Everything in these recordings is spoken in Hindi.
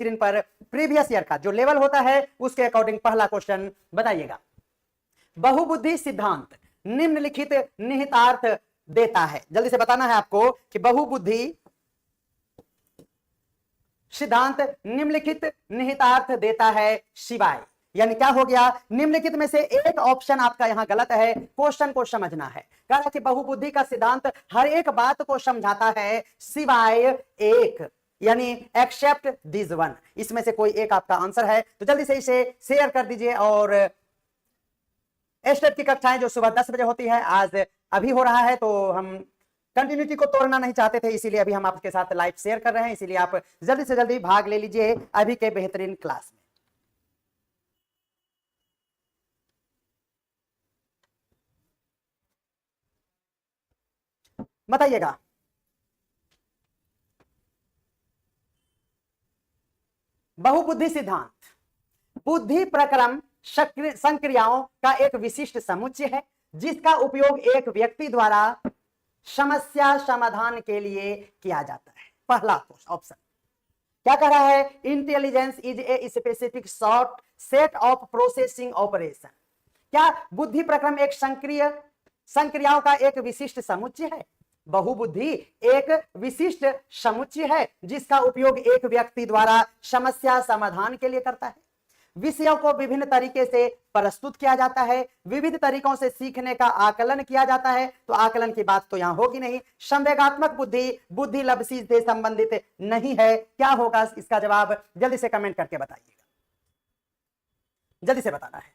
स्क्रीन पर प्रीवियस ईयर का जो लेवल होता है उसके अकॉर्डिंग पहला क्वेश्चन बताइएगा। बहुबुद्धि सिद्धांत निम्नलिखित निहितार्थ देता है। जल्दी से बताना है आपको कि बहुबुद्धि सिद्धांत निम्नलिखित निहितार्थ देता है शिवाय, यानी क्या हो गया, निम्नलिखित में से एक ऑप्शन आपका यहां गलत है। क्वेश्चन को समझना है, कहा कि बहुबुद्धि का सिद्धांत हर एक बात को समझाता है सिवाय एक, यानी एक्सेप्ट दिस वन। इसमें से कोई एक आपका आंसर है, तो जल्दी से इसे शेयर कर दीजिए। और एस्टेट की कक्षाएं जो सुबह 10 बजे होती है आज अभी हो रहा है, तो हम कंटिन्यूटी को तोड़ना नहीं चाहते थे, इसीलिए अभी हम आपके साथ लाइव शेयर कर रहे हैं। इसीलिए आप जल्दी से जल्दी भाग ले लीजिए अभी के बेहतरीन क्लास में। बताइएगा, बहुबुद्धि सिद्धांत बुद्धि प्रक्रम संक्रियाओं का एक विशिष्ट समुच्चय है जिसका उपयोग एक व्यक्ति द्वारा समस्या समाधान के लिए किया जाता है। पहला ऑप्शन क्या कह रहा है, intelligence is a specific short set of processing operation. क्या बुद्धि प्रक्रम एक संक्रियाओं का एक विशिष्ट समुच्चय है? बहुबुद्धि एक विशिष्ट समुच्चय है जिसका उपयोग एक व्यक्ति द्वारा समस्या समाधान के लिए करता है। विषयों को विभिन्न तरीके से प्रस्तुत किया जाता है, विविध तरीकों से सीखने का आकलन किया जाता है। तो आकलन की बात तो यहां होगी नहीं। संवेगात्मक बुद्धि बुद्धि लब्धि से संबंधित नहीं है। क्या होगा इसका जवाब, जल्दी से कमेंट करके बताइएगा, जल्दी से बताना है।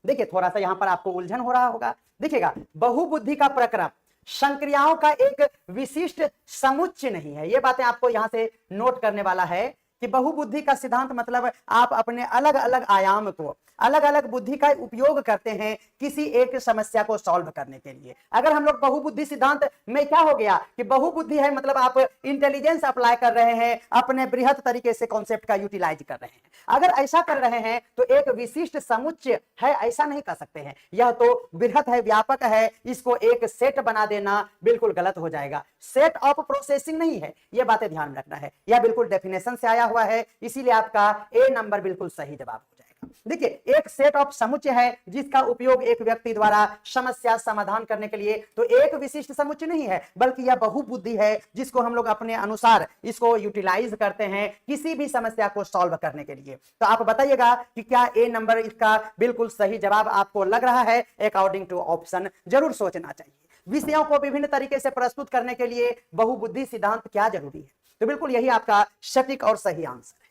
देखिए थोड़ा सा यहां पर आपको उलझन हो रहा होगा। देखिएगा, बहुबुद्धि का प्रक्रम संक्रियाओं का एक विशिष्ट समुच्चय नहीं है। ये बातें आपको यहां से नोट करने वाला है कि बहुबुद्धि का सिद्धांत मतलब आप अपने अलग अलग आयाम को, अलग अलग बुद्धि का उपयोग करते हैं किसी एक समस्या को सॉल्व करने के लिए। अगर हम लोग बहुबुद्धि सिद्धांत में क्या हो गया कि बहुबुद्धि है मतलब आप इंटेलिजेंस अप्लाई कर रहे हैं, अपने बृहत तरीके से कॉन्सेप्ट का यूटिलाइज कर रहे हैं। अगर ऐसा कर रहे हैं तो एक विशिष्ट समुच्चय है, ऐसा नहीं कर सकते हैं। यह तो बृहत है, व्यापक है, इसको एक सेट बना देना बिल्कुल गलत हो जाएगा। सेट ऑफ प्रोसेसिंग नहीं है, यह बातें ध्यान में रखना है। यह बिल्कुल डेफिनेशन से आया हुआ है, इसीलिए आपका ए नंबर बिल्कुल सही जवाब हो जाएगा। देखिए, एक सेट ऑफ समुच्चय है जिसका उपयोग एक व्यक्ति द्वारा समस्या समाधान करने के लिए, तो एक विशिष्ट समुच्चय नहीं है बल्कि यह बहुबुद्धि है जिसको हम लोग अपने अनुसार इसको यूटिलाइज करते हैं किसी भी समस्या को सॉल्व करने के लिए। तो आप बताइएगा कि क्या ए नंबर इसका बिल्कुल सही जवाब आपको लग रहा है अकॉर्डिंग टू ऑप्शन। जरूर सोचना चाहिए। विषयों को विभिन्न तरीके से प्रस्तुत करने के लिए बहुबुद्धि सिद्धांत क्या जरूरी है, तो बिल्कुल यही आपका सटीक और सही आंसर है।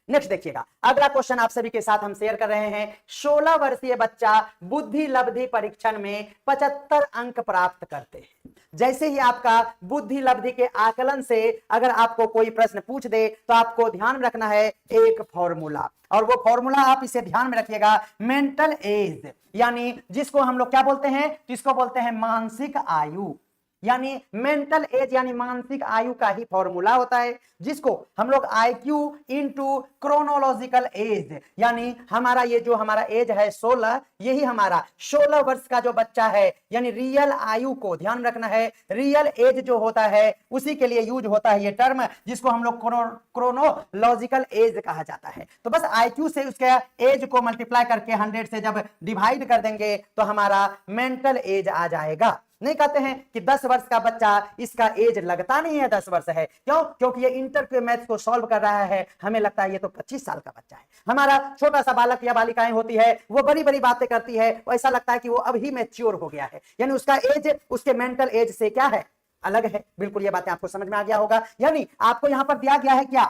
नेक्स्ट देखिएगा, अगला क्वेश्चन आप सभी के साथ हम शेयर कर रहे हैं। 16 वर्षीय बच्चा बुद्धि लब्धि परीक्षण में 75 अंक प्राप्त करते हैं। जैसे ही आपका बुद्धि लब्धि के आकलन से अगर आपको कोई प्रश्न पूछ दे तो आपको ध्यान में रखना है एक फॉर्मूला, और वो फॉर्मूला आप इसे ध्यान में रखिएगा, मेंटल एज, यानी जिसको हम लोग क्या बोलते हैं, जिसको बोलते हैं मानसिक आयु। यानी मेंटल एज यानी मानसिक आयु का ही फॉर्मूला होता है, जिसको हम लोग IQ इंटू क्रोनोलॉजिकल एज, यानी हमारा ये जो हमारा एज है 16, यही हमारा 16 वर्ष का जो बच्चा है, यानी रियल आयु को ध्यान रखना है। रियल एज जो होता है उसी के लिए यूज होता है ये टर्म, जिसको हम लोग क्रोनोलॉजिकल एज कहा जाता है। तो बस IQ से उसके एज को मल्टीप्लाई करके 100 से जब डिवाइड कर देंगे तो हमारा मेंटल एज आ जाएगा। नहीं कहते हैं कि 10 वर्ष का बच्चा, इसका एज लगता नहीं है 10 वर्ष है। क्यों? क्योंकि ये इंटर के मैथ्स को सॉल्व कर रहा है, हमें लगता है ये तो 25 साल का बच्चा है। हमारा छोटा सा बालक या बालिकाएं होती है, वो बड़ी बड़ी बातें करती है, ऐसा लगता है कि वो अभी मैच्योर हो गया है, यानी उसका एज उसके मेंटल एज से क्या है, अलग है। बिल्कुल ये बातें आपको समझ में आ गया होगा। यानी आपको यहां पर दिया गया है क्या,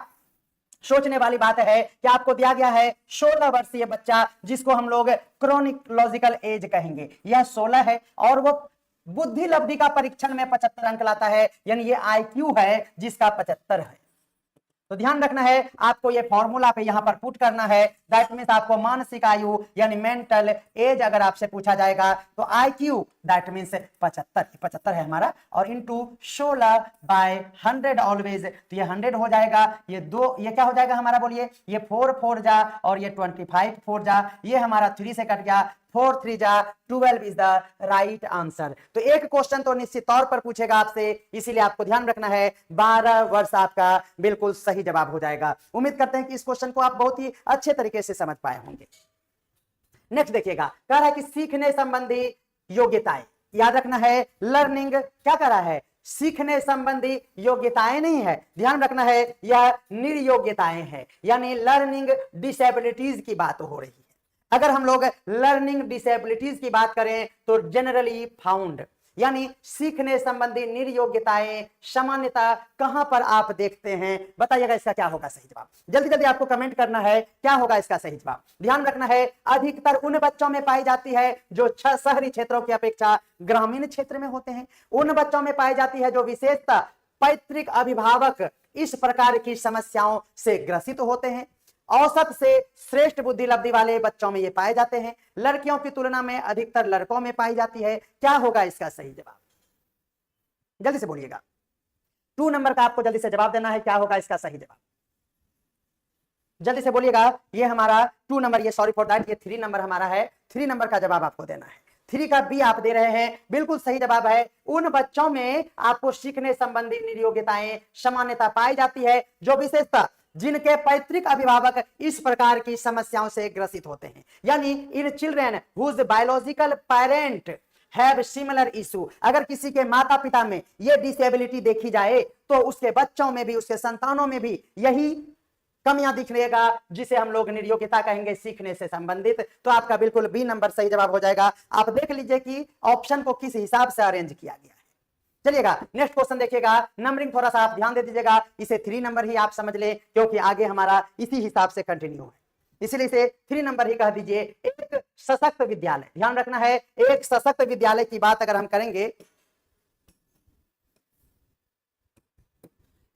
सोचने वाली बात है कि आपको दिया गया है 16 वर्षीय बच्चा, जिसको हम लोग क्रोनोलॉजिकल एज कहेंगे, यह 16 है, और वो बुद्धि लब्धि का परीक्षण में 75 अंक लाता है, यानी ये IQ है जिसका 75 है। तो ध्यान रखना है, आपको ये फॉर्मूला पे यहां पर पुट करना है। दैट मींस आपको मानसिक आयु यानी मेंटल एज अगर आपसे पूछा जाएगा तो IQ दैट मींस 75 है हमारा, और इंटू 16/100 ऑलवेज, तो ये 100 हो जाएगा। ये क्या हो जाएगा हमारा, बोलिए, ये 4 4 जा और ये 25 4 जा, ये हमारा 3 से कट गया, 4 3 जा 12 इज द राइट आंसर। तो एक क्वेश्चन तो निश्चित तौर पर पूछेगा आपसे, इसीलिए आपको ध्यान रखना है 12 वर्ष आपका बिल्कुल सही जवाब हो जाएगा। उम्मीद करते हैं कि इस क्वेश्चन को आप बहुत ही अच्छे तरीके से समझ पाए होंगे। नेक्स्ट देखिएगा, कह रहा है कि सीखने संबंधी योग्यताएं, याद रखना है लर्निंग क्या कर रहा है, सीखने संबंधी योग्यताएं नहीं है, ध्यान रखना है यह निर्योग्यताएं हैं, यानी लर्निंग डिसेबिलिटीज की बात हो रही है। अगर हम लोग लर्निंग डिसेबिलिटीज की बात करें तो जनरली फाउंड, यानी सीखने संबंधी निर्योग्यताएं सामान्यतः कहां पर आप देखते हैं, बताइएगा इसका क्या होगा सही जवाब। जल्दी जल्दी आपको कमेंट करना है क्या होगा इसका सही जवाब। ध्यान रखना है अधिकतर उन बच्चों में पाई जाती है जो शहरी क्षेत्रों की अपेक्षा ग्रामीण क्षेत्र में होते हैं, उन बच्चों में पाई जाती है जो विशेषतः पैतृक अभिभावक इस प्रकार की समस्याओं से ग्रसित होते हैं, औसत से श्रेष्ठ बुद्धि लब्धि वाले बच्चों में ये पाए जाते हैं, लड़कियों की तुलना में अधिकतर लड़कों में पाई जाती है। क्या होगा इसका सही जवाब, जल्दी से बोलिएगा। 2 नंबर का आपको जल्दी से जवाब देना है, क्या होगा इसका सही जवाब, जल्दी से बोलिएगा। ये हमारा 2 नंबर, ये सॉरी फॉर दैट, ये 3 नंबर हमारा है। 3 नंबर का जवाब आपको देना है। 3 का बी आप दे रहे हैं, बिल्कुल सही जवाब है। उन बच्चों में आपको सीखने संबंधी निर्योग्यताएं सामान्यता पाई जाती है जो विशेषतः जिनके पैतृक अभिभावक इस प्रकार की समस्याओं से ग्रसित होते हैं, यानी in children whose biological parent have similar issue. अगर किसी के माता पिता में ये डिसेबिलिटी देखी जाए तो उसके बच्चों में भी, उसके संतानों में भी यही कमियां दिखेगा जिसे हम लोग निर्योग्यता कहेंगे सीखने से संबंधित। तो आपका बिल्कुल बी नंबर सही जवाब हो जाएगा। आप देख लीजिए कि ऑप्शन को किस हिसाब से अरेंज किया गया है। चलिएगा नेक्स्ट क्वेश्चन देखिएगा, नंबरिंग थोड़ा सा आप ध्यान दे दीजिएगा, इसे 3 नंबर ही आप समझ ले क्योंकि आगे हमारा इसी हिसाब से कंटिन्यू है, इसीलिए इसे 3 नंबर ही कह दीजिए। एक सशक्त विद्यालय, ध्यान रखना है एक सशक्त विद्यालय की बात अगर हम करेंगे,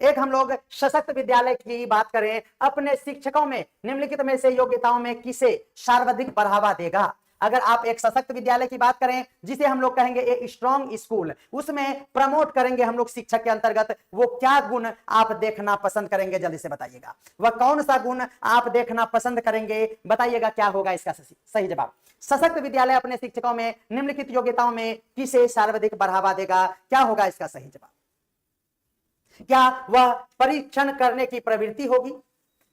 एक हम लोग सशक्त विद्यालय की बात करें, अपने शिक्षकों में निम्नलिखित में से योग्यताओं में किसे सर्वाधिक बढ़ावा देगा। अगर आप एक सशक्त विद्यालय की बात करें जिसे हम लोग कहेंगे ए स्ट्रॉन्ग स्कूल, उसमें प्रमोट करेंगे हम लोग शिक्षक के अंतर्गत, वो क्या गुण आप देखना पसंद करेंगे, जल्दी से बताइएगा। वह कौन सा गुण आप देखना पसंद करेंगे, बताइएगा क्या होगा इसका सही जवाब। सशक्त विद्यालय अपने शिक्षकों में निम्नलिखित योग्यताओं में किसे सर्वाधिक बढ़ावा देगा, क्या होगा इसका सही जवाब। क्या वह परीक्षण करने की प्रवृत्ति होगी,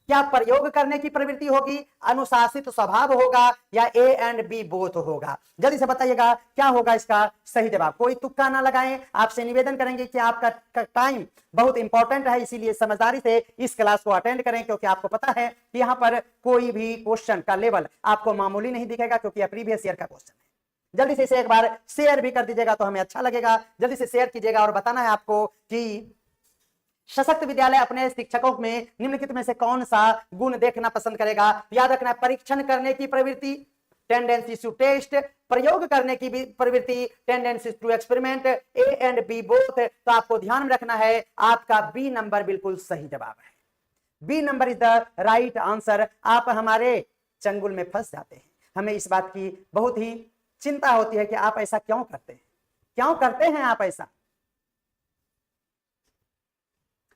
क्या प्रयोग करने की प्रवृत्ति होगी, अनुशासित स्वभाव होगा, या ए एंड बी बोथ होगा, जल्दी से बताइएगा क्या होगा इसका सही जवाब। कोई तुक्का ना लगाएं, आपसे निवेदन करेंगे कि आपका टाइम बहुत इंपॉर्टेंट है, इसीलिए समझदारी से इस क्लास को अटेंड करें क्योंकि आपको पता है कि यहाँ पर कोई भी क्वेश्चन का लेवल आपको मामूली नहीं दिखेगा क्योंकि यह प्रीवियस ईयर का क्वेश्चन है। जल्दी से इसे एक बार शेयर भी कर दीजिएगा तो हमें अच्छा लगेगा, जल्दी से शेयर कीजिएगा और बताना है आपको कि सशक्त विद्यालय अपने शिक्षकों में निम्नलिखित में से कौन सा गुण देखना पसंद करेगा। याद रखना है परीक्षण करने की प्रवृत्ति, टेंडेंसी टू टेस्ट, प्रयोग करने की प्रवृत्ति, tendency to experiment, A and B both. तो आपको ध्यान में रखना है आपका बी नंबर बिल्कुल सही जवाब है। B number is the right answer. आप हमारे चंगुल में फंस जाते हैं, हमें इस बात की बहुत ही चिंता होती है कि आप ऐसा क्यों करते हैं, क्यों करते हैं आप ऐसा।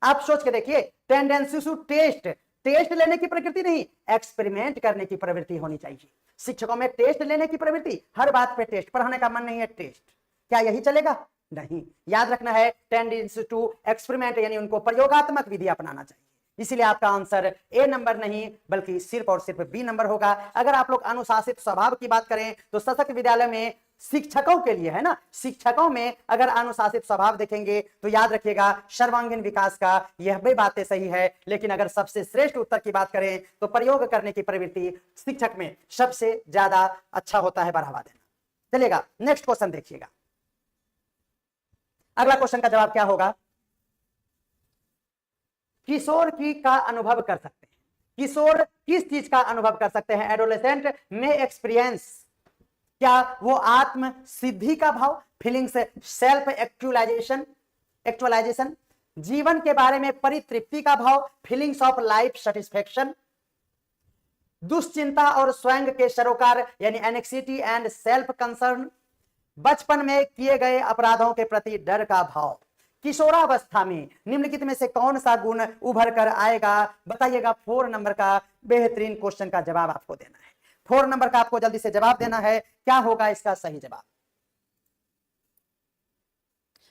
आप सोच के देखिए, टेंडेंसी टू टेस्ट, टेस्ट लेने की प्रवृत्ति नहीं, एक्सपेरिमेंट करने की प्रवृत्ति होनी चाहिए। शिक्षकों में टेस्ट लेने की प्रवृत्ति, हर बात पे टेस्ट, पढ़ाने का मन नहीं है टेस्ट, क्या यही चलेगा, नहीं। याद रखना है टेंडेंसी टू एक्सपेरिमेंट, यानी उनको प्रयोगात्मक विधि अपनाना चाहिए। इसीलिए आपका आंसर ए नंबर नहीं बल्कि सिर्फ और सिर्फ बी नंबर होगा। अगर आप लोग अनुशासित स्वभाव की बात करें तो सशक्त विद्यालय में शिक्षकों के लिए है ना, शिक्षकों में अगर अनुशासित स्वभाव देखेंगे तो याद रखिएगा सर्वांगीण विकास का यह भी बातें सही है, लेकिन अगर सबसे श्रेष्ठ उत्तर की बात करें तो प्रयोग करने की प्रवृत्ति शिक्षक में सबसे ज्यादा अच्छा होता है बढ़ावा देना। चलिएगा नेक्स्ट क्वेश्चन देखिएगा, अगला क्वेश्चन का जवाब क्या होगा। किशोर की का अनुभव कर सकते हैं, किशोर किस चीज का अनुभव कर सकते हैं, एडोलेसेंट में एक्सपीरियंस, क्या वो आत्म सिद्धि का भाव, फीलिंग्स सेल्फ एक्चुअलाइजेशन, जीवन के बारे में परितृप्ति का भाव, फीलिंग्स ऑफ लाइफ सेटिस्फेक्शन, दुश्चिंता और स्वयं के सरोकार यानी एनेक्सिटी एंड सेल्फ कंसर्न, बचपन में किए गए अपराधों के प्रति डर का भाव। किशोरावस्था में निम्नलिखित में से कौन सा गुण उभर कर आएगा, बताइएगा। 4 नंबर का बेहतरीन क्वेश्चन का जवाब आपको देना है। 4 नंबर का आपको जल्दी से जवाब देना है, क्या होगा इसका सही जवाब,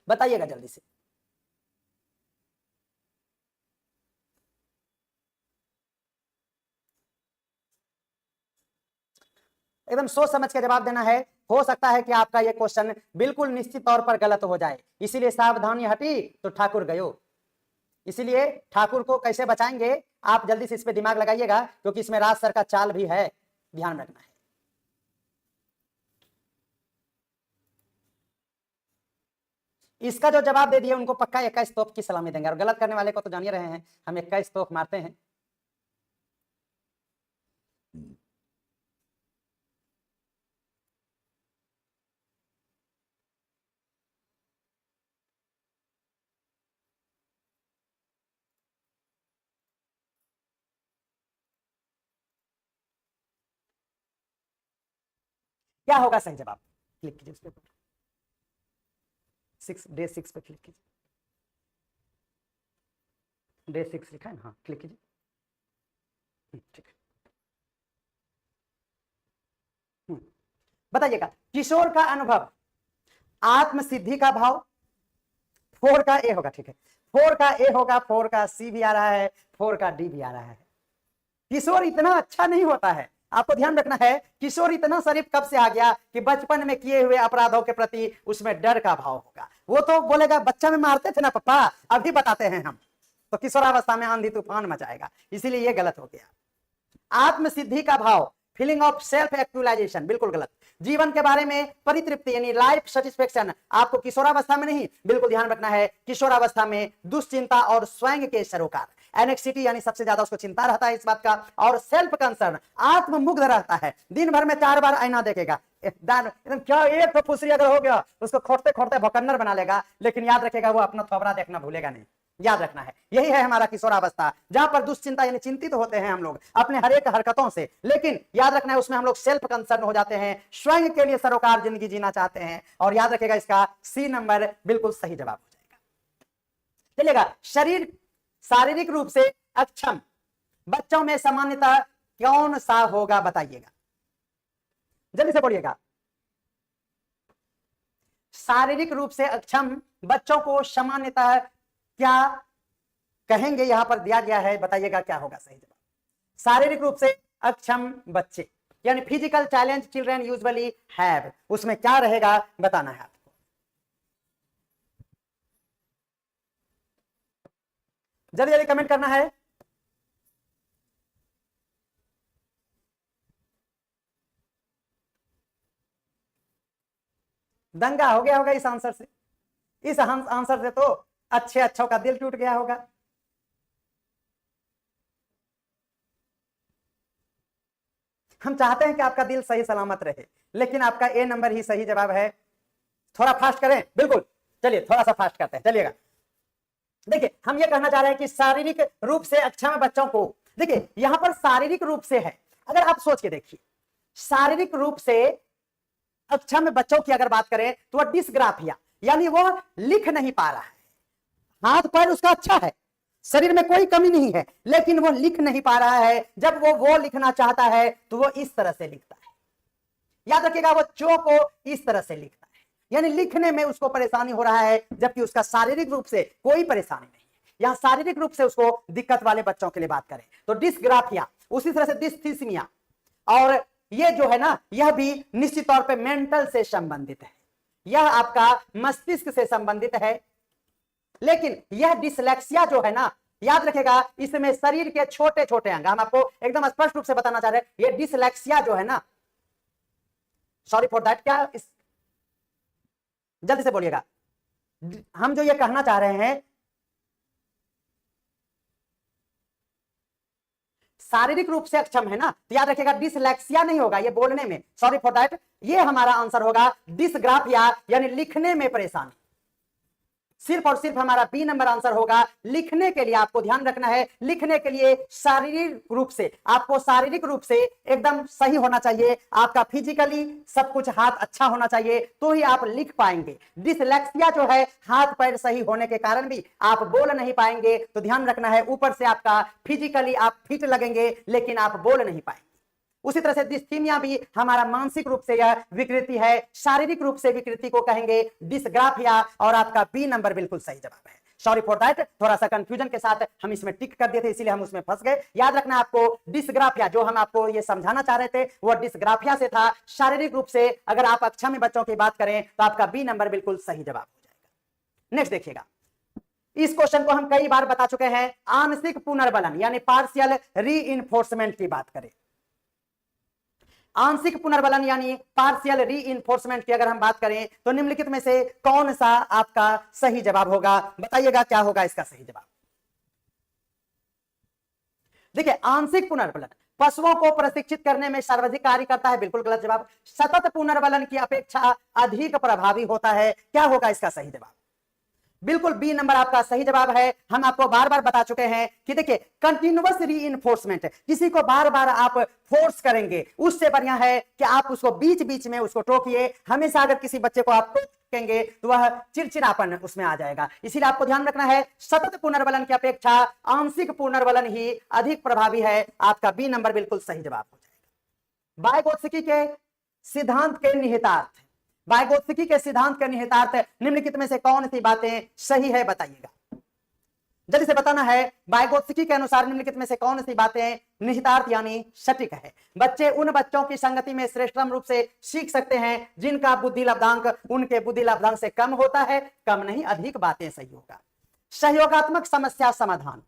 बताइएगा जल्दी से। एकदम सोच समझ के जवाब देना है। हो सकता है कि आपका यह क्वेश्चन बिल्कुल निश्चित तौर पर गलत हो जाए, इसीलिए सावधानी हटी तो ठाकुर गयो। इसीलिए ठाकुर को कैसे बचाएंगे, आप जल्दी से इस पे दिमाग लगाइएगा, क्योंकि इसमें राज सर का चाल भी है, ध्यान रखना है। इसका जो जवाब दे दिए उनको पक्का 21 तोप की सलामी देंगे, और गलत करने वाले को तो जान ही रहे हैं, हम 21 तोप मारते हैं। क्या होगा सही जवाब, क्लिक कीजिए उस पर, 6 पे क्लिक कीजिए, डे 6 लिखा है ना, हाँ क्लिक कीजिए, ठीक है। बताइएगा, किशोर का अनुभव, आत्म सिद्धि का भाव, 4 का ए होगा, ठीक है, 4 का ए होगा, 4 का सी भी आ रहा है, 4 का डी भी आ रहा है। किशोर इतना अच्छा नहीं होता है, आपको ध्यान रखना है। किशोर इतना शरीफ कब से आ गया कि बचपन में किए हुए अपराधों के प्रति उसमें डर का भाव होगा। वो तो बोलेगा बच्चा में मारते थे ना पापा, अभी बताते हैं हम, तो किशोरावस्था में आंधी तूफान मचाएगा, इसीलिए ये गलत हो गया। आत्मसिद्धि का भाव, फीलिंग ऑफ सेल्फ एक्चुअलाइजेशन, बिल्कुल गलत। जीवन के बारे में परितृप्ति यानी लाइफ सेटिस्फेक्शन आपको किशोरावस्था में नहीं, बिल्कुल ध्यान रखना है। किशोरावस्था में दुश्चिंता और स्वयं के सरोकार, एनेक्सिटी यानी सबसे ज्यादा उसको चिंता रहता है इस बात का, और सेल्फ कंसर्न, आत्ममुग्ध रहता है, दिन भर में 4 बार आईना देखेगा, एकदम क्या एक तो फुसरी अगर हो गया उसको खोटते खोटते भौकन्नर बना लेगा, लेकिन याद रखेगा वो अपना थोबड़ा देखना भूलेगा नहीं, याद रखना है। यही है हमारा किशोरावस्था, जहां पर दुश्चिंता यानी चिंतित होते हैं हम लोग अपने हर एक हरकतों से, लेकिन याद रखना है उसमें हम लोग सेल्फ कंसर्न हो जाते हैं, स्वयं के लिए सरोकार जिंदगी जीना चाहते हैं, और याद रखेगा इसका सी नंबर बिल्कुल सही जवाब हो जाएगा। चलिएगा, शरीर शारीरिक रूप से अक्षम बच्चों में सामान्यतः कौन सा होगा, बताइएगा जल्दी से बोलिएगा। शारीरिक रूप से अक्षम बच्चों को सामान्यतः क्या कहेंगे, यहां पर दिया गया है, बताइएगा क्या होगा सही जवाब। शारीरिक रूप से अक्षम बच्चे यानी physical challenge children usually have, उसमें क्या रहेगा बताना है आपको। जल्दी जल्दी कमेंट करना है। दंगा हो गया होगा इस आंसर से, इस आंसर से तो अच्छे अच्छों का दिल टूट गया होगा। हम चाहते हैं कि आपका दिल सही सलामत रहे, लेकिन आपका ए नंबर ही सही जवाब है। थोड़ा फास्ट करें, बिल्कुल, चलिए थोड़ा सा फास्ट करते हैं, चलिएगा। देखिए, हम ये कहना चाह रहे हैं कि शारीरिक रूप से अक्षम बच्चों को, देखिए यहां पर शारीरिक रूप से है, अगर आप सोच के देखिए, शारीरिक रूप से अक्षम बच्चों की अगर बात करें तो वह डिस्ग्राफिया यानी वो लिख नहीं पा रहा है, हाथ पैर उसका अच्छा है, शरीर में कोई कमी नहीं है, लेकिन वो लिख नहीं पा रहा है। जब वो लिखना चाहता है तो वो इस तरह से लिखता है, याद रखिएगा, वो चो को इस तरह से लिखता है, यानी लिखने में उसको परेशानी हो रहा है, जबकि उसका शारीरिक रूप से कोई परेशानी नहीं है। यहां शारीरिक रूप से उसको दिक्कत वाले बच्चों के लिए बात करें तो डिस्ग्राफिया, उसी तरह से डिस्थिसिमिया, और ये जो है ना, यह भी निश्चित तौर पे मेंटल से संबंधित है, यह आपका मस्तिष्क से संबंधित है। लेकिन यह डिसलेक्सिया जो है ना, याद रखेगा, इसमें शरीर के छोटे छोटे अंग, हम आपको एकदम स्पष्ट रूप से बताना चाह रहे हैं, यह डिसलेक्सिया जो है ना, सॉरी फॉर दैट, क्या इस जल्दी से बोलिएगा, हम जो ये कहना चाह रहे हैं, शारीरिक रूप से अक्षम है ना, तो याद रखिएगा डिसलेक्सिया नहीं होगा ये बोलने में, सॉरी फॉर दैट, ये हमारा आंसर होगा डिसग्राफिया यानी लिखने में परेशानी। सिर्फ और सिर्फ हमारा बी नंबर आंसर होगा। लिखने के लिए आपको ध्यान रखना है, लिखने के लिए शारीरिक रूप से आपको शारीरिक रूप से एकदम सही होना चाहिए, आपका फिजिकली सब कुछ हाथ अच्छा होना चाहिए, तो ही आप लिख पाएंगे। डिसलेक्सिया जो है, हाथ पैर सही होने के कारण भी आप बोल नहीं पाएंगे, तो ध्यान रखना है, ऊपर से आपका फिजिकली आप फिट लगेंगे लेकिन आप बोल नहीं पाएंगे, उसी तरह से डिस्थीमिया भी हमारा मानसिक रूप से यह विकृति है, शारीरिक रूप से विकृति को कहेंगे डिस्ग्राफिया, और आपका बी नंबर बिल्कुल सही जवाब है। सॉरी फॉर दैट, थोड़ा सा कंफ्यूजन के साथ हम इसमें टिक कर दिए थे, इसीलिए हम उसमें फंस गए। याद रखना आपको, डिस्ग्राफिया जो हम आपको ये समझाना चाह रहे थे वो डिस्ग्राफिया से था, शारीरिक रूप से अगर आप अक्षम बच्चों की बात करें तो आपका बी नंबर बिल्कुल सही जवाब हो जाएगा। नेक्स्ट देखिएगा, इस क्वेश्चन को हम कई बार बता चुके हैं। आंशिक पुनर्बलन यानी पार्शियल रीइंफोर्समेंट की बात करें, आंशिक पुनर्बलन यानी पार्शियल रीइंफोर्समेंट की अगर हम बात करें तो निम्नलिखित में से कौन सा आपका सही जवाब होगा? बताइएगा क्या होगा इसका सही जवाब। देखिए, आंशिक पुनर्बलन पशुओं को प्रशिक्षित करने में सर्वाधिक कार्य करता है, बिल्कुल गलत जवाब। सतत पुनर्बलन की अपेक्षा अधिक प्रभावी होता है, क्या होगा इसका सही जवाब? बिल्कुल बी नंबर आपका सही जवाब है। हम आपको बार बार बता चुके हैं कि देखिए, कंटिन्यूअस रीइंफोर्समेंट, किसी को बार बार आप फोर्स करेंगे उससे बढ़िया है कि आप उसको बीच बीच में उसको टोकिए। हमेशा अगर किसी बच्चे को आप टोकेंगे तो वह चिड़चिड़ापन उसमें आ जाएगा। इसीलिए आपको ध्यान रखना है, सतत पुनर्बलन की अपेक्षा आंशिक पुनर्बलन ही अधिक प्रभावी है। आपका बी नंबर बिल्कुल सही जवाब हो जाएगा। वाइगोत्स्की के सिद्धांत के निहितार्थ, वाइगोत्स्की के सिद्धांत के निहितार्थ निम्नलिखित में से कौन सी बातें सही है? बताइएगा, जल्दी से बताना है। वाइगोत्स्की के अनुसार निम्नलिखित में से कौन सी बातें निहितार्थ यानी सटीक है? बच्चे उन बच्चों की संगति में श्रेष्ठतम रूप से सीख सकते हैं जिनका बुद्धि लब्धांक उनके बुद्धि लब्धांक से कम होता है। कम नहीं, अधिक बातें सही होगा। सहयोगात्मक समस्या समाधान,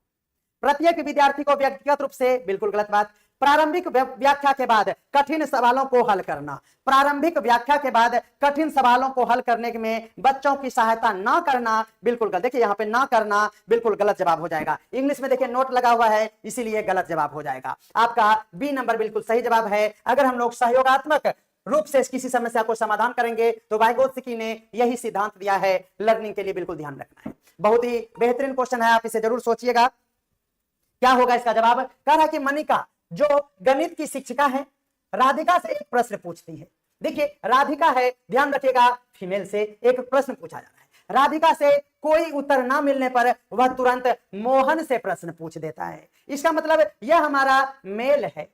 प्रत्येक विद्यार्थी को व्यक्तिगत रूप से, बिल्कुल गलत बात। प्रारंभिक व्याख्या के बाद कठिन सवालों को हल करना, प्रारंभिक व्याख्या के बाद कठिन सवालों को हल करने में बच्चों की सहायता ना करना, बिल्कुल गलत। देखिए यहाँ पे ना करना बिल्कुल गलत जवाब हो जाएगा। इंग्लिश में देखिए नोट लगा हुआ है, इसीलिए गलत जवाब हो जाएगा। आपका बी नंबर बिल्कुल सही जवाब है। अगर हम लोग सहयोगात्मक रूप से किसी समस्या को समाधान करेंगे तो वाइगोत्स्की ने यही सिद्धांत दिया है लर्निंग के लिए, बिल्कुल ध्यान रखना है। बहुत ही बेहतरीन क्वेश्चन है, आप इसे जरूर सोचिएगा। क्या होगा इसका जवाब? कह रहा है कि मनिका जो गणित की शिक्षिका है, राधिका से एक प्रश्न पूछती है। देखिए राधिका है, ध्यान रखिएगा, फीमेल से एक प्रश्न पूछा जा रहा है। राधिका से कोई उत्तर ना मिलने पर वह तुरंत मोहन से प्रश्न पूछ देता है। इसका मतलब यह हमारा मेल है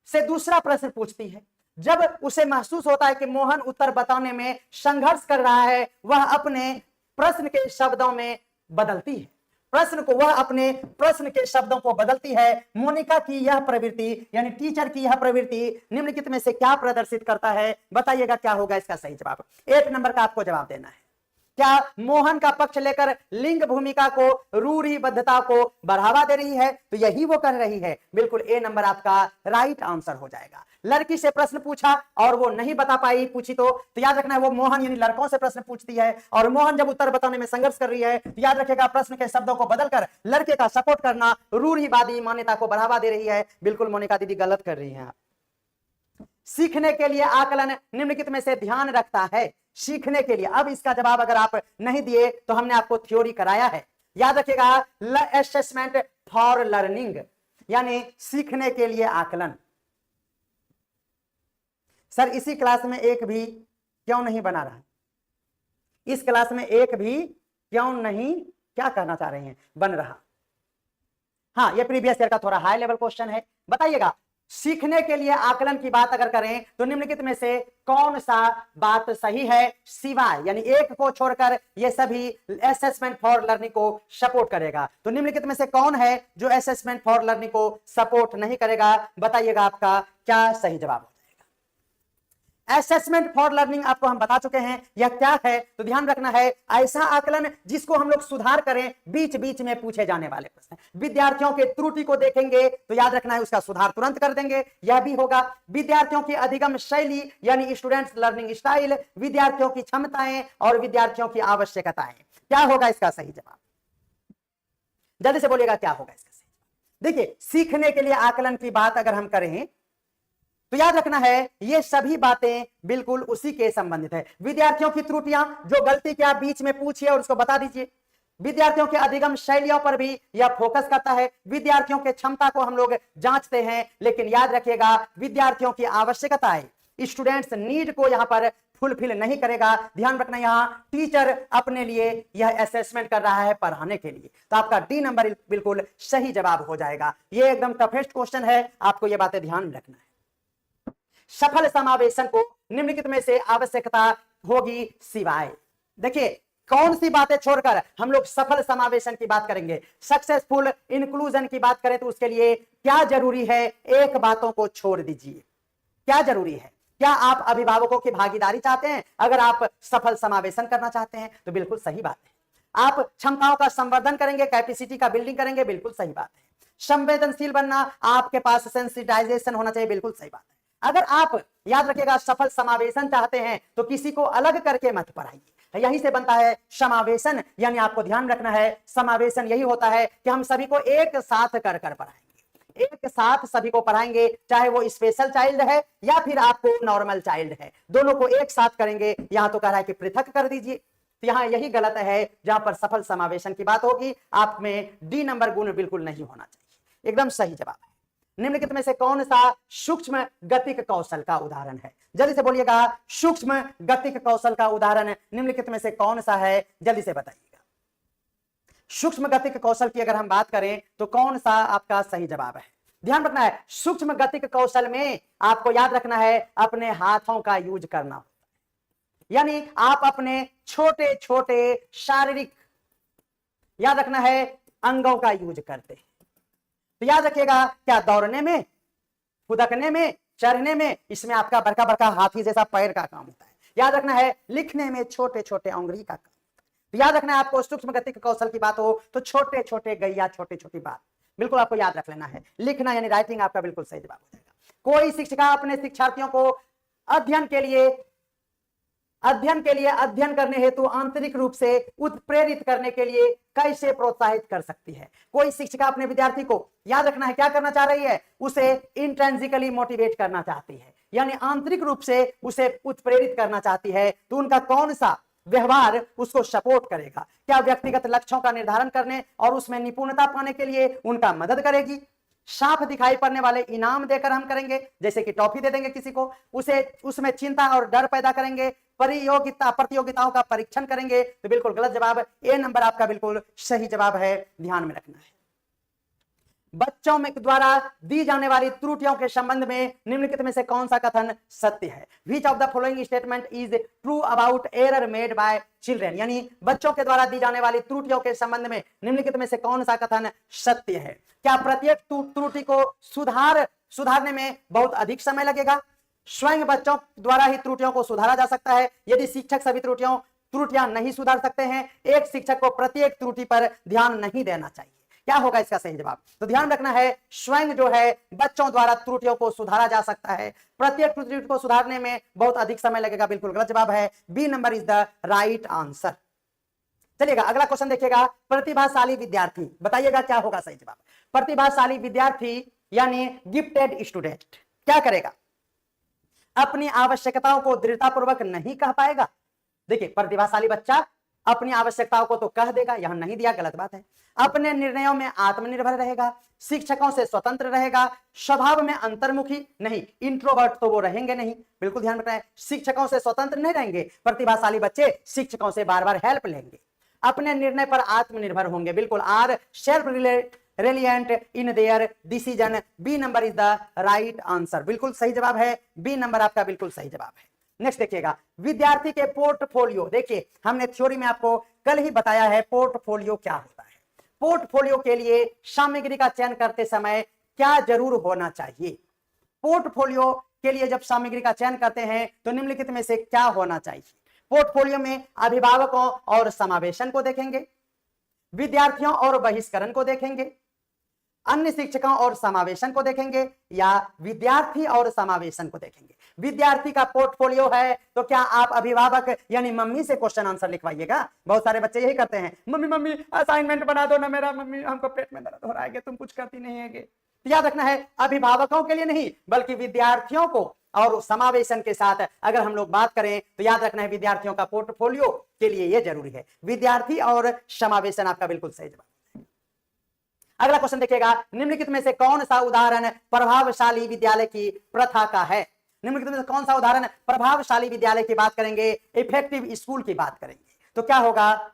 से दूसरा प्रश्न पूछती है। जब उसे महसूस होता है कि मोहन उत्तर बताने में संघर्ष कर रहा है, वह अपने प्रश्न के शब्दों में बदलती है, प्रश्न को वह अपने प्रश्न के शब्दों को बदलती है। मोनिका की यह प्रवृत्ति यानी टीचर की यह प्रवृत्ति निम्नलिखित में से क्या प्रदर्शित करता है? बताइएगा क्या होगा इसका सही जवाब। 1 नंबर का आपको जवाब देना है। क्या मोहन का पक्ष लेकर लिंग भूमिका को, रूढ़िबद्धता को बढ़ावा दे रही है? तो यही वो कर रही है, बिल्कुल ए नंबर आपका राइट आंसर हो जाएगा। लड़की से प्रश्न पूछा और वो नहीं बता पाई, पूछी तो याद रखना है वो मोहन यानी लड़कों से प्रश्न पूछती है, और मोहन जब उत्तर बताने में संघर्ष कर रही है तो याद रखेगा प्रश्न के शब्दों को बदलकर लड़के का सपोर्ट करना, रूढ़िवादी मान्यता को बढ़ावा दे रही है। बिल्कुल मोनिका दीदी गलत कर रही हैं आप। सीखने के लिए आकलन निम्नलिखित में से ध्यान रखता है? सीखने के लिए, अब इसका जवाब अगर आप नहीं दिए तो हमने आपको थ्योरी कराया है, याद रखिएगा। असेसमेंट फॉर लर्निंग यानी सीखने के लिए आकलन। सर इसी क्लास में एक भी क्यों नहीं बना रहा? इस क्लास में एक भी क्यों नहीं, क्या कहना चाह रहे हैं, बन रहा? हाँ, ये प्रीवियस ईयर का थोड़ा हाई लेवल क्वेश्चन है। बताइएगा, सीखने के लिए आकलन की बात अगर करें तो निम्नलिखित में से कौन सा बात सही है? सिवाय यानी एक को छोड़कर ये सभी असेसमेंट फॉर लर्निंग को सपोर्ट करेगा। तो निम्नलिखित में से कौन है जो असेसमेंट फॉर लर्निंग को सपोर्ट नहीं करेगा? बताइएगा आपका क्या सही जवाब हो जाएगा। असेसमेंट फॉर लर्निंग आपको हम बता चुके हैं यह क्या है, तो ध्यान रखना है ऐसा आकलन जिसको हम लोग सुधार करें, बीच बीच में पूछे जाने वाले प्रश्न। विद्यार्थियों के त्रुटि को देखेंगे तो याद रखना है उसका सुधार तुरंत कर देंगे, यह भी होगा। विद्यार्थियों की अधिगम शैली यानी स्टूडेंट्स लर्निंग स्टाइल, विद्यार्थियों की क्षमताएं और विद्यार्थियों की आवश्यकताएं, क्या होगा इसका सही जवाब? जल्दी से बोलिएगा क्या होगा इसका सही जवाब। देखिए सीखने के लिए आकलन की बात अगर हम करें तो याद रखना है ये सभी बातें बिल्कुल उसी के संबंधित है। विद्यार्थियों की त्रुटियां, जो गलती क्या बीच में पूछिए और उसको बता दीजिए। विद्यार्थियों के अधिगम शैलियों पर भी यह फोकस करता है। विद्यार्थियों के क्षमता को हम लोग जांचते हैं, लेकिन याद रखिएगा विद्यार्थियों की आवश्यकताएं, स्टूडेंट्स नीड को यहां पर फुलफिल नहीं करेगा। ध्यान रखना, यहाँ टीचर अपने लिए यह असेसमेंट कर रहा है पढ़ाने के लिए, तो आपका डी नंबर बिल्कुल सही जवाब हो जाएगा। ये एकदम टफेस्ट क्वेश्चन है, आपको ये बातें ध्यान रखना है। सफल समावेशन को निम्नलिखित में से आवश्यकता होगी सिवाय, देखिए कौन सी बातें छोड़कर हम लोग सफल समावेशन की बात करेंगे, सक्सेसफुल इंक्लूजन की बात करें तो उसके लिए क्या जरूरी है, एक बातों को छोड़ दीजिए। क्या जरूरी है? क्या आप अभिभावकों की भागीदारी चाहते हैं? अगर आप सफल समावेशन करना चाहते हैं तो बिल्कुल सही बात है। आप क्षमताओं का संवर्धन करेंगे, कैपेसिटी का बिल्डिंग करेंगे, बिल्कुल सही बात है। संवेदनशील बनना, आपके पास सेंसिटाइजेशन होना चाहिए, बिल्कुल सही बात है। अगर आप याद रखिएगा सफल समावेशन चाहते हैं तो किसी को अलग करके मत पढ़ाइए, यही से बनता है समावेशन। यानी आपको ध्यान रखना है समावेशन यही होता है कि हम सभी को एक साथ कर पढ़ाएंगे, एक साथ सभी को पढ़ाएंगे, चाहे वो स्पेशल चाइल्ड है या फिर आपको नॉर्मल चाइल्ड है, दोनों को एक साथ करेंगे। यहां तो कह रहा है कि पृथक कर दीजिए, तो यहां यही गलत है। जहां पर सफल समावेशन की बात होगी आप में डी नंबर गुण बिल्कुल नहीं होना चाहिए, एकदम सही जवाब है। निम्नलिखित में से कौन सा सूक्ष्म गतिक कौशल का उदाहरण है? जल्दी से बोलिएगा, सूक्ष्म गतिक कौशल का उदाहरण निम्नलिखित में से कौन सा है, जल्दी से बताइएगा। सूक्ष्म गतिक कौशल की अगर हम बात करें तो कौन सा आपका सही जवाब है? ध्यान रखना है, सूक्ष्म गतिक कौशल में आपको याद रखना है अपने हाथों का यूज करना होता है, यानी आप अपने छोटे छोटे शारीरिक याद रखना है अंगों का यूज करते हैं। तो याद रखिएगा, क्या दौड़ने में, कूदकने में, चढ़ने में, इसमें आपका बड़का बड़का हाथी जैसा पैर का काम होता है। याद रखना है लिखने में छोटे छोटे अंगुली का काम। तो याद रखना है आपको सूक्ष्म गतिक कौशल की बात हो तो छोटे छोटे गैया, छोटी छोटी बात बिल्कुल आपको याद रख लेना है। लिखना यानी राइटिंग आपका बिल्कुल सही जवाब हो जाएगा। कोई शिक्षिका अपने शिक्षार्थियों को अध्ययन के लिए अध्ययन करने हेतु आंतरिक रूप से उत्प्रेरित करने के लिए कैसे प्रोत्साहित कर सकती है? कोई शिक्षिका अपने विद्यार्थी को याद रखना है क्या करना चाह रही है, उसे इंट्रिंसिकली मोटिवेट करना चाहती है, यानी आंतरिक रूप से उसे उत्प्रेरित करना चाहती है। तो उनका कौन सा व्यवहार उसको सपोर्ट करेगा? क्या व्यक्तिगत लक्ष्यों का निर्धारण करने और उसमें निपुणता पाने के लिए उनका मदद करेगी? साफ दिखाई पड़ने वाले इनाम देकर हम करेंगे, जैसे कि टॉफी दे देंगे किसी को, उसे उसमें चिंता और डर पैदा करेंगे, प्रतियोगिताओं का परीक्षण करेंगे, तो बिल्कुल गलत जवाब। ए नंबर आपका बिल्कुल सही जवाब है, ध्यान में रखना है। बच्चों में द्वारा दी जाने वाली त्रुटियों के संबंध में निम्नलिखित में से कौन सा कथन सत्य है? Which of the following statement is true about error made by children, यानी बच्चों के द्वारा दी जाने वाली त्रुटियों के संबंध में निम्नलिखित में से कौन सा कथन सत्य है? क्या प्रत्येक त्रुटि को सुधारने में बहुत अधिक समय लगेगा? स्वयं बच्चों द्वारा ही त्रुटियों को सुधारा जा सकता है। यदि शिक्षक सभी त्रुटियां नहीं सुधार सकते हैं, एक शिक्षक को प्रत्येक त्रुटि पर ध्यान नहीं देना चाहिए। क्या होगा इसका सही जवाब? तो ध्यान रखना है स्वयं जो है बच्चों द्वारा त्रुटियों को सुधारा जा सकता है, प्रत्येक त्रुटि को सुधारने में बहुत अधिक समय लगेगा, बिल्कुल गलत जवाब है। B number is the right answer. चलिएगा अगला क्वेश्चन देखिएगा, प्रतिभाशाली विद्यार्थी, बताइएगा क्या होगा सही जवाब? प्रतिभाशाली विद्यार्थी यानी गिफ्टेड स्टूडेंट क्या करेगा? अपनी आवश्यकताओं को दृढ़तापूर्वक नहीं कह पाएगा। देखिए प्रतिभाशाली बच्चा अपनी आवश्यकताओं को तो कह देगा, यहां नहीं दिया, गलत बात है। अपने निर्णयों में आत्मनिर्भर रहेगा, शिक्षकों से स्वतंत्र रहेगा, स्वभाव में अंतर्मुखी नहीं, इंट्रोवर्ट तो वो रहेंगे नहीं, बिल्कुल ध्यान रखना है। शिक्षकों से स्वतंत्र नहीं रहेंगे प्रतिभाशाली बच्चे, शिक्षकों से बार बार हेल्प लेंगे, अपने निर्णय पर आत्मनिर्भर होंगे, बिल्कुल are self reliant in their decision. B number is the right answer, बिल्कुल सही जवाब है, बी नंबर आपका बिल्कुल सही जवाब है। नेक्स्ट देखिएगा, विद्यार्थी के पोर्टफोलियो, देखिए हमने थ्योरी में आपको कल ही बताया है पोर्टफोलियो क्या होता है। पोर्टफोलियो के लिए सामग्री का चयन करते समय क्या जरूर होना चाहिए? पोर्टफोलियो के लिए जब सामग्री का चयन करते हैं तो निम्नलिखित में से क्या होना चाहिए? पोर्टफोलियो में अभिभावकों और समावेशन को देखेंगे, विद्यार्थियों और बहिष्करण को देखेंगे, अन्य शिक्षकों और समावेशन को देखेंगे, या विद्यार्थी और समावेशन को देखेंगे। विद्यार्थी का पोर्टफोलियो है तो क्या आप अभिभावक यानी मम्मी से क्वेश्चन आंसर लिखवाइएगा। बहुत सारे बच्चे यही करते हैं, मम्मी मम्मी असाइनमेंट बना दो ना मेरा, मम्मी हमको पेट में दर्द हो रहा है, तुम कुछ करती नहीं है। याद रखना है अभिभावकों के लिए नहीं बल्कि विद्यार्थियों को और समावेशन के साथ अगर हम लोग बात करें तो याद रखना है विद्यार्थियों का पोर्टफोलियो के लिए यह जरूरी है। विद्यार्थी और समावेशन आपका बिल्कुल सही जवाब। अगला क्वेश्चन देखिएगा, निम्नलिखित में से कौन सा उदाहरण प्रभावशाली विद्यालय की प्रथा का है? निम्नलिखित में से कौन सा उदाहरण प्रभावशाली विद्यालय की बात करेंगे, इफेक्टिव स्कूल की बात करेंगे, तो क्या होगा,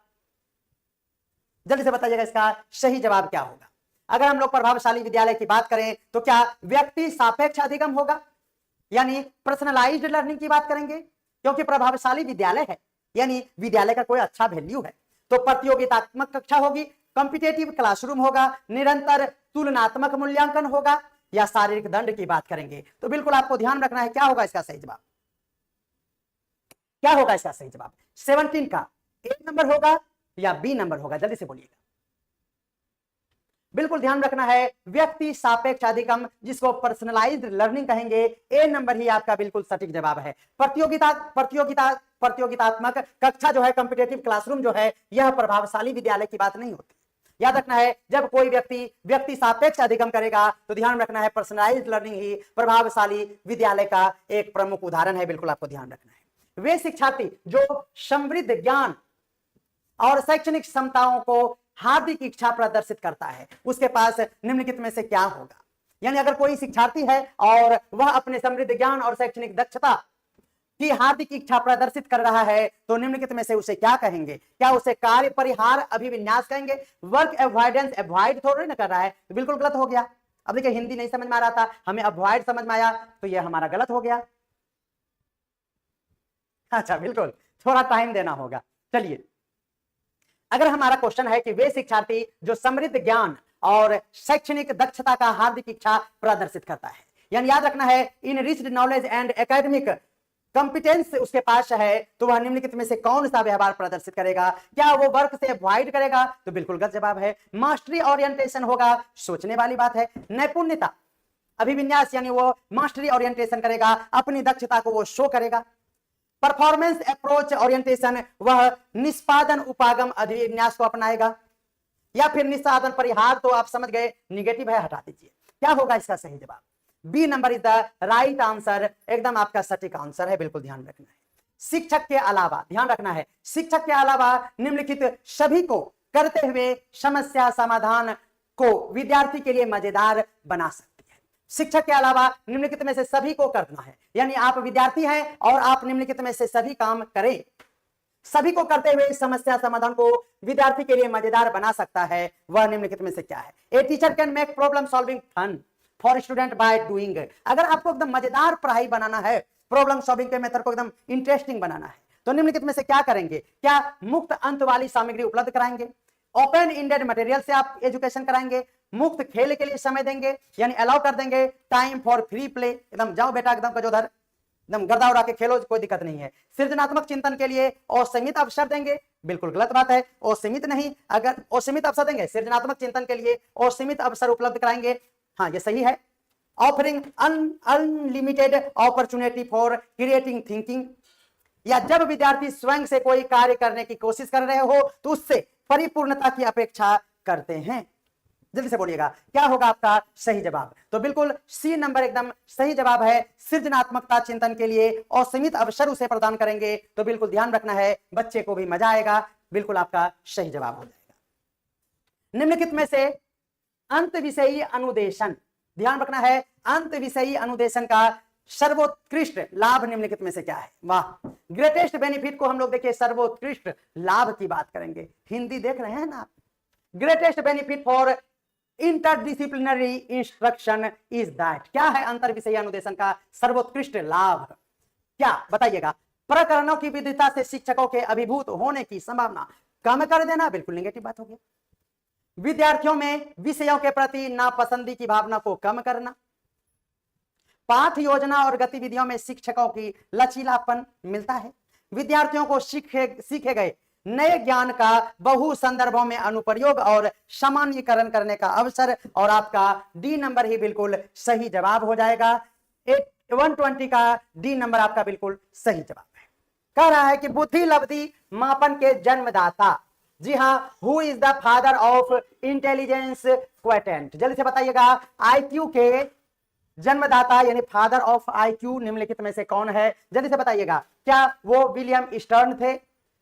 जल्दी से बताइएगा इसका सही जवाब क्या होगा। अगर हम लोग प्रभावशाली विद्यालय की बात करें तो क्या व्यक्ति सापेक्ष अधिगम होगा, यानी पर्सनलाइज्ड लर्निंग की बात करेंगे, क्योंकि प्रभावशाली विद्यालय है यानी विद्यालय का कोई अच्छा वैल्यू है। तो प्रतियोगितात्मक कक्षा होगी, कॉम्पिटेटिव क्लासरूम होगा, निरंतर तुलनात्मक मूल्यांकन होगा, या शारीरिक दंड की बात करेंगे। तो बिल्कुल आपको ध्यान रखना है क्या होगा इसका सही जवाब, क्या होगा इसका सही जवाब। 17 का ए नंबर होगा या बी नंबर होगा, जल्दी से बोलिएगा। बिल्कुल ध्यान रखना है, व्यक्ति सापेक्ष अधिगम जिसको पर्सनलाइज्ड लर्निंग कहेंगे, ए नंबर ही आपका बिल्कुल सटीक जवाब है। प्रतियोगितात्मक कक्षा जो है, कॉम्पिटेटिव क्लासरूम जो है, यह प्रभावशाली विद्यालय की बात नहीं होती। याद रखना है, जब कोई व्यक्ति सापेक्ष अधिगम करेगा तो ध्यान रखना है पर्सनलाइज्ड लर्निंग ही प्रभावशाली विद्यालय का एक प्रमुख उदाहरण है। बिल्कुल आपको ध्यान रखना है। वे शिक्षार्थी जो समृद्ध ज्ञान और शैक्षणिक क्षमताओं को हार्दिक इच्छा प्रदर्शित करता है, उसके पास निम्नलिखित में से क्या होगा। यानी अगर कोई शिक्षार्थी है और वह अपने समृद्ध ज्ञान और शैक्षणिक दक्षता की हार्दिक इच्छा प्रदर्शित कर रहा है, तो निम्नलिखित में से उसे क्या कहेंगे। क्या उसे कार्य परिहार अभिविन्यास कहेंगे, वर्क अवॉइडेंस, अवॉइड थोड़ी ना कर रहा है, तो बिल्कुल गलत हो गया। अब देखिए हिंदी नहीं समझ में आ रहा था, हमें अवॉइड समझ में आया, तो यह हमारा गलत हो गया। अच्छा बिल्कुल, थोड़ा टाइम देना होगा। चलिए, अगर हमारा क्वेश्चन है कि वे शिक्षार्थी जो समृद्ध ज्ञान और शैक्षणिक दक्षता का हार्दिक इच्छा प्रदर्शित करता है, यानी याद रखना है enriched knowledge and academic competence उसके पास है, तो वह निम्नलिखित में से कौन सा व्यवहार प्रदर्शित करेगा। क्या वो वर्क से अवॉइड करेगा, तो बिल्कुल गलत जवाब है। मास्टरी ओरिएंटेशन होगा, सोचने वाली बात है। नैपुण्यता अभिविन्यास यानी वो मास्टरी ओरिएंटेशन करेगा, अपनी दक्षता को वो शो करेगा। परफॉर्मेंस अप्रोच ओरिएंटेशन, वह निष्पादन उपागम अभिविन्यास को अपनाएगा। या फिर निष्पादन परिहार, तो आप समझ गए निगेटिव है, हटा दीजिए। क्या होगा इसका सही जवाब, B number is the right answer, एकदम आपका सटीक आंसर है। बिल्कुल ध्यान रखना है। शिक्षक के अलावा, ध्यान रखना है, शिक्षक के अलावा निम्नलिखित सभी को करते हुए समस्या समाधान को विद्यार्थी के लिए मजेदार बना सकती है। शिक्षक के अलावा निम्नलिखित में से सभी को करना है, यानी आप विद्यार्थी हैं और आप निम्नलिखित में से सभी काम करें। सभी को करते हुए समस्या समाधान को विद्यार्थी के लिए मजेदार बना सकता है, वह निम्नलिखित में से क्या है। A teacher can make problem solving fun for student by doing. अगर आपको एकदम मजेदार पढ़ाई बनाना है, प्रॉब्लम सॉल्विंग के मेथड को एकदम इंटरेस्टिंग बनाना है, तो निम्नलिखित में से क्या करेंगे। क्या मुक्त अंत वाली सामग्री उपलब्ध कराएंगे, ओपन इंडेड मटेरियल से आप एजुकेशन कराएंगे, मुक्त खेल के लिए समय देंगे यानी अलाउ कर देंगे, टाइम फॉर फ्री प्ले, एकदम जाओ बेटा एकदम कजोधर एकदम गर्दा उड़ा के खेलो, कोई दिक्कत नहीं है। सृजनात्मक चिंतन के लिए असीमित अवसर देंगे, बिल्कुल गलत बात है। असीमित नहीं, अगर असीमित अवसर देंगे, सृजनात्मक चिंतन के लिए असीमित अवसर उपलब्ध कराएंगे, हाँ ये सही है। Offering unlimited opportunity for creating thinking, या जब विद्यार्थी स्वयं से कोई कार्य करने की कोशिश कर रहे हो तो उससे परिपूर्णता की अपेक्षा करते हैं। जल्दी से बोलिएगा क्या होगा आपका सही जवाब। तो बिल्कुल सी नंबर एकदम सही जवाब है। सृजनात्मकता चिंतन के लिए असीमित अवसर उसे प्रदान करेंगे, तो बिल्कुल ध्यान रखना है, बच्चे को भी मजा आएगा, बिल्कुल आपका सही जवाब हो जाएगा। निम्नलिखित में से अंत विषयी अनुदेशन, ध्यान रखना है, अंत विषयी अनुदेशन का सर्वोत्कृष्ट लाभ निम्नलिखित में से क्या है। वाह, ग्रेटेस्ट बेनिफिट को हम लोग देखिए सर्वोत्कृष्ट लाभ की बात करेंगे। हिंदी देख रहे हैं ना आप। Greatest benefit for interdisciplinary instruction is that, क्या है अंतर विषयी अनुदेशन का सर्वोत्कृष्ट लाभ, क्या बताइएगा। प्रकरणों की विविधता से शिक्षकों के अभिभूत होने की संभावना कम कर देना, बिल्कुल नेगेटिव बात हो गया। विद्यार्थियों में विषयों के प्रति नापसंदी की भावना को कम करना, पाठ योजना और गतिविधियों में शिक्षकों की लचीलापन मिलता है, विद्यार्थियों को सीखे गए नए ज्ञान का बहु संदर्भों में अनुप्रयोग और सामान्यीकरण करने का अवसर, और आपका डी नंबर ही बिल्कुल सही जवाब हो जाएगा। 120 का डी नंबर आपका बिल्कुल सही जवाब है। कह रहा है कि बुद्धि लब्धि मापन के जन्मदाता, जी हाँ, who is the father of intelligence quotient, जल्दी से बताइएगा आईक्यू के जन्मदाता यानी फादर ऑफ आईक्यू निम्नलिखित में से कौन है, जल्दी से बताइएगा। क्या वो विलियम स्टर्न थे,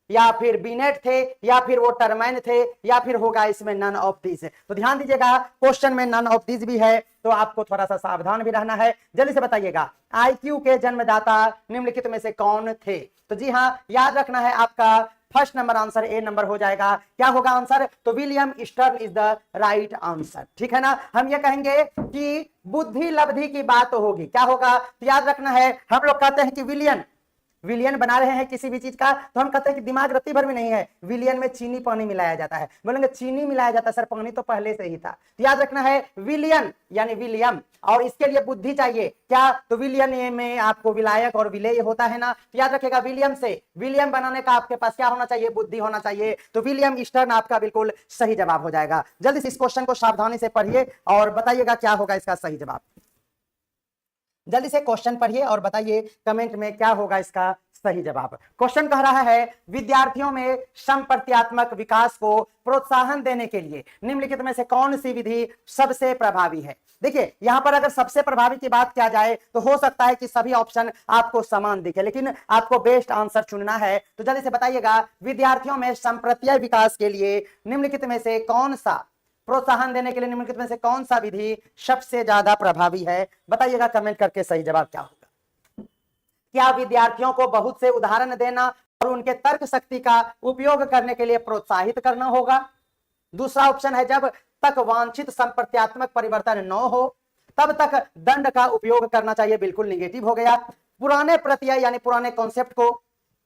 या फिर बीनेट थे या फिर वो टर्मैन थे या फिर होगा इसमें नन ऑफ दिस। तो ध्यान दीजिएगा क्वेश्चन में नन ऑफ दिस भी है, तो आपको थोड़ा सा सावधान भी रहना है। जल्दी से बताइएगा आईक्यू के जन्मदाता निम्नलिखित में से कौन थे? तो जी हाँ, याद रखना है आपका first number answer A number हो जाएगा। क्या होगा आंसर? तो William eastern is the right answer. ठीक है ना, हम ये कहेंगे कि बुद्धि लब्धि की बात होगी, क्या होगा? तो याद रखना है, हम लोग कहते हैं कि विलियन बना रहे हैं किसी भी चीज का, तो हम कहते हैं कि दिमाग रत्ती भर में नहीं है, विलियन में चीनी पानी मिलाया जाता है। बोलेंगे चीनी मिलाया जाता है सर, पानी तो पहले से ही था। तो याद रखना है विलियन यानी विलियम, और इसके लिए बुद्धि चाहिए। क्या? तो विलियन ये में आपको विलायक और विलेय होता है ना, तो याद रखेगा विलियम से विलियम बनाने का आपके पास क्या होना चाहिए? बुद्धि होना चाहिए। तो विलियम ईस्टर्न आपका बिल्कुल सही जवाब हो जाएगा। जल्दी से इस क्वेश्चन को सावधानी से पढ़िए और बताइएगा क्या होगा इसका सही जवाब। जल्दी से क्वेश्चन पढ़िए और बताइए कमेंट में क्या होगा इसका सही जवाब। क्वेश्चन कह रहा है विद्यार्थियों में संप्रत्यात्मक विकास को प्रोत्साहन देने के लिए निम्नलिखित में से कौन सी विधि सबसे प्रभावी है? देखिए यहां पर अगर सबसे प्रभावी की बात किया जाए तो हो सकता है कि सभी ऑप्शन आपको समान दिखे, लेकिन आपको बेस्ट आंसर चुनना है। तो जल्दी से बताइएगा विद्यार्थियों में संप्रत्य विकास के लिए निम्नलिखित में से कौन सा प्रोत्साहन देने के लिए निम्नलिखित में से कौन सा विधि सबसे ज्यादा प्रभावी है? बताइएगा कमेंट करके सही जवाब क्या होगा। क्या विद्यार्थियों को बहुत से उदाहरण देना और उनके तर्क शक्ति का उपयोग करने के लिए प्रोत्साहित करना होगा? दूसरा ऑप्शन है जब तक वांछित संप्रत्यात्मक परिवर्तन न हो तब तक दंड का उपयोग करना चाहिए, बिल्कुल निगेटिव हो गया। पुराने प्रत्यय यानी पुराने कॉन्सेप्ट को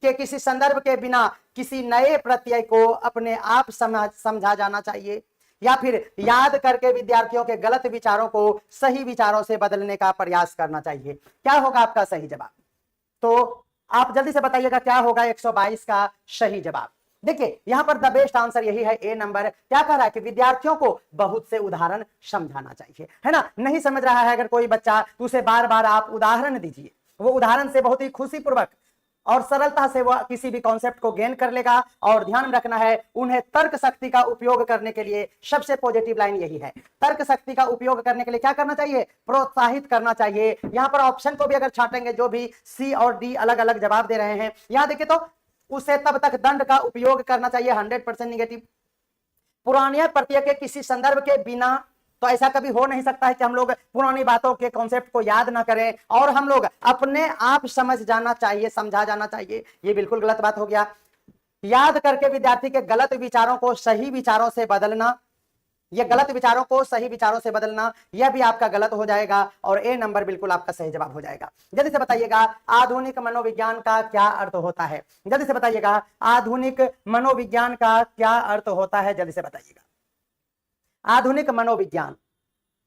के किसी संदर्भ के बिना किसी नए प्रत्यय को अपने आप समझा जाना चाहिए, या फिर याद करके विद्यार्थियों के गलत विचारों को सही विचारों से बदलने का प्रयास करना चाहिए। क्या होगा आपका सही जवाब? तो आप जल्दी से बताइएगा क्या होगा 122 का सही जवाब। देखिए यहां पर द बेस्ट आंसर यही है, ए नंबर। क्या कह रहा है कि विद्यार्थियों को बहुत से उदाहरण समझाना चाहिए, है ना। नहीं समझ रहा है अगर कोई बच्चा तो उसे बार बार आप उदाहरण दीजिए, वो उदाहरण से बहुत ही खुशी पूर्वक और सरलता से वह किसी भी कॉन्सेप्ट को गेन कर लेगा। और ध्यान रखना है उन्हें तर्क शक्ति का उपयोग करने के लिए सबसे पॉजिटिव लाइन यही है, तर्क शक्ति का उपयोग करने के लिए क्या करना चाहिए? प्रोत्साहित करना चाहिए। यहां पर ऑप्शन को भी अगर छाटेंगे, जो भी सी और डी अलग अलग जवाब दे रहे हैं, यहां देखिए तो उसे तब तक दंड का उपयोग करना चाहिए, 100% निगेटिव। पुराने प्रत्यय के किसी संदर्भ के बिना, तो ऐसा कभी हो नहीं सकता है कि हम लोग पुरानी बातों के कॉन्सेप्ट को याद ना करें और हम लोग अपने आप समझ जाना चाहिए, समझा जाना चाहिए, ये बिल्कुल गलत बात हो गया। याद करके विद्यार्थी के गलत विचारों को सही विचारों से बदलना, ये गलत विचारों को सही विचारों से बदलना, यह भी आपका गलत हो जाएगा और ए नंबर बिल्कुल आपका सही जवाब हो जाएगा। जल्दी से बताइएगा आधुनिक मनोविज्ञान का क्या अर्थ होता है? जल्दी से बताइएगा आधुनिक मनोविज्ञान का क्या अर्थ होता है? जल्दी से बताइएगा। आधुनिक मनोविज्ञान,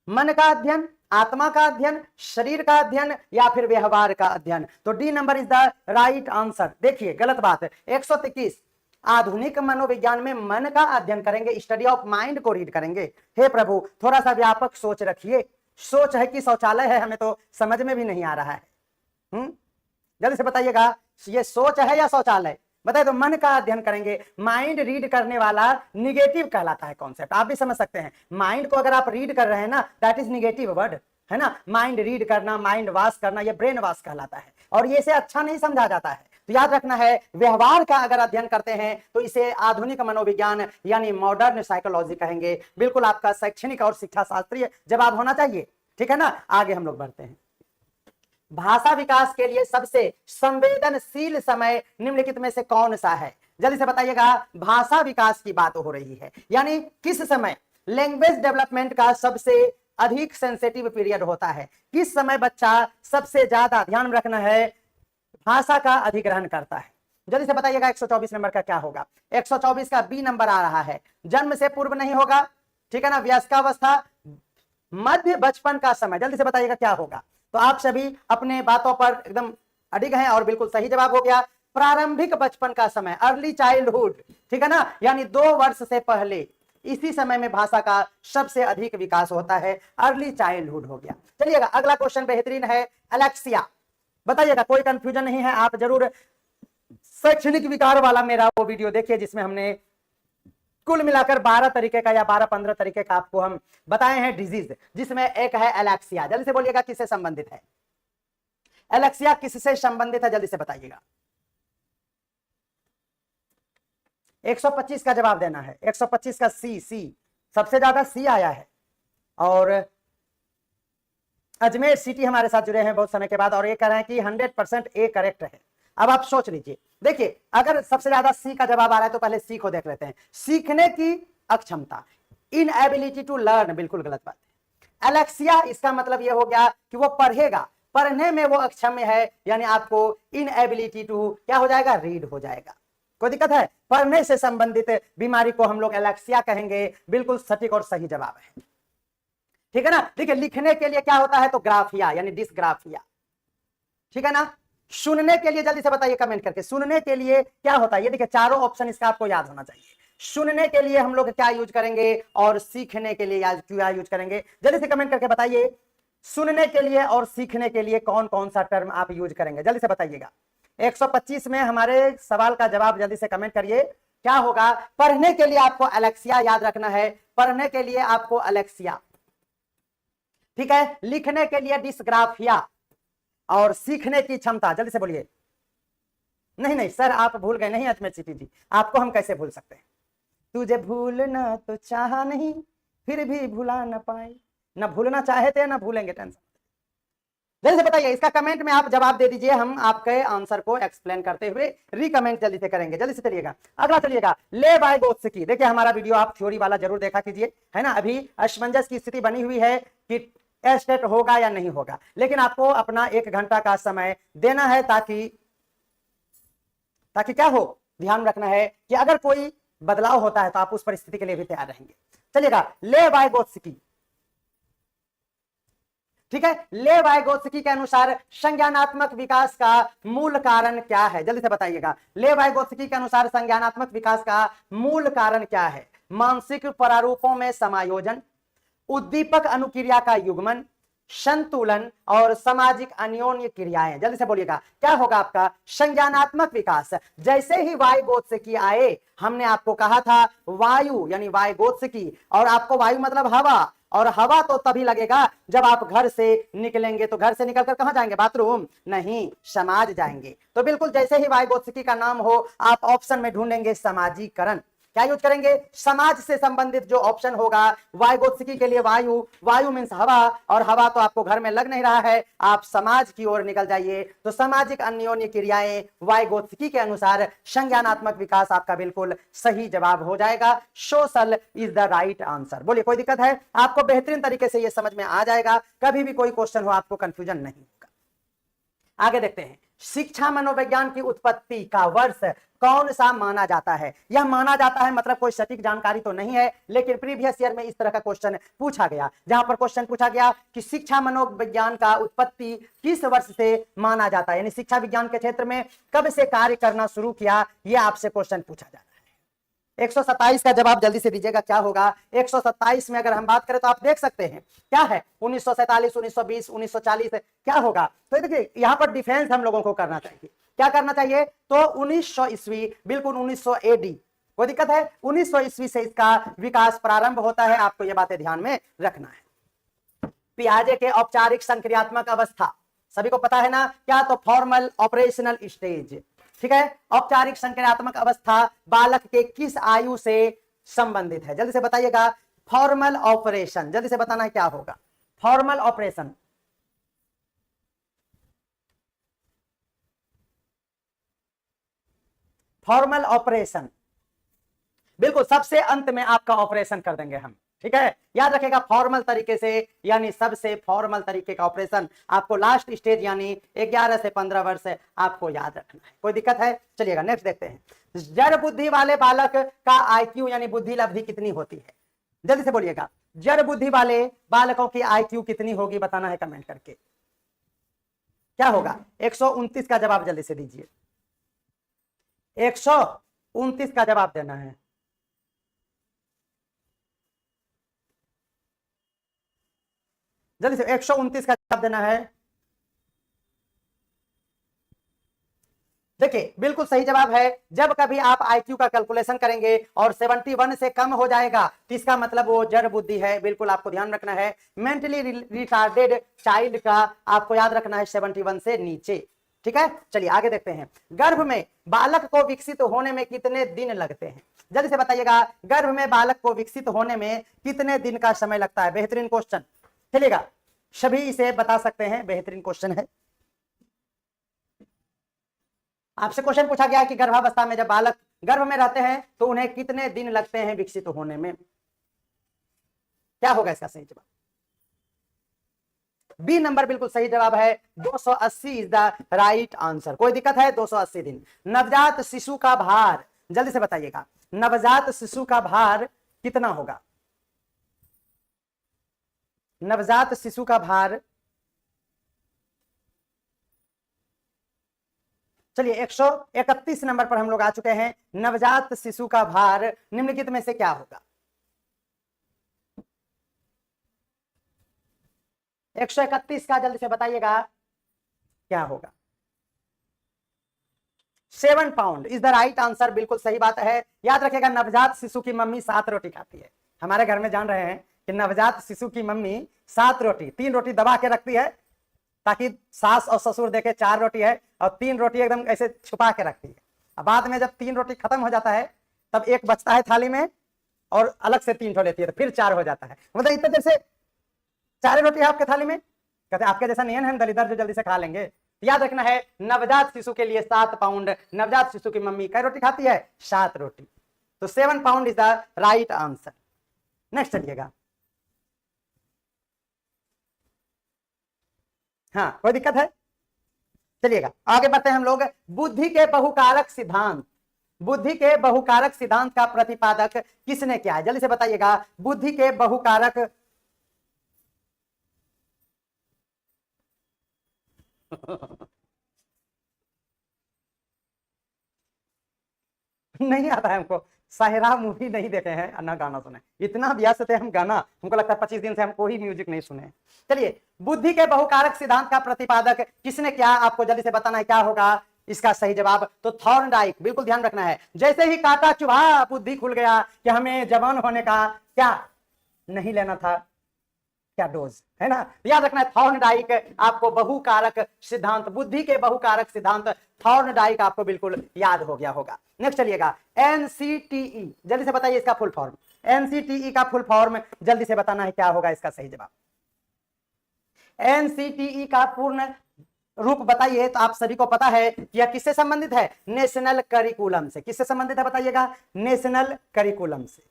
मन का अध्ययन, आत्मा का अध्ययन, शरीर का अध्ययन या फिर व्यवहार का अध्ययन? तो D number is the right answer. देखिए गलत बात है। 123 आधुनिक मनोविज्ञान में मन का अध्ययन करेंगे, स्टडी ऑफ माइंड को रीड करेंगे। हे प्रभु, थोड़ा सा व्यापक सोच रखिए। सोच है कि शौचालय है, हमें तो समझ में भी नहीं आ रहा है। जल्दी से बताइएगा ये सोच है या शौचालय? बताइए। तो मन का अध्ययन करेंगे, माइंड रीड करने वाला निगेटिव कहलाता है कॉन्सेप्ट, आप भी समझ सकते हैं। माइंड को अगर आप रीड कर रहे हैं ना, दैट इज निगेटिव वर्ड, है ना। माइंड रीड करना, माइंड वॉश करना, ये ब्रेन वॉश कहलाता है और ये से अच्छा नहीं समझा जाता है। तो याद रखना है व्यवहार का अगर अध्ययन करते हैं तो इसे आधुनिक मनोविज्ञान यानी मॉडर्न साइकोलॉजी कहेंगे। बिल्कुल आपका शैक्षणिक और शिक्षा शास्त्रीय जवाब होना चाहिए, ठीक है ना। आगे हम लोग बढ़ते हैं। भाषा विकास के लिए सबसे संवेदनशील समय निम्नलिखित में से कौन सा है? जल्दी से बताइएगा। भाषा विकास की बात हो रही है, यानी किस समय लैंग्वेज डेवलपमेंट का सबसे अधिक सेंसिटिव पीरियड होता है? किस समय बच्चा सबसे ज्यादा, ध्यान रखना है, भाषा का अधिग्रहण करता है? जल्दी से बताइएगा 124 नंबर का क्या होगा? 124 का बी नंबर आ रहा है। जन्म से पूर्व नहीं होगा, ठीक है ना। वयस्कावस्था, मध्य बचपन का समय। जल्दी से बताइएगा क्या होगा? तो आप सभी अपने बातों पर एकदम अडिग हैं और बिल्कुल सही जवाब हो गया प्रारंभिक बचपन का समय, अर्ली चाइल्डहुड, ठीक है ना। यानी 2 वर्ष से पहले, इसी समय में भाषा का सबसे अधिक विकास होता है, अर्ली चाइल्डहुड हो गया। चलिएगा अगला क्वेश्चन बेहतरीन है, एलेक्सिया। बताइएगा, कोई कंफ्यूजन नहीं है, आप जरूर शैक्षणिक विकार वाला मेरा वो वीडियो देखिए जिसमें हमने कुल मिलाकर 12 तरीके का या 12-15 तरीके का आपको हम बताए हैं डिजीज, जिसमें एक है एलेक्सिया। जल्दी से बोलिएगा किससे संबंधित है? एलेक्सिया किससे संबंधित है? जल्दी से बताइएगा। 125 का जवाब देना है। 125 का सी, सबसे ज्यादा सी आया है। और अजमेर सिटी हमारे साथ जुड़े हैं बहुत समय के बाद और ये कह रहे हैं कि 100% ए करेक्ट है। अब आप सोच लीजिए, देखिए अगर सबसे ज्यादा सी का जवाब आ रहा है तो पहले सी को देख लेते हैं। सीखने की अक्षमता, इनएबिलिटी टू लर्न, बिल्कुल गलत बात है। एलेक्सिया, इसका मतलब यह हो गया कि वो पढ़ेगा, पढ़ने में वो अक्षम है, यानी आपको इनएबिलिटी टू क्या हो जाएगा, रीड हो जाएगा। कोई दिक्कत है? पढ़ने से संबंधित बीमारी को हम लोग एलेक्सिया कहेंगे, बिल्कुल सटीक और सही जवाब है। ठीक है ना। देखिए लिखने के लिए क्या होता है, तो ग्राफिया यानी डिस्ग्राफिया, ठीक है ना। सुनने के लिए जल्दी से बताइए कमेंट करके, सुनने के लिए क्या होता है, ये देखिए चारों ऑप्शन इसका आपको याद होना चाहिए। सुनने के लिए हम लोग क्या यूज करेंगे और सीखने के लिए क्या यूज करेंगे, जल्दी से कमेंट करके बताइए। सुनने के लिए और सीखने के लिए कौन कौन सा टर्म आप यूज करेंगे, जल्दी से बताइएगा। 125 में हमारे सवाल का जवाब जल्दी से कमेंट करिए। क्या होगा, पढ़ने के लिए आपको एलेक्सिया याद रखना है, पढ़ने के लिए आपको एलेक्सिया, ठीक है। लिखने के लिए डिस्ग्राफिया और सीखने की क्षमता, जल्दी से बोलिए। नहीं सर आप भूल गए, नहीं अजमेर सिटी जी, आपको हम कैसे भूल सकते हैं। तुझे भूलना तो चाहा नहीं, फिर भी भुला न पाए, न भूलना चाहे थे न भूलेंगे, टेंशन। जल्दी से बताइए, इसका कमेंट में आप जवाब दे दीजिए, हम आपके आंसर को एक्सप्लेन करते हुए रिकमेंट जल्दी से करेंगे। जल्दी से चलिएगा, अगला चलिएगा, ले वाइगोत्स्की। देखिए हमारा वीडियो आप थ्योरी वाला जरूर देखा कीजिए, है ना। अभी असमंजस की स्थिति बनी हुई है कि टेस्ट होगा या नहीं होगा, लेकिन आपको अपना 1 घंटा का समय देना है ताकि क्या हो, ध्यान रखना है कि अगर कोई बदलाव होता है तो आप उस परिस्थिति के लिए भी तैयार रहेंगे। चलिएगा, ले वाइगोत्स्की, ठीक है। ले वाइगोत्स्की के अनुसार संज्ञानात्मक विकास का मूल कारण क्या है, जल्दी से बताइएगा। ले वाइगोत्स्की के अनुसार संज्ञानात्मक विकास का मूल कारण क्या है। मानसिक प्रारूपों में समायोजन, उद्दीपक अनुक्रिया का युग्मन, संतुलन और सामाजिक अन्योन्य क्रियाएं। जल्दी से बोलिएगा, क्या होगा आपका संज्ञानात्मक विकास। जैसे ही वाइगोत्स्की आए, हमने आपको कहा था वायु यानी वाइगोत्स्की, और आपको वायु मतलब हवा, और हवा तो तभी लगेगा जब आप घर से निकलेंगे। तो घर से निकलकर कहां जाएंगे, बाथरूम नहीं, समाज जाएंगे। तो बिल्कुल जैसे ही वाइगोत्स्की का नाम हो, आप ऑप्शन में ढूंढेंगे सामाजिकरण। क्या यूज करेंगे, समाज से संबंधित जो ऑप्शन होगा। वाइगोत्स्की के लिए वायु, वायु मींस हवा, और हवा तो आपको घर में लग नहीं रहा है, आप समाज की ओर निकल जाइए। तो सामाजिक अन्योन्य क्रियाएं वाइगोत्स्की के अनुसार संज्ञानात्मक विकास आपका बिल्कुल सही जवाब हो जाएगा। Social is the right answer. बोलिए कोई दिक्कत है, आपको बेहतरीन तरीके से यह समझ में आ जाएगा, कभी भी कोई क्वेश्चन हो आपको कंफ्यूजन नहीं होगा। आगे देखते हैं, शिक्षा मनोविज्ञान की उत्पत्ति का वर्ष कौन सा माना जाता है। यह माना जाता है मतलब कोई सटीक जानकारी तो नहीं है, लेकिन प्रीवियस ईयर में इस तरह का क्वेश्चन पूछा गया, जहां पर क्वेश्चन पूछा गया कि शिक्षा मनोविज्ञान का उत्पत्ति किस वर्ष से माना जाता है, यानी शिक्षा विज्ञान के क्षेत्र में कब से कार्य करना शुरू किया, यह आपसे क्वेश्चन पूछा जा रहा है। 127 का जवाब जल्दी से दीजिएगा, क्या होगा। 127 में अगर हम बात करें तो आप देख सकते हैं क्या है, 1947, 1920, 1940 क्या होगा। तो देखिए यहां पर डिफेंस हम लोगों को करना चाहिए, क्या करना चाहिए, तो 1900 ईस्वी, बिल्कुल 1900 AD। कोई दिक्कत है, 1900 ईस्वी से इसका विकास प्रारंभ होता है, आपको ये बातें ध्यान में रखना है। पियाजे के औपचारिक संक्रियात्मक अवस्था सभी को पता है ना, क्या, तो फॉर्मल ऑपरेशनल स्टेज, ठीक है। औपचारिक संक्रियात्मक अवस्था बालक के किस आयु से संबंधित है, जल्दी से बताइएगा। फॉर्मल ऑपरेशन, जल्दी से बताना है क्या होगा फॉर्मल ऑपरेशन। फॉर्मल ऑपरेशन बिल्कुल सबसे अंत में आपका ऑपरेशन कर देंगे हम, ठीक है। याद रखेगा, फॉर्मल तरीके से यानी सबसे फॉर्मल तरीके का ऑपरेशन आपको लास्ट स्टेज यानी 11 से 15 वर्ष आपको याद रखना है। कोई दिक्कत है, चलिएगा नेक्स्ट देखते हैं। जड़ बुद्धि वाले बालक का IQ यानी बुद्धि लब्धि कितनी होती है, जल्दी से बोलिएगा। जड़ बुद्धि वाले बालकों की IQ कितनी होगी, बताना है कमेंट करके। क्या होगा, 129 का जवाब जल्दी से दीजिए। 129 का जवाब देना है। जल्दी से 129 का जवाब देना है। देखिए बिल्कुल सही जवाब है। जब कभी आप IQ का कैलकुलेशन करेंगे और 71 से कम हो जाएगा तो इसका मतलब वो जड़ बुद्धि है, बिल्कुल आपको ध्यान रखना है। मेंटली रिटार्डेड चाइल्ड का आपको याद रखना है 71 से नीचे, ठीक है। चलिए आगे देखते हैं। गर्भ में बालक को विकसित होने में कितने दिन लगते हैं। जल्दी से बताइएगा, गर्भ में बालक को विकसित होने में कितने दिन का समय लगता है? बेहतरीन क्वेश्चन, चलिएगा सभी इसे बता सकते हैं, बेहतरीन क्वेश्चन है। आपसे क्वेश्चन पूछा गया कि गर्भावस्था में जब बालक गर्भ में रहते हैं तो उन्हें कितने दिन लगते हैं विकसित होने में? क्या होगा इसका सही जवाब? बी नंबर बिल्कुल सही जवाब है, 280 इज द राइट आंसर। कोई दिक्कत है? 280 दिन। नवजात शिशु का भार, जल्दी से बताइएगा, नवजात शिशु का भार कितना होगा? नवजात शिशु का भार, चलिए 131 नंबर पर हम लोग आ चुके हैं। नवजात शिशु का भार निम्नलिखित में से क्या होगा? 131 का जल्दी से बताइएगा क्या होगा? 7 pound is the right answer, बिल्कुल सही बात है। याद रखिएगा, नवजात शिशु की मम्मी 7 रोटी खाती है। हमारे घर में जान रहे हैं कि नवजात शिशु की मम्मी 7 रोटी, 3 रोटी दबा के रखती है ताकि सास और ससुर देखे 4 रोटी है, और 3 रोटी एकदम ऐसे छुपा के रखती है। अब बाद में जब 3 रोटी खत्म हो जाता है तब एक बचता है थाली में और अलग से 3 ठो लेती है, तो फिर 4 हो जाता है। मतलब इतने देर से 4 रोटी है आपके थाली में, कहते आपके जैसा नहीं है हम दलिदर जो जल्दी से खा लेंगे। याद रखना है, नवजात शिशु के लिए 7 पाउंड, नवजात शिशु की मम्मी कई रोटी खाती है? 7 रोटी। तो 7 pound is the right answer. Next चलिएगा, हाँ कोई दिक्कत है? चलिएगा आगे बढ़ते हैं हम लोग। बुद्धि के बहुकारक सिद्धांत, बुद्धि के बहुकारक सिद्धांत का प्रतिपादक किसने किया है? जल्दी से बताइएगा, बुद्धि के बहुकारक नहीं आता है हमको, साहिरा मूवी नहीं देखे हैं ना गाना सुने, इतना व्यस्त थे हम गाना, हमको लगता है 25 दिन से हम कोई म्यूजिक नहीं सुने। चलिए, बुद्धि के बहुकारक सिद्धांत का प्रतिपादक किसने किया? आपको जल्दी से बताना है क्या होगा इसका सही जवाब। तो थॉर्नडाइक, बिल्कुल ध्यान रखना है। जैसे ही कांटा चुभा बुद्धि खुल गया कि हमें जवान होने का क्या नहीं लेना था, क्या डोज है ना। याद रखना है, थॉर्नडाइक आपको बहुकारक सिद्धांत, बुद्धि के बहुकारक सिद्धांत थॉर्नडाइक आपको बिल्कुल याद हो गया होगा। नेक्स्ट चलिएगा, एनसीटीई, जल्दी से बताइए इसका फुल फॉर्म। एनसीटीई का फुल फॉर्म जल्दी से बताना है क्या होगा इसका सही जवाब। एनसीटीई का पूर्ण रूप बताइए। तो आप सभी को पता है कि यह किससे संबंधित है? नेशनल करिकुलम से। किससे संबंधित है बताइएगा? नेशनल करिकुलम से।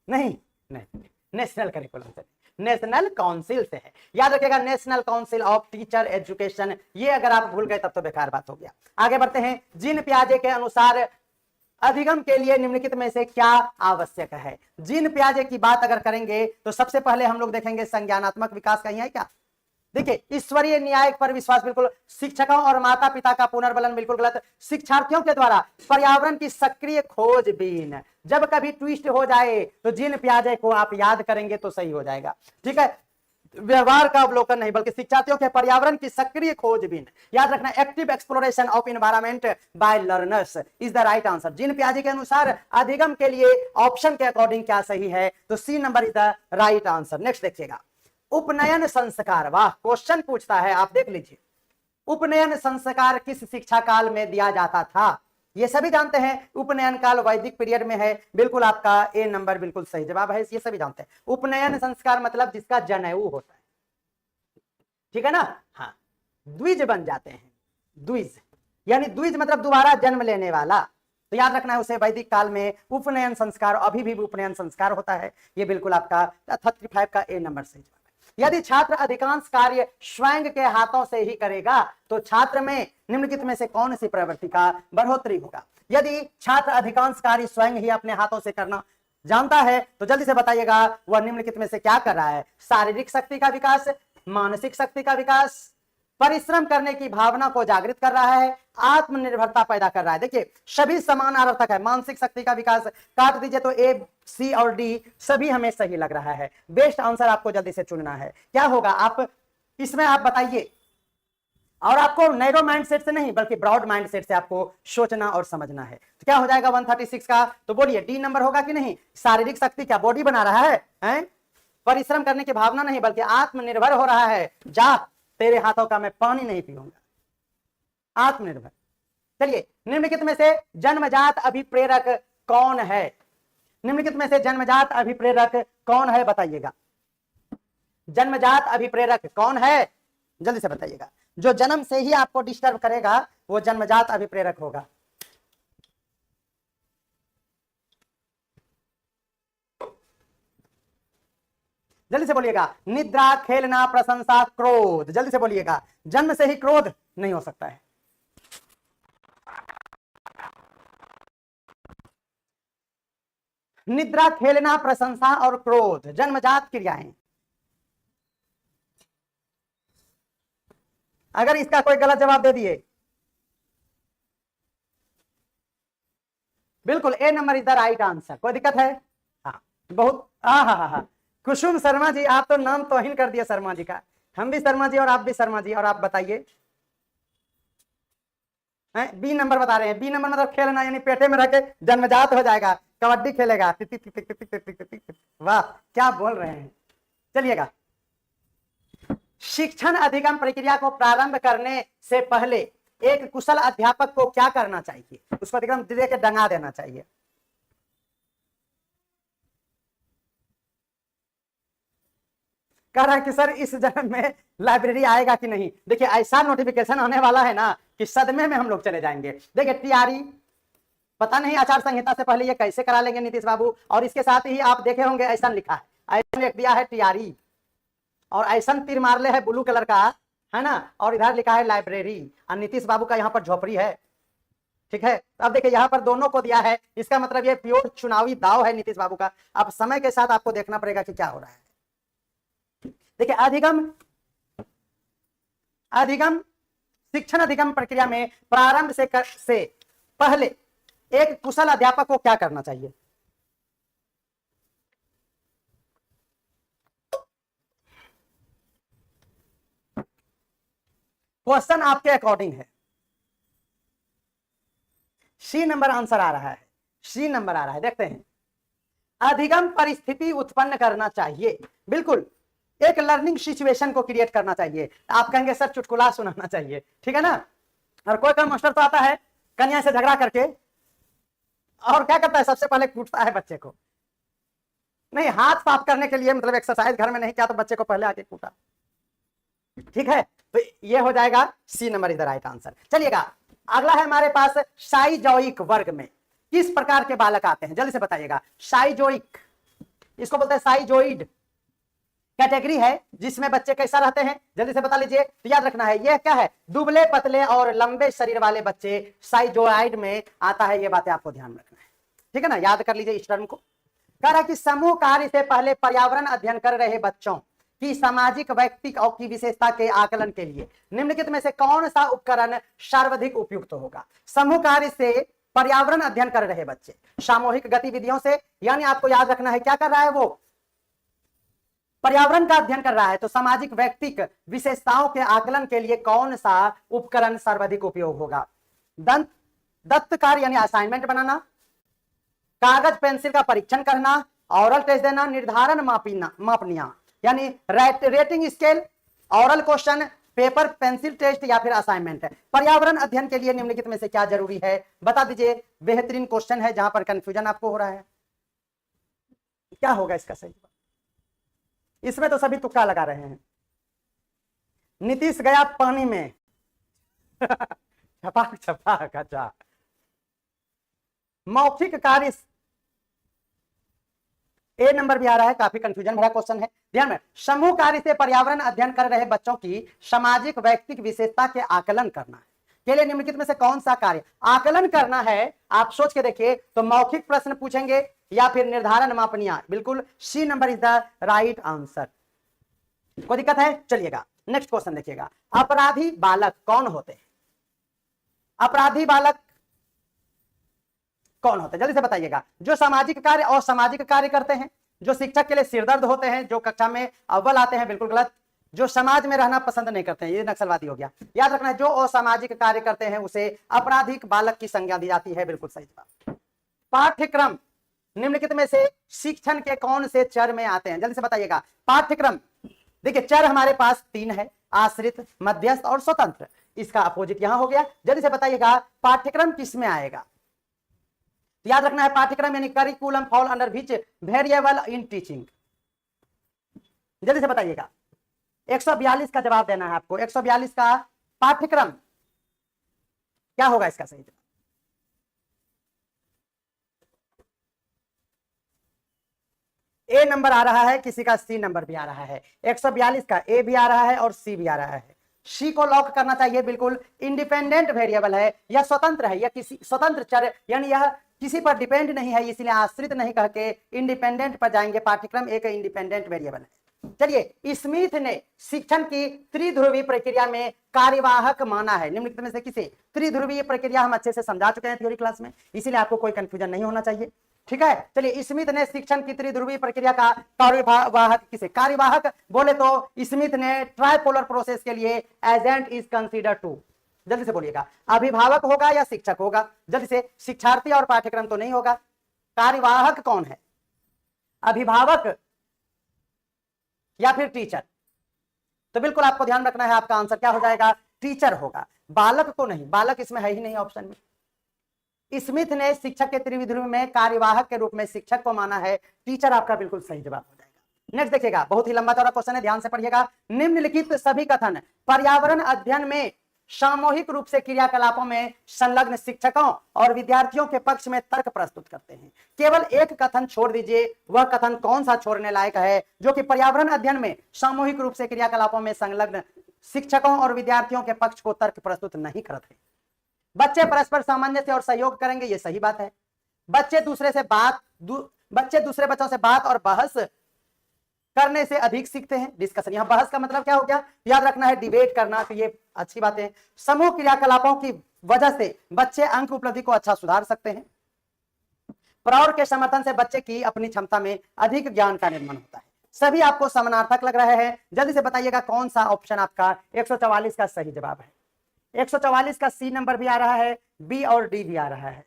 नहीं नहीं, नेशनल करिकुलम से, नेशनल काउंसिल से है। याद रखिएगा, national council of teacher education. ये अगर आप भूल गए तब तो बेकार बात हो गया। आगे बढ़ते हैं। जीन पियाजे के अनुसार अधिगम के लिए निम्नलिखित में से क्या आवश्यक है? जीन पियाजे की बात अगर करेंगे तो सबसे पहले हम लोग देखेंगे संज्ञानात्मक विकास कहीं है क्या? देखिए, ईश्वरीय न्याय पर विश्वास बिल्कुल, शिक्षकों और माता पिता का पुनर्बलन बिल्कुल गलत, शिक्षार्थियों के द्वारा पर्यावरण की सक्रिय खोजबीन। जब कभी ट्विस्ट हो जाए तो जीन पियाजे को आप याद करेंगे तो सही हो जाएगा, ठीक है। व्यवहार का अवलोकन नहीं बल्कि शिक्षार्थियों के पर्यावरण की सक्रिय खोजबीन। याद रखना, active exploration of environment by learners is the right answer. Jean पियाजे के अनुसार अधिगम के लिए ऑप्शन के अकॉर्डिंग क्या सही है? तो C number is the right answer. Next देखिएगा, उपनयन संस्कार। वाह, क्वेश्चन पूछता है, आप देख लीजिए। उपनयन संस्कार किस शिक्षा काल में दिया जाता था? ये सभी जानते हैं, उपनयन काल वैदिक पीरियड में है। बिल्कुल आपका ए नंबर बिल्कुल सही जवाब है, ये सभी जानते हैं। उपनयन संस्कार मतलब जिसका जनेऊ होता है, ठीक है ना। हाँ, द्विज बन जाते हैं, द्विज यानी द्विज मतलब दोबारा जन्म लेने वाला। तो याद रखना है, उसे वैदिक काल में उपनयन संस्कार, अभी भी उपनयन संस्कार होता है। ये बिल्कुल आपका 35 का ए नंबर सही जवाब है। यदि छात्र अधिकांश कार्य स्वयं के हाथों से ही करेगा तो छात्र में निम्नलिखित में से कौन सी प्रवृत्ति का बढ़ोतरी होगा? यदि छात्र अधिकांश कार्य स्वयं ही अपने हाथों से करना जानता है तो जल्दी से बताइएगा वह निम्नलिखित में से क्या कर रहा है? शारीरिक शक्ति का विकास, मानसिक शक्ति का विकास, परिश्रम करने की भावना को जागृत कर रहा है, आत्मनिर्भरता पैदा कर रहा है। देखिए, सभी समान अर्थक है। मानसिक शक्ति का विकास काट दीजिए तो ए, सी और डी सभी हमें सही लग रहा है। बेस्ट आंसर आपको जल्दी से चुनना है। क्या होगा आप इसमें आप बताइए। और आपको नैरो माइंड सेट से नहीं बल्कि ब्रॉड माइंड सेट से आपको सोचना और समझना है। तो क्या हो जाएगा 136 का? तो बोलिए डी नंबर होगा कि नहीं? शारीरिक शक्ति क्या बॉडी बना रहा है? परिश्रम करने की भावना नहीं बल्कि आत्मनिर्भर हो रहा है। जा, तेरे हाथों का मैं पानी नहीं पीऊंगा, आत्मनिर्भर। चलिए, निम्नलिखित में से जन्मजात अभिप्रेरक कौन है? निम्नलिखित में से जन्मजात अभिप्रेरक कौन है, बताइएगा। जन्मजात अभिप्रेरक कौन है, जल्दी से बताइएगा। जो जन्म से ही आपको डिस्टर्ब करेगा वो जन्मजात अभिप्रेरक होगा। जल्दी से बोलिएगा। निद्रा, खेलना, प्रशंसा, क्रोध। जल्दी से बोलिएगा। जन्म से ही क्रोध नहीं हो सकता है। निद्रा, खेलना, प्रशंसा और क्रोध जन्मजात क्रियाएं। अगर इसका कोई गलत जवाब दे दिए, बिल्कुल A number is the right answer. कोई दिक्कत है? हाँ बहुत। हाँ, कुसुम शर्मा जी, आप तो नाम तौहीन कर दिया शर्मा जी का। हम भी शर्मा जी और आप भी शर्मा जी। और आप बताइए। बी नंबर बता रहे हैं। बी नंबर मतलब खेलना, यानी पेटे में रह के जन्मजात हो जाएगा। कबड्डी खेलेगा। वाह क्या बोल रहे हैं। चलिएगा। शिक्षण अधिगम प्रक्रिया को प्रारंभ करने से पहले एक कुशल अध्यापक को क्या करना चाहिए? उसको अधिगम दे के डंगा देना चाहिए। कह रहा है कि सर इस जन्म में लाइब्रेरी आएगा कि नहीं। देखिए ऐसा नोटिफिकेशन आने वाला है ना कि सदमे में हम लोग चले जाएंगे। देखिए टीआरई, पता नहीं आचार संहिता से पहले ये कैसे करा लेंगे नीतीश बाबू। और इसके साथ ही आप देखे होंगे ऐसा लिखा है, ऐसा लिख दिया है टीआरई, और ऐसा तीर मारले है ब्लू कलर का, है ना। और इधर लिखा है लाइब्रेरी, और नीतीश बाबू का यहाँ पर झोपड़ी है। ठीक है, अब देखिए यहाँ पर दोनों को दिया है। इसका मतलब ये प्योर चुनावी दाव है नीतीश बाबू का। अब समय के साथ आपको देखना पड़ेगा कि क्या हो रहा है। देखिए अधिगम शिक्षण अधिगम प्रक्रिया में प्रारंभ से पहले एक कुशल अध्यापक को क्या करना चाहिए? क्वेश्चन आपके अकॉर्डिंग है। सी नंबर आंसर आ रहा है। सी नंबर आ रहा है। देखते हैं। अधिगम परिस्थिति उत्पन्न करना चाहिए। बिल्कुल एक लर्निंग सिचुएशन को क्रिएट करना चाहिए। आप कहेंगे सर चुटकुला सुनाना चाहिए, ठीक है ना। और कोई मास्टर तो आता है कन्या से झगड़ा करके, और क्या करता है, सबसे पहले कूटता है बच्चे को। नहीं, हाथ साफ करने के लिए, मतलब एक्सरसाइज घर में नहीं किया तो बच्चे को पहले आके कूटा। ठीक है, तो ये हो जाएगा C number is the right answer. चलिएगा अगला है हमारे पास साइजोइक वर्ग में किस प्रकार के बालक आते हैं, जल्दी से बताइएगा। साइजोइक, इसको बोलते हैं साइजोइड कैटेगरी है जिसमें बच्चे कैसा रहते हैं, जल्दी से बता लीजिए। तो याद रखना है ये क्या है, दुबले पतले और लंबे शरीर वाले बच्चे साइजोइड में आता है। ये बातें आपको ध्यान रखना है, ठीक है ना। याद कर लीजिए इस टर्म को। कह रहा है कि समूह कार्य से पहले पर्यावरण अध्ययन कर रहे बच्चों की सामाजिक व्यक्ति और की विशेषता के आकलन के लिए निम्नलिखित में से कौन सा उपकरण सर्वाधिक उपयुक्त होगा? समूह कार्य से पर्यावरण अध्ययन कर रहे बच्चे सामूहिक गतिविधियों से, यानी आपको याद रखना है क्या कर रहा है, वो पर्यावरण का अध्ययन कर रहा है। तो सामाजिक व्यक्तिक विशेषताओं के आकलन के लिए कौन सा उपकरण सर्वाधिक उपयोग होगा? दत्त कार्य यानी असाइनमेंट बनाना, कागज पेंसिल का परीक्षण करना, ऑरल टेस्ट देना, निर्धारण मापनिया यानी rating scale, oral question, paper pencil test या फिर असाइनमेंट। पर्यावरण अध्ययन के लिए निम्नलिखित में से क्या जरूरी है, बता दीजिए। बेहतरीन क्वेश्चन है, जहां पर कंफ्यूजन आपको हो रहा है। क्या होगा इसका सही जवाब? इसमें तो सभी तुक्का लगा रहे हैं। नीतीश गया पानी में छपाक छपाक। अच्छा, मौखिक कार्य ए नंबर भी आ रहा है, काफी कंफ्यूजन भरा क्वेश्चन है। ध्यान में, समूह कार्य से पर्यावरण अध्ययन कर रहे बच्चों की सामाजिक व्यक्तिक विशेषता के आकलन करना है के लिए निम्नलिखित में से कौन सा कार्य आकलन करना है? आप सोच के देखिए। तो मौखिक प्रश्न पूछेंगे या फिर निर्धारण मापनिया। बिल्कुल C number is the right answer. कोई दिक्कत है? चलिएगा नेक्स्ट क्वेश्चन देखिएगा। अपराधी बालक कौन होते हैं? अपराधी बालक कौन होते हैं, जल्दी से बताइएगा। जो सामाजिक कार्य और सामाजिक कार्य करते हैं, जो शिक्षक के लिए सिरदर्द होते हैं, जो कक्षा में अव्वल आते हैं, बिल्कुल गलत। जो समाज में रहना पसंद नहीं करते हैं, ये नक्सलवादी हो गया। याद रखना है, जो असामाजिक कार्य करते हैं उसे आपराधिक बालक की संज्ञा दी जाती है। बिल्कुल सही जवाब। पाठ्यक्रम निम्नलिखित में से शिक्षण के कौन से चर में आते हैं, जल्दी से बताइएगा। पाठ्यक्रम, देखिए चर हमारे पास 3 है, आश्रित, मध्यस्थ और स्वतंत्र। इसका अपोजिट यहां हो गया। जल्दी से बताइएगा पाठ्यक्रम किस में आएगा? तो याद रखना है पाठ्यक्रम यानी curriculum fall under which variable in teaching. जल्दी से बताइएगा 142 का जवाब देना है आपको। 142 का पाठ्यक्रम क्या होगा इसका सही जवाब? ए नंबर आ रहा है, किसी का सी नंबर भी आ रहा है। 142 का ए भी आ रहा है और सी भी आ रहा है। सी को लॉक करना चाहिए, बिल्कुल इंडिपेंडेंट वेरिएबल है, यह स्वतंत्र है, यह किसी स्वतंत्र चर यानी यह किसी पर डिपेंड नहीं है, इसलिए आश्रित नहीं कह के इंडिपेंडेंट पर जाएंगे। पाठ्यक्रम एक इंडिपेंडेंट वेरिएबल है। चलिए, स्मिथ ने शिक्षण की त्रिध्रुवीय प्रक्रिया में कार्यवाहक माना है निम्नलिखित में से किसे? त्रिध्रुवीय प्रक्रिया हम अच्छे से समझा चुके हैं थ्योरी क्लास में, इसीलिए आपको कोई कंफ्यूजन नहीं होना चाहिए। ठीक है, चलिए, स्मिथ ने शिक्षण की त्रिध्रुवीय प्रक्रिया का कार्यवाहक किसे? कार्यवाहक बोले तो स्मिथ ने ट्राइपोलर प्रोसेस के लिए एजेंट इज कंसीडर टू। जल्दी से बोलिएगा, अभिभावक होगा या शिक्षक होगा? जल्दी से, शिक्षार्थी और पाठ्यक्रम तो नहीं होगा। कार्यवाहक कौन है? अभिभावक या फिर टीचर? तो बिल्कुल आपको ध्यान रखना है, आपका आंसर क्या हो जाएगा? टीचर होगा, बालक को नहीं, बालक इसमें है ही नहीं ऑप्शन में। स्मिथ ने शिक्षक के त्रिध्रुव में कार्यवाहक के रूप में शिक्षक को माना है, टीचर आपका बिल्कुल सही जवाब हो जाएगा। नेक्स्ट देखिएगा, बहुत ही लंबा चौड़ा क्वेश्चन है, ध्यान से पढ़िएगा। निम्नलिखित सभी कथन पर्यावरण अध्ययन में सामूहिक रूप से क्रियाकलापों में संलग्न शिक्षकों और विद्यार्थियों के पक्ष में तर्क प्रस्तुत करते हैं। केवल एक कथन छोड़ दीजिए, वह कथन कौन सा छोड़ने लायक है जो कि पर्यावरण अध्ययन में सामूहिक रूप से क्रियाकलापों में संलग्न शिक्षकों और विद्यार्थियों के पक्ष को तर्क प्रस्तुत नहीं करते? बच्चे परस्पर सामंजस्य और सहयोग करेंगे, ये सही बात है। बच्चे दूसरे बच्चों से बात और बहस करने से अधिक सीखते हैं। डिस्कशन, यहां बहस का मतलब क्या हो गया? याद रखना है डिबेट करना, तो ये अच्छी बात है। समूह क्रियाकलापों की वजह से बच्चे अंक उपलब्धि को अच्छा सुधार सकते हैं। प्रौढ़ के समर्थन से बच्चे की अपनी क्षमता में अधिक ज्ञान का निर्माण होता है। सभी आपको समानार्थक लग रहे हैं, जल्दी से बताइएगा कौन सा ऑप्शन आपका 144 का सही जवाब है? 144 का सी नंबर भी आ रहा है, बी और डी भी आ रहा है।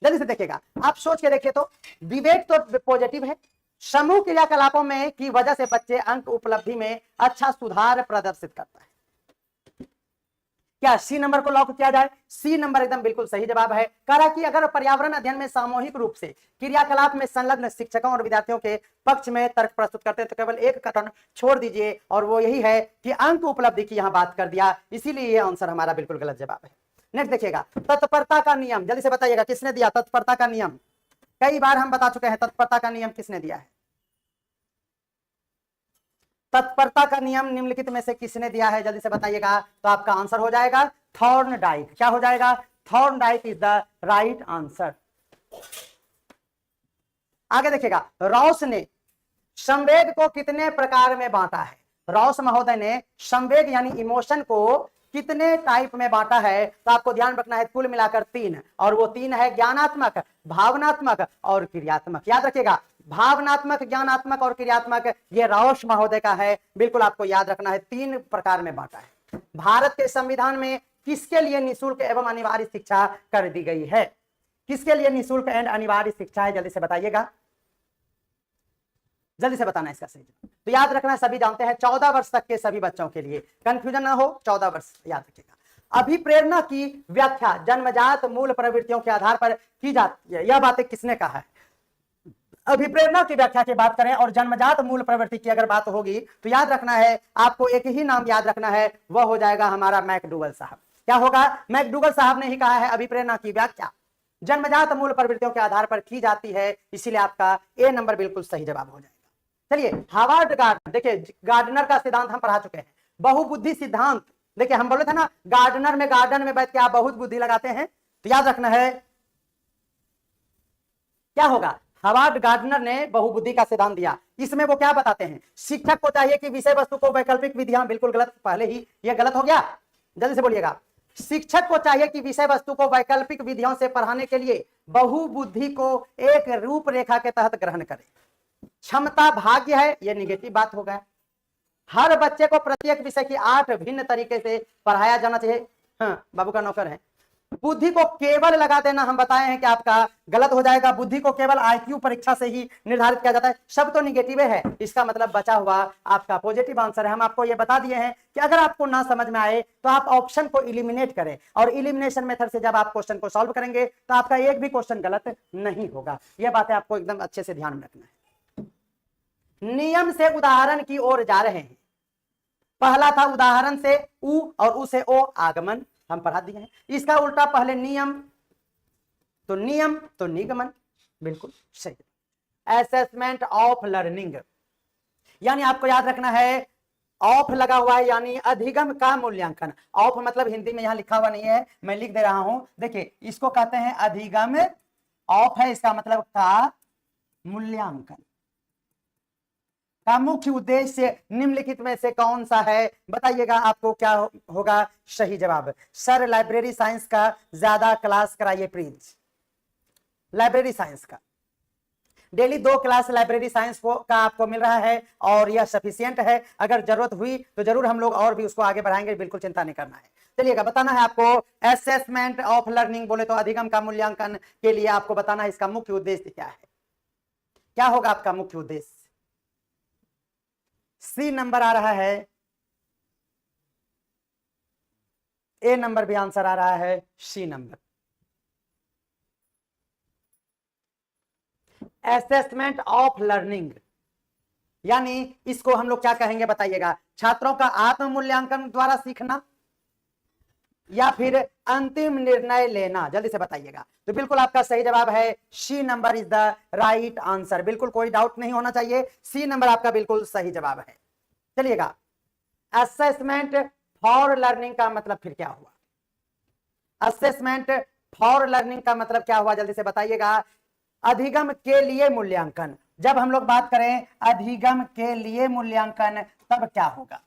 जल्दी से देखिएगा, आप सोच के देखिए तो डिबेट तो पॉजिटिव है, समूह क्रियाकलापों में की वजह से बच्चे अंक उपलब्धि में अच्छा सुधार प्रदर्शित करता है। क्या सी नंबर को लॉक किया जाए? सी नंबर एकदम बिल्कुल सही जवाब है। कहा कि अगर पर्यावरण अध्ययन में सामूहिक रूप से क्रियाकलाप में संलग्न शिक्षकों और विद्यार्थियों के पक्ष में तर्क प्रस्तुत करते हैं तो केवल एक कथन छोड़ दीजिए, और वो यही है कि अंक उपलब्धि की यहां बात कर दिया, इसीलिए ये आंसर हमारा बिल्कुल गलत जवाब है। नेक्स्ट देखिएगा, तत्परता का नियम, जल्दी से बताइएगा किसने दिया तत्परता का नियम? कई बार हम बता चुके हैं तत्परता का नियम किसने दिया है। तत्परता का नियम निम्नलिखित में से किसने दिया है? जल्दी से बताइएगा, तो आपका आंसर हो जाएगा थॉर्नडाइक। क्या हो जाएगा? Thorndike is the right answer. आगे देखिएगा, रॉस ने संवेग को कितने प्रकार में बांटा है? रॉस महोदय ने संवेग यानी इमोशन को कितने टाइप में बांटा है? तो आपको ध्यान रखना है कुल मिलाकर 3, और वो 3 है ज्ञानात्मक, भावनात्मक और क्रियात्मक। याद रखिएगा, भावनात्मक, ज्ञानात्मक और क्रियात्मक ये रॉस महोदय का है, बिल्कुल आपको याद रखना है, 3 प्रकार में बांटा है। भारत के संविधान में किसके लिए निःशुल्क एवं अनिवार्य शिक्षा कर दी गई है? किसके लिए निःशुल्क एंड अनिवार्य शिक्षा है? जल्दी से बताइएगा, जल्दी से बताना इसका सही। तो याद रखना, सभी जानते हैं 14 वर्ष तक के सभी बच्चों के लिए, कंफ्यूजन ना हो, 14 वर्ष याद रखिएगा। अभिप्रेरणा की व्याख्या जन्मजात मूल प्रवृत्तियों के आधार पर की जाती है, यह बातें किसने कहा है? अभिप्रेरणा की व्याख्या की बात करें और जन्मजात मूल प्रवृत्ति की अगर बात होगी तो याद रखना है, आपको एक ही नाम याद रखना है, वह हो जाएगा हमारा मैकडूगल साहब। क्या होगा? मैकडूगल साहब ने ही कहा है अभिप्रेरणा की व्याख्या जन्मजात मूल प्रवृत्तियों के आधार पर की जाती है, इसीलिए आपका ए नंबर बिल्कुल सही जवाब हो जाएगा। चलिए, हार्वर्ड गार्डनर, देखिए गार्डनर का सिद्धांत हम पढ़ा चुके हैं, बहुबुद्धि सिद्धांत। देखिए हम बोले थे ना, गार्डनर में गार्डन में बैठ के आप बहुत बुद्धि लगाते हैं, तो याद रखना है क्या होगा? हार्वर्ड गार्डनर ने बहुबुद्धि का सिद्धांत दिया। इसमें वो क्या बताते हैं? शिक्षक को चाहिए कि विषय वस्तु को वैकल्पिक विधियां, बिल्कुल गलत, पहले ही ये गलत हो गया, जल्दी से बोलिएगा। शिक्षक को चाहिए कि विषय वस्तु को वैकल्पिक विधियों से पढ़ाने के लिए बहुबुद्धि को एक रूपरेखा के तहत ग्रहण करे। क्षमता भाग्य है, यह निगेटिव बात होगा। हर बच्चे को प्रत्येक विषय की 8 भिन्न तरीके से पढ़ाया जाना चाहिए। हाँ, बाबू का नौकर है। बुद्धि को केवल लगा देना हम बताए हैं कि आपका गलत हो जाएगा। बुद्धि को केवल आईक्यू परीक्षा से ही निर्धारित किया जाता है। सब तो निगेटिव है, इसका मतलब बचा हुआ आपका पॉजिटिव आंसर है। हम आपको ये बता दिए हैं कि अगर आपको ना समझ में आए तो आप ऑप्शन को इलिमिनेट करें, और इलिमिनेशन मेथड से जब आप क्वेश्चन को सॉल्व करेंगे तो आपका एक भी क्वेश्चन गलत नहीं होगा। यह बातें आपको एकदम अच्छे से ध्यान में रखना है। नियम से उदाहरण की ओर जा रहे हैं। पहला था उदाहरण से उ और उ से ओ आगमन, हम पढ़ा दिए हैं। इसका उल्टा पहले नियम तो निगमन, बिल्कुल सही। असेसमेंट ऑफ लर्निंग, यानी आपको याद रखना है ऑफ लगा हुआ है यानी अधिगम का मूल्यांकन। ऑफ मतलब हिंदी में यहां लिखा हुआ नहीं है, मैं लिख दे रहा हूं। देखिए इसको कहते हैं अधिगम, ऑफ है इसका मतलब का मूल्यांकन। का मुख्य उद्देश्य निम्नलिखित में से कौन सा है, बताइएगा आपको क्या होगा सही जवाब। सर लाइब्रेरी साइंस का ज्यादा क्लास कराइए प्लीज। लाइब्रेरी साइंस का डेली 2 क्लास लाइब्रेरी साइंस को का आपको मिल रहा है और यह सफिशियंट है। अगर जरूरत हुई तो जरूर हम लोग और भी उसको आगे बढ़ाएंगे, बिल्कुल चिंता नहीं करना है। चलिएगा बताना है आपको असेसमेंट ऑफ लर्निंग बोले तो अधिगम का मूल्यांकन के लिए आपको बताना है इसका मुख्य उद्देश्य क्या है। क्या होगा आपका मुख्य उद्देश्य? सी नंबर आ रहा है, ए नंबर भी आंसर आ रहा है, C number. Assessment of learning यानी इसको हम लोग क्या कहेंगे बताइएगा? छात्रों का आत्म मूल्यांकन द्वारा सीखना या फिर अंतिम निर्णय लेना, जल्दी से बताइएगा। तो बिल्कुल आपका सही जवाब है C number is the right answer, बिल्कुल कोई डाउट नहीं होना चाहिए, सी नंबर आपका बिल्कुल सही जवाब है। चलिएगा असेसमेंट फॉर लर्निंग का मतलब फिर क्या हुआ? असेसमेंट फॉर लर्निंग का मतलब क्या हुआ, जल्दी से बताइएगा। अधिगम के लिए मूल्यांकन, जब हम लोग बात करें अधिगम के लिए मूल्यांकन तब क्या होगा,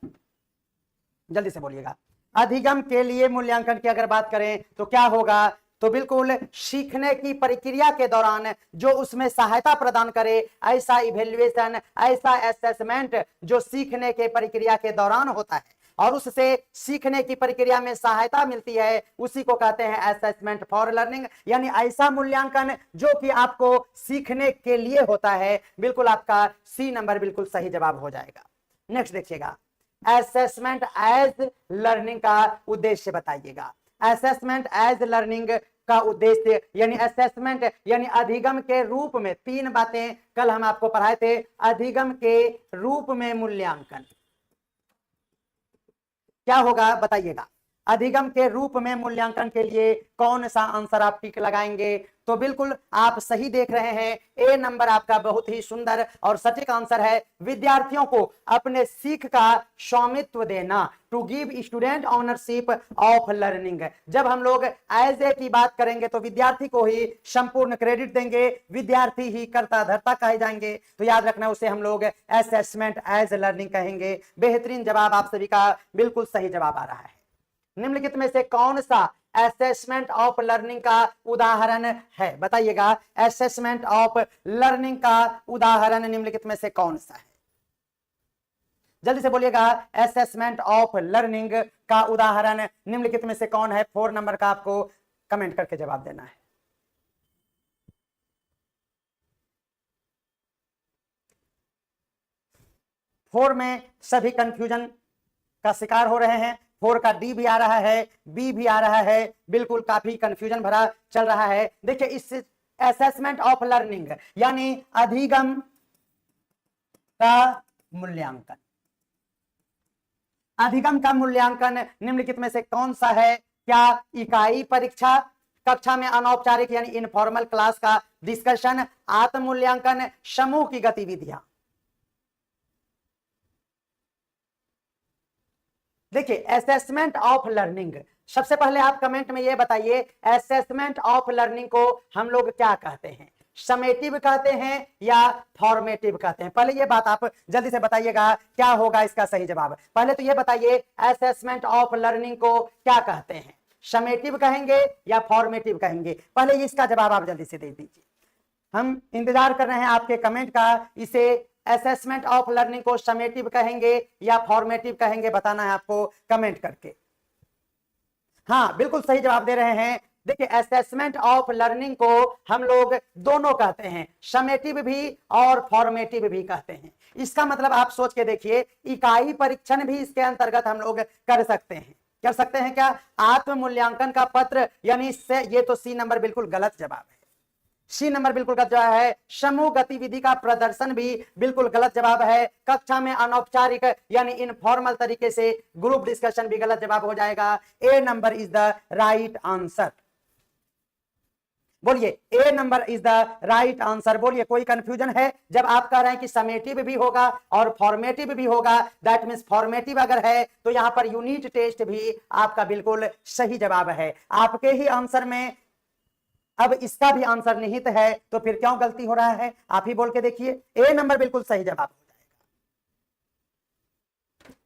जल्दी से बोलिएगा। अधिगम के लिए मूल्यांकन की अगर बात करें तो क्या होगा? तो बिल्कुल सीखने की प्रक्रिया के दौरान जो उसमें सहायता प्रदान करे, ऐसा इवेल्युएशन, ऐसा असेसमेंट जो सीखने के प्रक्रिया के दौरान होता है और उससे सीखने की प्रक्रिया में सहायता मिलती है, उसी को कहते हैं असेसमेंट फॉर लर्निंग। यानी ऐसा मूल्यांकन जो कि आपको सीखने के लिए होता है। बिल्कुल आपका सी नंबर बिल्कुल सही जवाब हो जाएगा। नेक्स्ट देखिएगा असेसमेंट एज लर्निंग का उद्देश्य बताइएगा। असेसमेंट एज लर्निंग का उद्देश्य यानी असेसमेंट यानी अधिगम के रूप में, 3 बातें कल हम आपको पढ़ाए थे। अधिगम के रूप में मूल्यांकन क्या होगा बताइएगा। अधिगम के रूप में मूल्यांकन के लिए कौन सा आंसर आप टिक लगाएंगे? तो बिल्कुल आप सही देख रहे हैं, ए नंबर आपका बहुत ही सुंदर और सटीक आंसर है। विद्यार्थियों को अपने सीख का स्वामित्व देना, to give student ownership of learning. जब हम लोग एज ए की बात करेंगे तो विद्यार्थी को ही संपूर्ण क्रेडिट देंगे, विद्यार्थी ही कर्ता धर्ता कहे जाएंगे। तो याद रखना उसे हम लोग असेसमेंट एज लर्निंग कहेंगे। बेहतरीन जवाब आप सभी का बिल्कुल सही जवाब आ रहा है। निम्नलिखित में से कौन सा असेसमेंट ऑफ लर्निंग का उदाहरण है, बताइएगा। असेसमेंट ऑफ लर्निंग का उदाहरण निम्नलिखित में से कौन सा है, जल्दी से बोलिएगा। असेसमेंट ऑफ लर्निंग का उदाहरण निम्नलिखित में से कौन है? 4 नंबर का आपको कमेंट करके जवाब देना है। फोर में सभी कंफ्यूजन का शिकार हो रहे हैं। 4 का डी भी आ रहा है, बी भी आ रहा है, बिल्कुल काफी कंफ्यूजन भरा चल रहा है। देखिए इस असेसमेंट ऑफ लर्निंग यानी अधिगम का मूल्यांकन, अधिगम का मूल्यांकन निम्नलिखित में से कौन सा है? क्या इकाई परीक्षा, कक्षा में अनौपचारिक यानी इनफॉर्मल क्लास का डिस्कशन, आत्म मूल्यांकन, समूह की गतिविधियां? देखिए असेसमेंट ऑफ लर्निंग, सबसे पहले आप कमेंट में ये बताइए असेसमेंट ऑफ लर्निंग को हम लोग क्या कहते हैं? समेटिव कहते हैं या फॉर्मेटिव कहते हैं? पहले ये बात आप जल्दी से बताइएगा, क्या होगा इसका सही जवाब। पहले तो ये बताइए असेसमेंट ऑफ लर्निंग को क्या कहते हैं, समेटिव कहेंगे या फॉर्मेटिव कहेंगे? पहले इसका जवाब आप जल्दी से दे दीजिए, हम इंतजार कर रहे हैं आपके कमेंट का। इसे असेसमेंट ऑफ लर्निंग को समेटिव कहेंगे या फॉर्मेटिव कहेंगे, बताना है आपको कमेंट करके। हाँ बिल्कुल सही जवाब दे रहे हैं, देखिए असेसमेंट ऑफ लर्निंग को हम लोग दोनों कहते हैं, समेटिव भी और फॉर्मेटिव भी कहते हैं। इसका मतलब आप सोच के देखिए, इकाई परीक्षण भी इसके अंतर्गत हम लोग कर सकते हैं। कर सकते हैं क्या? आत्म मूल्यांकन का पत्र, यानी इससे ये तो सी नंबर बिल्कुल गलत जवाब है। सी नंबर बिल्कुल गलत जवाब है। समूह गतिविधि का प्रदर्शन भी बिल्कुल गलत जवाब है। कक्षा में अनौपचारिक यानी इनफॉर्मल तरीके से ग्रुप डिस्कशन भी गलत जवाब हो जाएगा। A number is the right answer. बोलिए, A number is the right answer. बोलिए, कोई कंफ्यूजन है? जब आप कह रहे हैं कि समेटिव भी होगा और फॉर्मेटिव भी होगा, दैट मींस फॉर्मेटिव अगर है तो यहां पर यूनिट टेस्ट भी आपका बिल्कुल सही जवाब है। आपके ही आंसर में अब इसका भी आंसर निहित है, तो फिर क्यों गलती हो रहा है? आप ही बोल के देखिए। ए नंबर बिल्कुल सही जवाब हो जाएगा।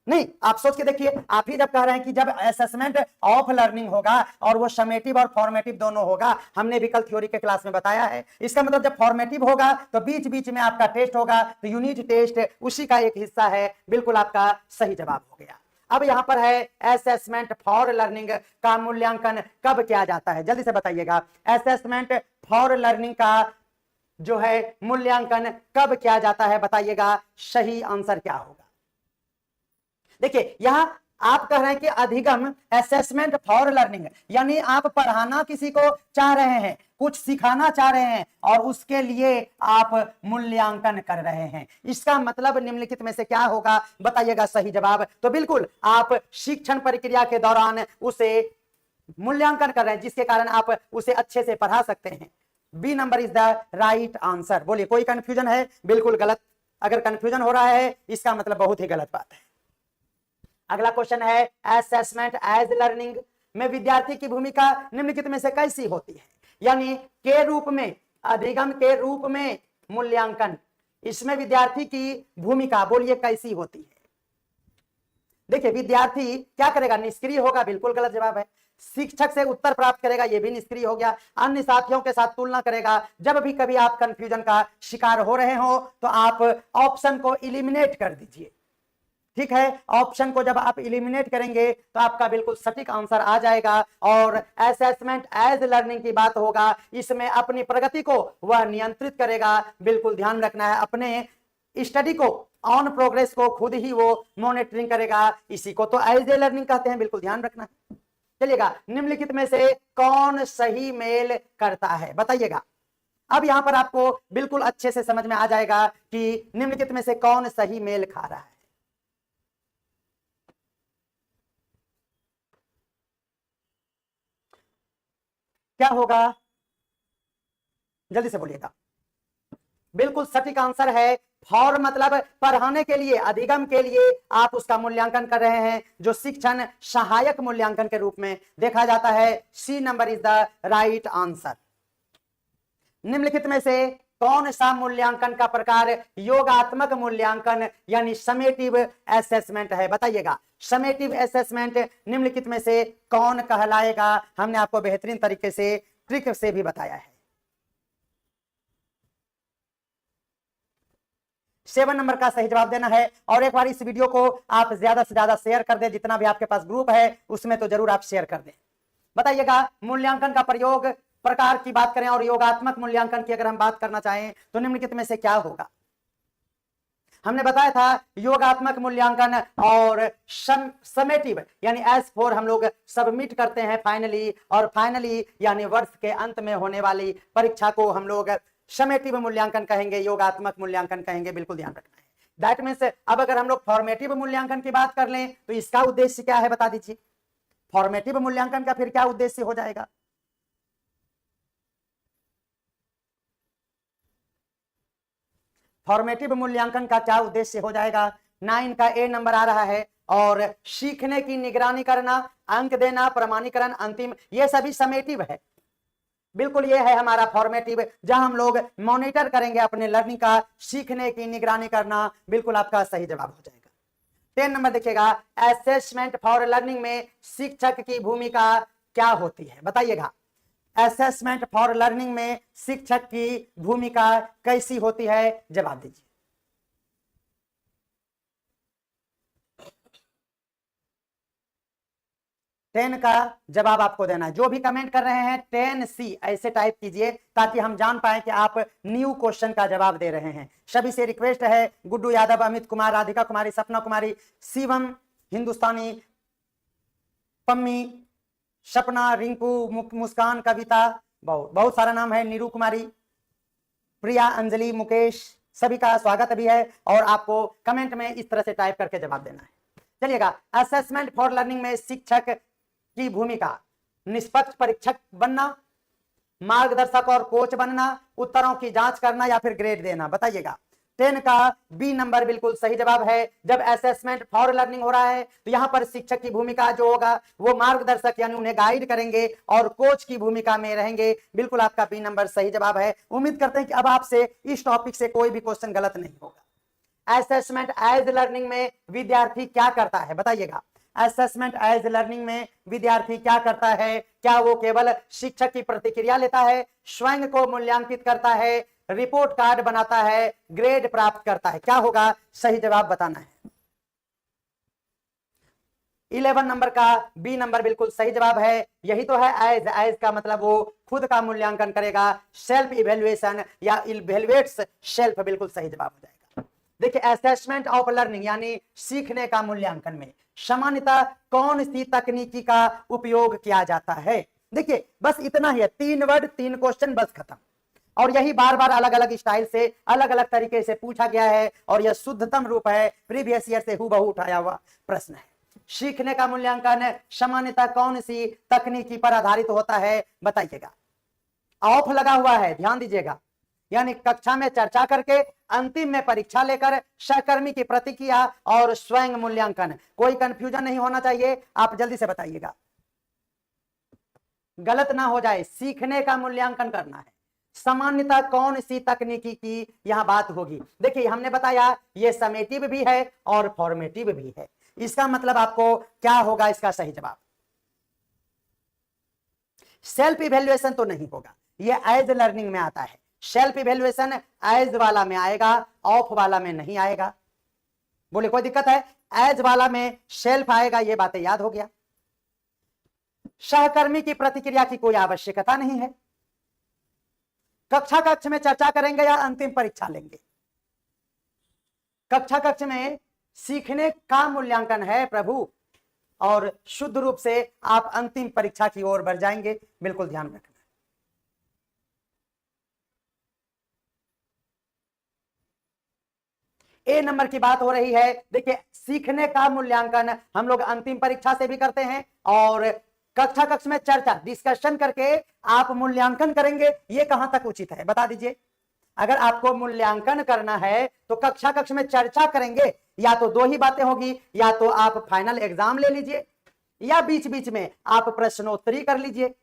नहीं, आप सोच के देखिए, आप ही जब कह रहे हैं कि जब असेसमेंट ऑफ लर्निंग होगा और वो समेटिव और फॉर्मेटिव दोनों होगा, हमने भी कल थ्योरी के क्लास में बताया है। इसका मतलब जब फॉर्मेटिव होगा तो बीच बीच में आपका टेस्ट होगा, तो यूनिट टेस्ट उसी का एक हिस्सा है। बिल्कुल आपका सही जवाब हो गया। अब यहां पर है असेसमेंट फॉर लर्निंग का मूल्यांकन कब किया जाता है? जल्दी से बताइएगा। असेसमेंट फॉर लर्निंग का जो है मूल्यांकन कब किया जाता है? बताइएगा सही आंसर क्या होगा। देखिए, यहां आप कह रहे हैं कि अधिगम असेसमेंट फॉर लर्निंग, यानी आप पढ़ाना किसी को चाह रहे हैं, कुछ सिखाना चाह रहे हैं और उसके लिए आप मूल्यांकन कर रहे हैं। इसका मतलब निम्नलिखित में से क्या होगा? बताइएगा सही जवाब। तो बिल्कुल आप शिक्षण प्रक्रिया के दौरान उसे मूल्यांकन कर रहे हैं, जिसके कारण आप उसे अच्छे से पढ़ा सकते हैं। B number is the right answer. बोलिए, कोई कंफ्यूजन है? बिल्कुल गलत। अगर कंफ्यूजन हो रहा है इसका मतलब बहुत ही गलत बात है। अगला क्वेश्चन है, असेसमेंट एज लर्निंग में विद्यार्थी की भूमिका निम्नलिखित में से कैसी होती है? यानी के रूप में, अधिगम के रूप में मूल्यांकन, इसमें विद्यार्थी की भूमिका बोलिए कैसी होती है? देखिए, विद्यार्थी क्या करेगा? निष्क्रिय होगा। बिल्कुल गलत जवाब है। शिक्षक से उत्तर प्राप्त करेगा, यह भी निष्क्रिय हो गया। अन्य साथियों के साथ तुलना करेगा। जब भी कभी आप कंफ्यूजन का शिकार हो रहे हो तो आप ऑप्शन को इलिमिनेट कर दीजिए। ठीक है, ऑप्शन को जब आप इलिमिनेट करेंगे तो आपका बिल्कुल सटीक आंसर आ जाएगा। और असेसमेंट एज लर्निंग की बात होगा, इसमें अपनी प्रगति को वह नियंत्रित करेगा। बिल्कुल ध्यान रखना है, अपने स्टडी को, ऑन प्रोग्रेस को खुद ही वो मॉनिटरिंग करेगा। इसी को तो एज ए लर्निंग कहते हैं। बिल्कुल ध्यान रखना है। चलिएगा, निम्नलिखित में से कौन सही मेल करता है? बताइएगा। अब यहां पर आपको बिल्कुल अच्छे से समझ में आ जाएगा कि निम्नलिखित में से कौन सही मेल खा रहा है। क्या होगा? जल्दी से बोलिएगा। बिल्कुल सटीक आंसर है। फॉर मतलब पढ़ाने के लिए, अधिगम के लिए आप उसका मूल्यांकन कर रहे हैं, जो शिक्षण सहायक मूल्यांकन के रूप में देखा जाता है। C number is the right answer. निम्नलिखित में से कौन सा मूल्यांकन का प्रकार योगात्मक मूल्यांकन यानी समेटिव असेसमेंट है? बताइएगा। समेटिव असेसमेंट निम्नलिखित में से कौन कहलाएगा? हमने आपको बेहतरीन तरीके से ट्रिक से भी बताया है। 7 नंबर का सही जवाब देना है। और एक बार इस वीडियो को आप ज्यादा से ज्यादा शेयर कर दें, जितना भी आपके पास ग्रुप है उसमें तो जरूर आप शेयर कर दें। बताइएगा, मूल्यांकन का प्रयोग प्रकार की बात करें और योगात्मक मूल्यांकन की अगर हम बात करना चाहें तो निम्नलिखित में से क्या होगा? हमने बताया था योगात्मक मूल्यांकन और समेटिव यानी S4 हम लोग सबमिट करते हैं फाइनली, और फाइनली यानी वर्ष के अंत में होने वाली परीक्षा को हम लोग समेटिव मूल्यांकन कहेंगे, योगात्मक मूल्यांकन कहेंगे। बिल्कुल ध्यान रखना है। दैट मीन्स अब अगर हम लोग फॉर्मेटिव मूल्यांकन की बात कर लें तो इसका उद्देश्य क्या है? बता दीजिए। फॉर्मेटिव मूल्यांकन का फिर क्या उद्देश्य हो जाएगा? फॉर्मेटिव मूल्यांकन का क्या उद्देश्य हो जाएगा? 9 का ए नंबर आ रहा है। और सीखने की निगरानी करना, अंक देना, प्रमाणीकरण, अंतिम, ये सभी समेटिव है। बिल्कुल ये है हमारा फॉर्मेटिव, जहां हम लोग मॉनिटर करेंगे अपने लर्निंग का, सीखने की निगरानी करना। बिल्कुल आपका सही जवाब हो जाएगा। 10 नंबर देखिएगा, असेसमेंट फॉर लर्निंग में शिक्षक की भूमिका क्या होती है? बताइएगा। असेसमेंट फॉर लर्निंग में शिक्षक की भूमिका कैसी होती है? जवाब दीजिए। 10 का जवाब आपको देना है। जो भी कमेंट कर रहे हैं 10C ऐसे टाइप कीजिए ताकि हम जान पाए कि आप न्यू क्वेश्चन का जवाब दे रहे हैं। सभी से रिक्वेस्ट है, गुड्डू यादव, अमित कुमार, राधिका कुमारी, सपना कुमारी, शिवम हिंदुस्तानी, पम्मी, सपना, रिंकू, मुस्कान, कविता, बहुत बहुत सारा नाम है, नीरू कुमारी, प्रिया, अंजलि, मुकेश, सभी का स्वागत भी है। और आपको कमेंट में इस तरह से टाइप करके जवाब देना है। चलिएगा, असेसमेंट फॉर लर्निंग में शिक्षक की भूमिका, निष्पक्ष परीक्षक बनना, मार्गदर्शक और कोच बनना, उत्तरों की जांच करना या फिर ग्रेड देना, बताइएगा। 10 का बी नंबर बिल्कुल सही जवाब है। जब असेसमेंट फॉर लर्निंग हो रहा है तो यहां पर शिक्षक की भूमिका जो होगा वो मार्गदर्शक यानी उन्हें गाइड करेंगे और कोच की भूमिका में रहेंगे। बिल्कुल आपका बी नंबर सही जवाब है। उम्मीद करते हैं कि अब आपसे इस टॉपिक से कोई भी क्वेश्चन गलत नहीं होगा। असेसमेंट एज लर्निंग में विद्यार्थी क्या करता है, बताइएगा। असेसमेंट एज लर्निंग में विद्यार्थी क्या करता है? क्या वो केवल शिक्षक की प्रतिक्रिया लेता है, स्वयं को मूल्यांकित करता है, रिपोर्ट कार्ड बनाता है, ग्रेड प्राप्त करता है? क्या होगा सही जवाब बताना है। 11 नंबर का बी नंबर बिल्कुल सही जवाब है। यही तो है एज। एज का मतलब वो खुद का मूल्यांकन करेगा, सेल्फ इवेल्युएशन या इवेल्युएट्स सेल्फ, बिल्कुल सही जवाब हो जाएगा। देखिए, असेसमेंट ऑफ लर्निंग यानी सीखने का मूल्यांकन में सामान्यतः कौन सी तकनीकी का उपयोग किया जाता है? देखिए बस इतना ही है, 3 वर्ड 3 क्वेश्चन, बस खत्म। और यही बार बार अलग अलग स्टाइल से अलग अलग तरीके से पूछा गया है और यह शुद्धतम रूप है, प्रीवियस ईयर से हूबहू उठाया हुआ प्रश्न है। सीखने का मूल्यांकन सामान्यतः कौन सी तकनीकी पर आधारित होता है, बताइएगा। ऑफ लगा हुआ है, ध्यान दीजिएगा, यानी कक्षा में चर्चा करके अंतिम में परीक्षा लेकर सहकर्मी की प्रतिक्रिया और स्वयं मूल्यांकन। कोई कंफ्यूजन नहीं होना चाहिए, आप जल्दी से बताइएगा, गलत ना हो जाए। सीखने का मूल्यांकन करना है, सामान्यतः कौन सी तकनीकी की यहां बात होगी। देखिए हमने बताया ये समेटिव भी है और फॉर्मेटिव भी है। इसका मतलब आपको क्या होगा इसका सही जवाब? सेल्फ इवेल्युएशन तो नहीं होगा, ये एज लर्निंग में आता है। सेल्फ इवेल्युएशन एज वाला में आएगा, ऑफ वाला में नहीं आएगा। बोले कोई दिक्कत है? एज वाला में सेल्फ आएगा, ये बातें याद हो गया। सहकर्मी की प्रतिक्रिया की कोई आवश्यकता नहीं है। कक्षा कक्ष में चर्चा करेंगे या अंतिम परीक्षा लेंगे? कक्षा कक्ष में सीखने का मूल्यांकन है प्रभु, और शुद्ध रूप से आप अंतिम परीक्षा की ओर बढ़ जाएंगे, बिल्कुल ध्यान रखना। ए नंबर की बात हो रही है। देखिए सीखने का मूल्यांकन हम लोग अंतिम परीक्षा से भी करते हैं और कक्षा कक्ष में चर्चा डिस्कशन करके आप मूल्यांकन करेंगे, ये कहां तक उचित है बता दीजिए। अगर आपको मूल्यांकन करना है तो कक्षा कक्ष में चर्चा करेंगे, या तो दो ही बातें होगी, या तो आप फाइनल एग्जाम ले लीजिए या बीच बीच में आप प्रश्नोत्तरी कर लीजिए,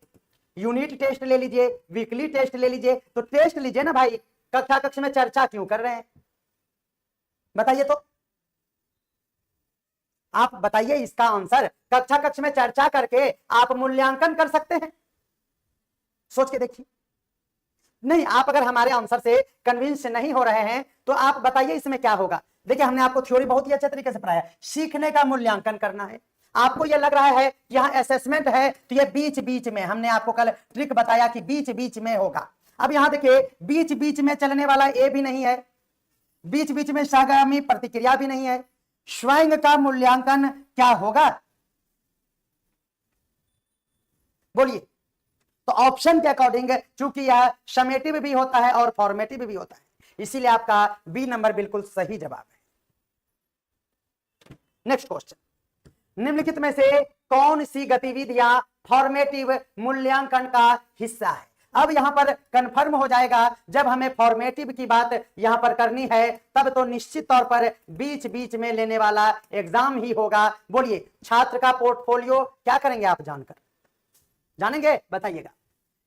यूनिट टेस्ट ले लीजिए, वीकली टेस्ट ले लीजिए। तो टेस्ट लीजिए ना भाई, कक्षा कक्ष में चर्चा क्यों कर रहे हैं बताइए तो, आप बताइए इसका आंसर। कक्षा कक्ष में चर्चा करके आप मूल्यांकन कर सकते हैं, सोच के देखिए। नहीं, आप अगर हमारे आंसर से कन्विंस नहीं हो रहे हैं तो आप बताइए इसमें क्या होगा। देखिए हमने आपको थ्योरी बहुत ही अच्छे तरीके से पढ़ाया, सीखने का मूल्यांकन करना है। आपको यह लग रहा है यहां असेसमेंट है तो यह बीच बीच में, हमने आपको कल ट्रिक बताया कि बीच बीच में होगा। अब यहां देखिए बीच बीच में चलने वाला ए भी नहीं है, बीच बीच में सहगामी प्रतिक्रिया भी नहीं है। स्वयं का मूल्यांकन क्या होगा बोलिए? तो ऑप्शन के अकॉर्डिंग, चूंकि यह समेटिव भी होता है और फॉर्मेटिव भी होता है, इसीलिए आपका बी नंबर बिल्कुल सही जवाब है। नेक्स्ट क्वेश्चन, निम्नलिखित में से कौन सी गतिविधियां फॉर्मेटिव मूल्यांकन का हिस्सा है? अब यहां पर कंफर्म हो जाएगा, जब हमें फॉर्मेटिव की बात यहां पर करनी है तब तो निश्चित तौर पर बीच बीच में लेने वाला एग्जाम ही होगा। बोलिए, छात्र का पोर्टफोलियो क्या करेंगे आप जानकर जानेंगे, बताइएगा।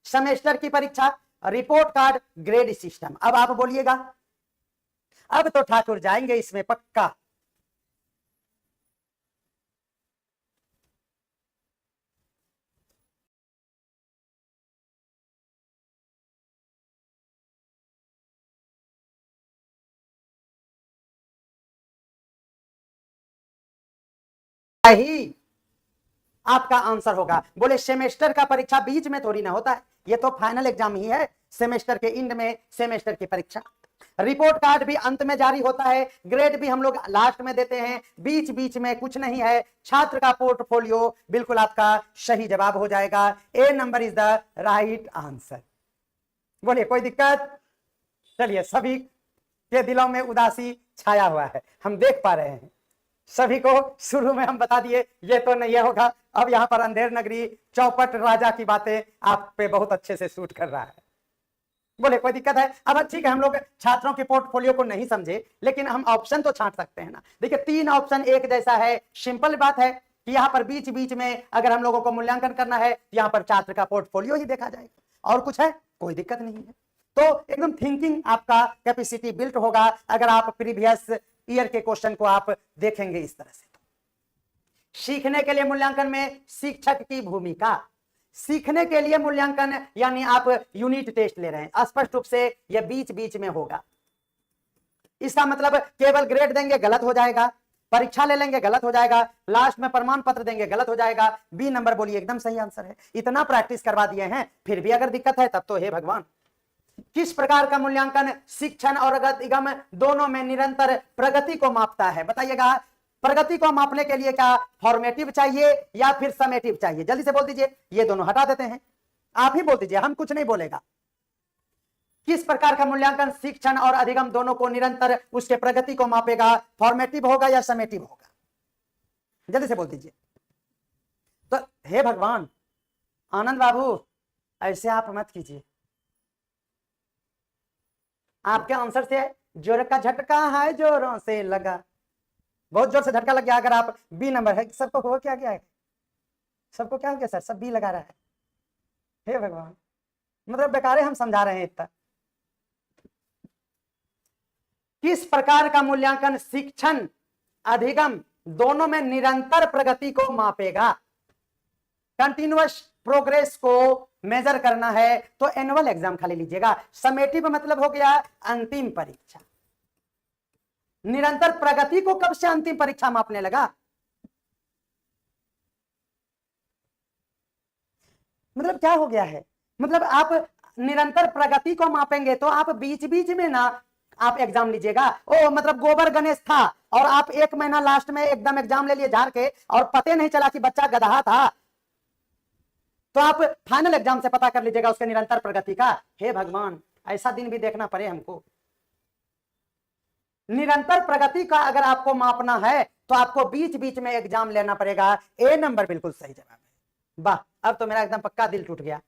सेमेस्टर की परीक्षा, रिपोर्ट कार्ड, ग्रेड सिस्टम। अब आप बोलिएगा, अब तो ठाकुर जाएंगे इसमें पक्का। ही आपका आंसर होगा। बोले सेमेस्टर का परीक्षा बीच में थोड़ी ना होता है, ये तो फाइनल एग्जाम ही है, सेमेस्टर के एंड में सेमेस्टर की परीक्षा। रिपोर्ट कार्ड भी अंत में जारी होता है, ग्रेड भी हम लोग लास्ट में देते हैं, बीच बीच में कुछ नहीं है। छात्र का पोर्टफोलियो बिल्कुल आपका सही जवाब हो जाएगा। A number is the right answer. बोलिए कोई दिक्कत? चलिए, सभी के दिलों में उदासी छाया हुआ है, हम देख पा रहे हैं। सभी को शुरू में हम बता दिए ये तो नहीं होगा, अब यहाँ पर अंधेर नगरी चौपट राजा की बातें आप पे बहुत अच्छे से सूट कर रहा है। बोले कोई दिक्कत है? अब ठीक है, हम लोग छात्रों के पोर्टफोलियो को नहीं समझे, लेकिन हम ऑप्शन तो छांट सकते हैं ना। देखिए 3 ऑप्शन एक जैसा है, सिंपल बात है कि यहाँ पर बीच बीच में अगर हम लोगों को मूल्यांकन करना है, यहाँ पर छात्र का पोर्टफोलियो ही देखा जाएगा, और कुछ है? कोई दिक्कत नहीं है। तो एकदम थिंकिंग आपका कैपेसिटी बिल्ट होगा अगर आप प्रीवियस ईयर के क्वेश्चन को आप देखेंगे इस तरह से। सीखने के लिए मूल्यांकन में शिक्षक की भूमिका, सीखने के लिए मूल्यांकन यानी आप यूनिट टेस्ट ले रहे हैं, स्पष्ट रूप से यह बीच बीच में होगा। इसका मतलब केवल ग्रेड देंगे गलत हो जाएगा, परीक्षा ले लेंगे गलत हो जाएगा, लास्ट में प्रमाण पत्र देंगे गलत हो जाएगा। बी नंबर बोलिए एकदम सही आंसर है। इतना प्रैक्टिस करवा दिए हैं, फिर भी अगर दिक्कत है तब तो हे भगवान। किस प्रकार का मूल्यांकन शिक्षण और गतिगम दोनों में निरंतर प्रगति को मापता है? बताइएगा, प्रगति को मापने के लिए क्या फॉर्मेटिव चाहिए या फिर समेटिव चाहिए? जल्दी से बोल दीजिए, ये दोनों हटा देते हैं, आप ही बोल दीजिए, हम कुछ नहीं बोलेगा। किस प्रकार का मूल्यांकन शिक्षण और अधिगम दोनों को निरंतर उसके प्रगति को मापेगा? फॉर्मेटिव होगा या समेटिव होगा? जल्दी से बोल दीजिए। तो हे भगवान, आनंद बाबू ऐसे आप मत कीजिए, आपके आंसर से जोर का झटका है, जोरों से लगा, बहुत जोर से झटका लग गया। अगर आप बी नंबर है, सबको हो क्या गया है? सबको क्या हो गया सर? सब बी लगा रहा है। हे भगवान, मतलब बेकारे हम समझा रहे हैं इतना। किस प्रकार का मूल्यांकन शिक्षण अधिगम दोनों में निरंतर प्रगति को मापेगा? कंटिन्यूअस प्रोग्रेस को मेजर करना है तो एनुअल एग्जाम खाली लीजिएगा। समेटिव मतलब हो गया अंतिम परीक्षा। निरंतर प्रगति को कब से अंतिम परीक्षा मापने लगा? मतलब क्या हो गया है? मतलब आप निरंतर प्रगति को मापेंगे तो आप बीच बीच में ना आप एग्जाम लीजिएगा। ओ मतलब गोबर गणेश था और आप 1 महीना लास्ट में एकदम एग्जाम ले लिए झाड़ के, और पता नहीं चला कि बच्चा गधा था, तो आप फाइनल एग्जाम से पता कर लीजिएगा उसके निरंतर प्रगति का। हे भगवान, ऐसा दिन भी देखना पड़े हमको। निरंतर प्रगति का अगर आपको मापना है तो आपको बीच बीच में एग्जाम लेना पड़ेगा। ए नंबर बिल्कुल सही जवाब है। वाह, अब तो मेरा एकदम पक्का दिल टूट गया,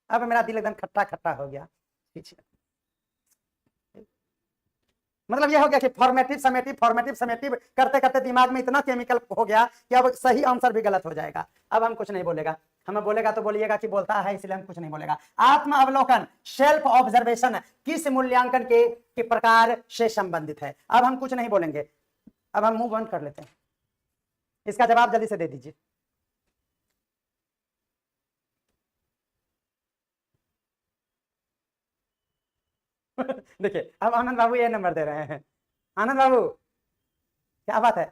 अब मेरा दिल एकदम खट्टा खट्टा हो गया। मतलब यह हो गया कि फॉर्मेटिव समेटिव करते करते दिमाग में इतना केमिकल हो गया कि अब सही आंसर भी गलत हो जाएगा। अब हम कुछ नहीं बोलेगा, हमें बोलेगा तो बोलिएगा कि बोलता है इसलिए हम कुछ नहीं बोलेगा। आत्म अवलोकन सेल्फ ऑब्जर्वेशन किस मूल्यांकन के प्रकार से संबंधित है? अब हम कुछ नहीं बोलेंगे, अब हम मुंह बंद कर लेते हैं। इसका जवाब जल्दी से दे दीजिए। देखिए अब आनंद बाबू ये नंबर दे रहे हैं। आनंद बाबू क्या बात है?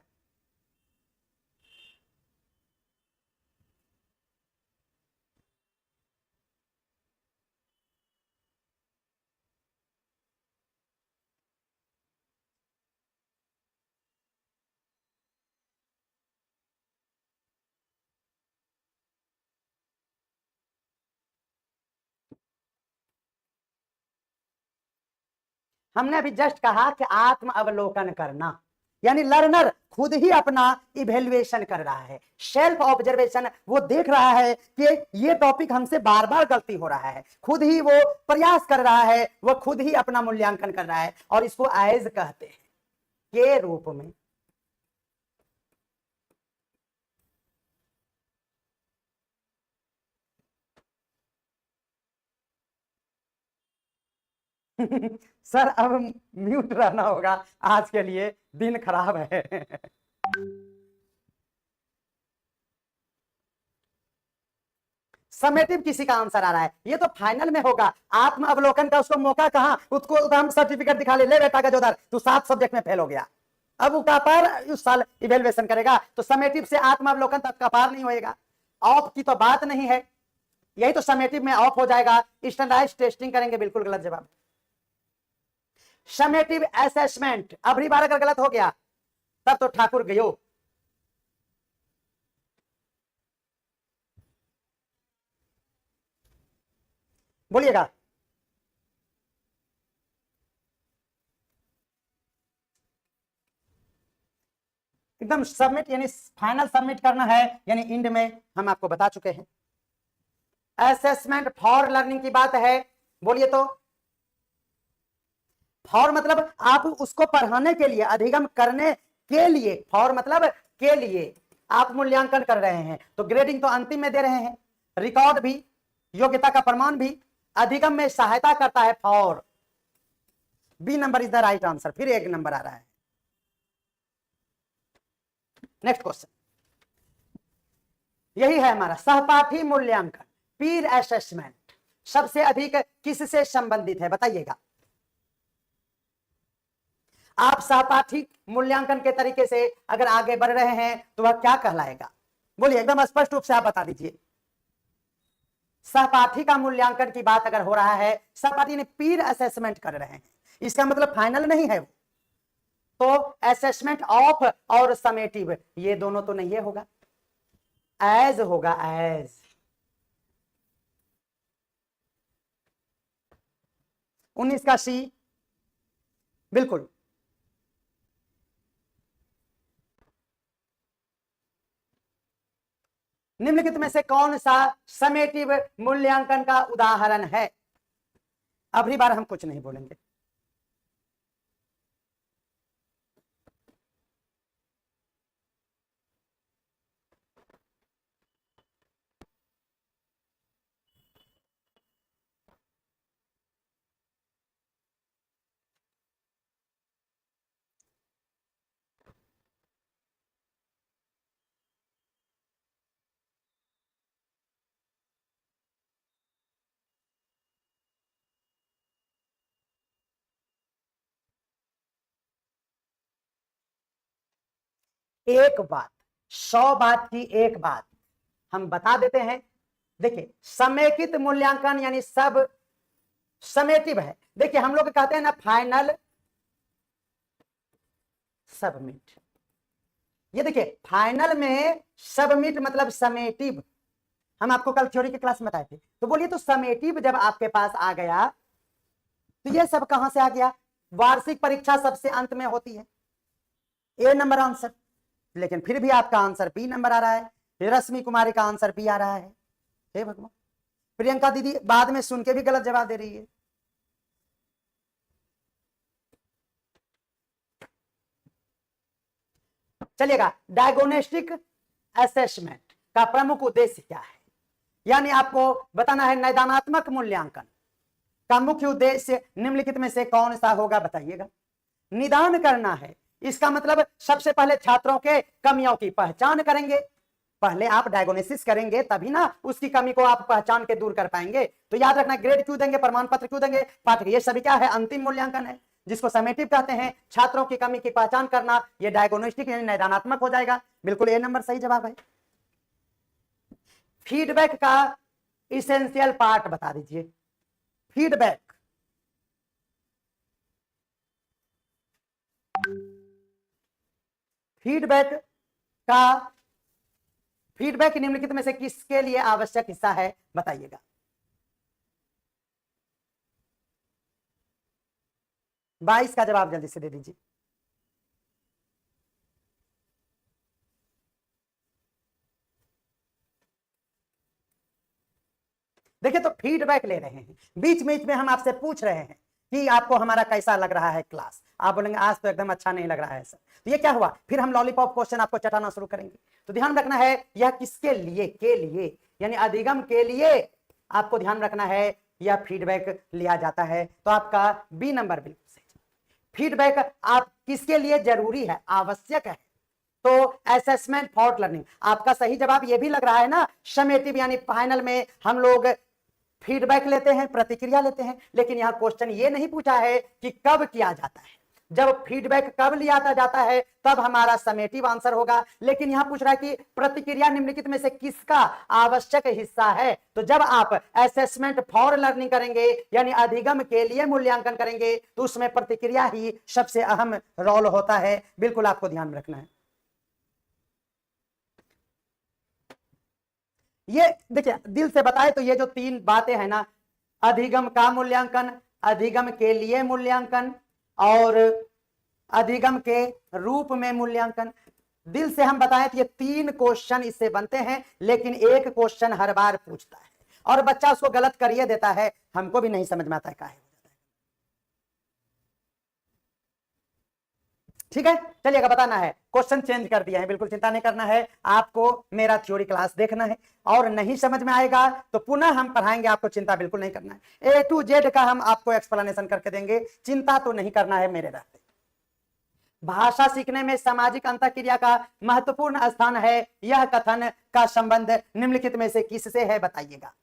हमने अभी जस्ट कहा कि आत्म अवलोकन करना, यानी लर्नर खुद ही अपना इवेल्युएशन कर रहा है, सेल्फ ऑब्जर्वेशन। वो देख रहा है कि ये टॉपिक हमसे बार बार गलती हो रहा है, खुद ही वो प्रयास कर रहा है, वो खुद ही अपना मूल्यांकन कर रहा है, और इसको आयज कहते हैं के रूप में। सर अब म्यूट रहना होगा, आज के लिए दिन खराब है। समेटिव किसी का आंसर आ रहा है, ये तो फाइनल में होगा। आत्म अवलोकन का उसको मौका कहां, उसको हम सर्टिफिकेट दिखा ले बेटा गजोदर तू 7 सब्जेक्ट में फेल हो गया। अब वो कपार उस साल इवेल्युएशन करेगा, तो समेटिव से आत्मावलोकन तक कपार नहीं होएगा। ऑफ की तो बात नहीं है, यही तो समेटिव में ऑफ हो जाएगा। स्टैंडर्डाइज टेस्टिंग करेंगे, बिल्कुल गलत जवाब। समेटिव असेसमेंट अभी बार अगर गलत हो गया तब तो ठाकुर गयो। बोलिएगा। एकदम सबमिट यानी फाइनल सबमिट करना है, यानी इंड में हम आपको बता चुके हैं। असेसमेंट फॉर लर्निंग की बात है, बोलिए तो। फॉर मतलब आप उसको पढ़ाने के लिए, अधिगम करने के लिए, फॉर मतलब के लिए आप मूल्यांकन कर रहे हैं, तो ग्रेडिंग तो अंतिम में दे रहे हैं, रिकॉर्ड भी, योग्यता का प्रमाण भी अधिगम में सहायता करता है for. B number is the right answer. फिर एक नंबर आ रहा है। नेक्स्ट क्वेश्चन यही है हमारा, सहपाठी मूल्यांकन, पीर असेसमेंट सबसे अधिक किससे संबंधित है, बताइएगा। आप सहपाठी मूल्यांकन के तरीके से अगर आगे बढ़ रहे हैं तो वह क्या कहलाएगा, बोलिए एकदम स्पष्ट रूप से आप बता दीजिए। सहपाठी का मूल्यांकन की बात अगर हो रहा है, सहपाठी ने पीर असेसमेंट कर रहे हैं, इसका मतलब फाइनल नहीं है वो, तो असेसमेंट ऑफ और समेटिव ये दोनों तो नहीं होगा, एज होगा, एज। 19 का सी बिल्कुल। निम्नलिखित में से कौन सा समेटिव मूल्यांकन का उदाहरण है। अगली बार हम कुछ नहीं बोलेंगे। एक बात, 100 बात की एक बात हम बता देते हैं। देखिए समेकित मूल्यांकन यानी सब समेटिव है। देखिए हम लोग कहते हैं ना फाइनल सबमिट, ये देखिए फाइनल में सबमिट मतलब समेटिव, हम आपको कल थ्योरी की क्लास में बताए थे। तो बोलिए तो समेटिव जब आपके पास आ गया तो ये सब कहां से आ गया, वार्षिक परीक्षा सबसे अंत में होती है, ए नंबर आंसर। लेकिन फिर भी आपका आंसर बी नंबर आ रहा है, रश्मि कुमारी का आंसर बी आ रहा है। हे भगवान, प्रियंका दीदी बाद में सुन के भी गलत जवाब दे रही है। चलिएगा, डायग्नोस्टिक असेसमेंट का प्रमुख उद्देश्य क्या है, यानी आपको बताना है नैदानात्मक मूल्यांकन का मुख्य उद्देश्य निम्नलिखित में से कौन सा होगा, बताइएगा। निदान करना है, इसका मतलब सबसे पहले छात्रों के कमियों की पहचान करेंगे। पहले आप डायग्नोसिस करेंगे तभी ना उसकी कमी को आप पहचान के दूर कर पाएंगे। तो याद रखना, ग्रेड क्यों देंगे, प्रमाण पत्र क्यों देंगे, पाठक, ये सभी क्या है, अंतिम मूल्यांकन है, जिसको समेटिव कहते हैं। छात्रों की कमी की पहचान करना, ये डायग्नोस्टिक यानी नैदानात्मक हो जाएगा। बिल्कुल ए नंबर सही जवाब है। फीडबैक का इसेंशियल पार्ट बता दीजिए। फीडबैक फीडबैक का फीडबैक निम्नलिखित में से किसके लिए आवश्यक हिस्सा है, बताइएगा। बाईस का जवाब जल्दी से दे दीजिए। देखिए तो फीडबैक ले रहे हैं, बीच बीच में हम आपसे पूछ रहे हैं कि आपको हमारा कैसा लग रहा है क्लास। आप बोलेंगे आज तो एकदम अच्छा नहीं लग रहा है सर, तो ये क्या हुआ, फिर हम लॉलीपॉप क्वेश्चन आपको चटाना शुरू करेंगे। तो ध्यान रखना है यह किसके लिए, के लिए, यानी अधिगम के लिए आपको ध्यान रखना है, यह फीडबैक लिया जाता है। तो आपका बी नंबर बिल्कुल सही। फीडबैक आप किसके लिए जरूरी है, आवश्यक है, तो असेसमेंट फॉर लर्निंग। आपका सही जवाब ये भी लग रहा है ना, समेटिव यानी फाइनल में हम लोग फीडबैक लेते हैं, प्रतिक्रिया लेते हैं, लेकिन यहां क्वेश्चन ये नहीं पूछा है कि कब किया जाता है, जब फीडबैक कब लिया जाता है तब हमारा समेटिव आंसर होगा। लेकिन यहां पूछ रहा है कि प्रतिक्रिया निम्नलिखित में से किसका आवश्यक हिस्सा है। तो जब आप असेसमेंट फॉर लर्निंग करेंगे यानी अधिगम के लिए मूल्यांकन करेंगे तो उसमें प्रतिक्रिया ही सबसे अहम रोल होता है, बिल्कुल आपको ध्यान रखना है। ये देखिए दिल से बताए तो ये जो तीन बातें हैं ना, अधिगम का मूल्यांकन, अधिगम के लिए मूल्यांकन और अधिगम के रूप में मूल्यांकन, दिल से हम बताएं तो ये तीन क्वेश्चन इससे बनते हैं। लेकिन एक क्वेश्चन हर बार पूछता है और बच्चा उसको गलत करिए देता है, हमको भी नहीं समझ में आता है काहे। ठीक है, चलिएगा बताना है, क्वेश्चन चेंज कर दिया है, बिल्कुल चिंता नहीं करना है, आपको मेरा थ्योरी क्लास देखना है और नहीं समझ में आएगा तो पुनः हम पढ़ाएंगे, आपको चिंता बिल्कुल नहीं करना है। A to Z का हम आपको एक्सप्लेनेशन करके देंगे, चिंता तो नहीं करना है मेरे रहते। भाषा सीखने में सामाजिक अंतःक्रिया का महत्वपूर्ण स्थान है, यह कथन का संबंध निम्नलिखित में से किससे है बताइएगा।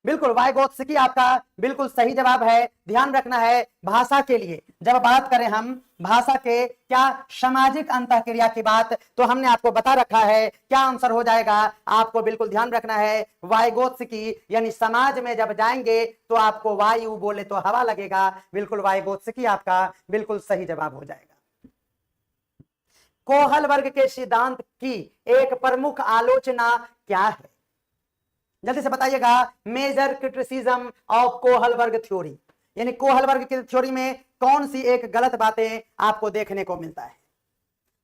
बिल्कुल वाइगोत्स्की आपका बिल्कुल सही जवाब है। ध्यान रखना है, भाषा के लिए जब बात करें हम भाषा के क्या सामाजिक अंतःक्रिया की बात, तो हमने आपको बता रखा है क्या आंसर हो जाएगा। आपको बिल्कुल ध्यान रखना है, वाइगोत्स्की यानी समाज में जब जाएंगे तो आपको वायु बोले तो हवा लगेगा, बिल्कुल वाइगोत्स्की आपका बिल्कुल सही जवाब हो जाएगा। कोहल वर्ग के सिद्धांत की एक प्रमुख आलोचना क्या है, जल्दी से बताइएगा। मेजर क्रिटिसिज्म ऑफ कोहल वर्ग थ्योरी, यानी कोहल वर्ग की थ्योरी में कौन सी एक गलत बातें आपको देखने को मिलता है।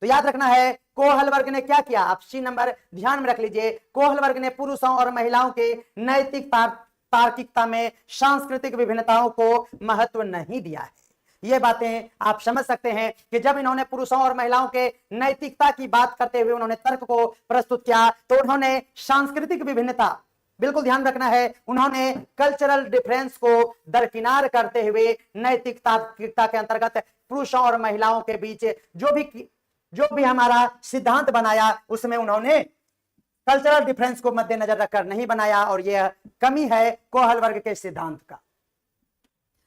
तो याद रखना है कोहल वर्ग ने क्या किया, आप सी नंबर ध्यान में रख लीजिए। कोहल वर्ग ने पुरुषों और महिलाओं के नैतिक तार्किकता में सांस्कृतिक विभिन्नताओं को महत्व नहीं दिया है। ये बातें आप समझ सकते हैं कि जब इन्होंने पुरुषों और महिलाओं के नैतिकता की बात करते हुए उन्होंने तर्क को प्रस्तुत किया तो उन्होंने सांस्कृतिक विभिन्नता, बिल्कुल ध्यान रखना है, उन्होंने कल्चरल डिफरेंस को दरकिनार करते हुए नैतिकता के अंतर्गत पुरुषों और महिलाओं के बीच जो भी हमारा सिद्धांत बनाया उसमें उन्होंने कल्चरल डिफरेंस को मद्देनजर रखकर नहीं बनाया, और यह कमी है कोहल वर्ग के सिद्धांत का।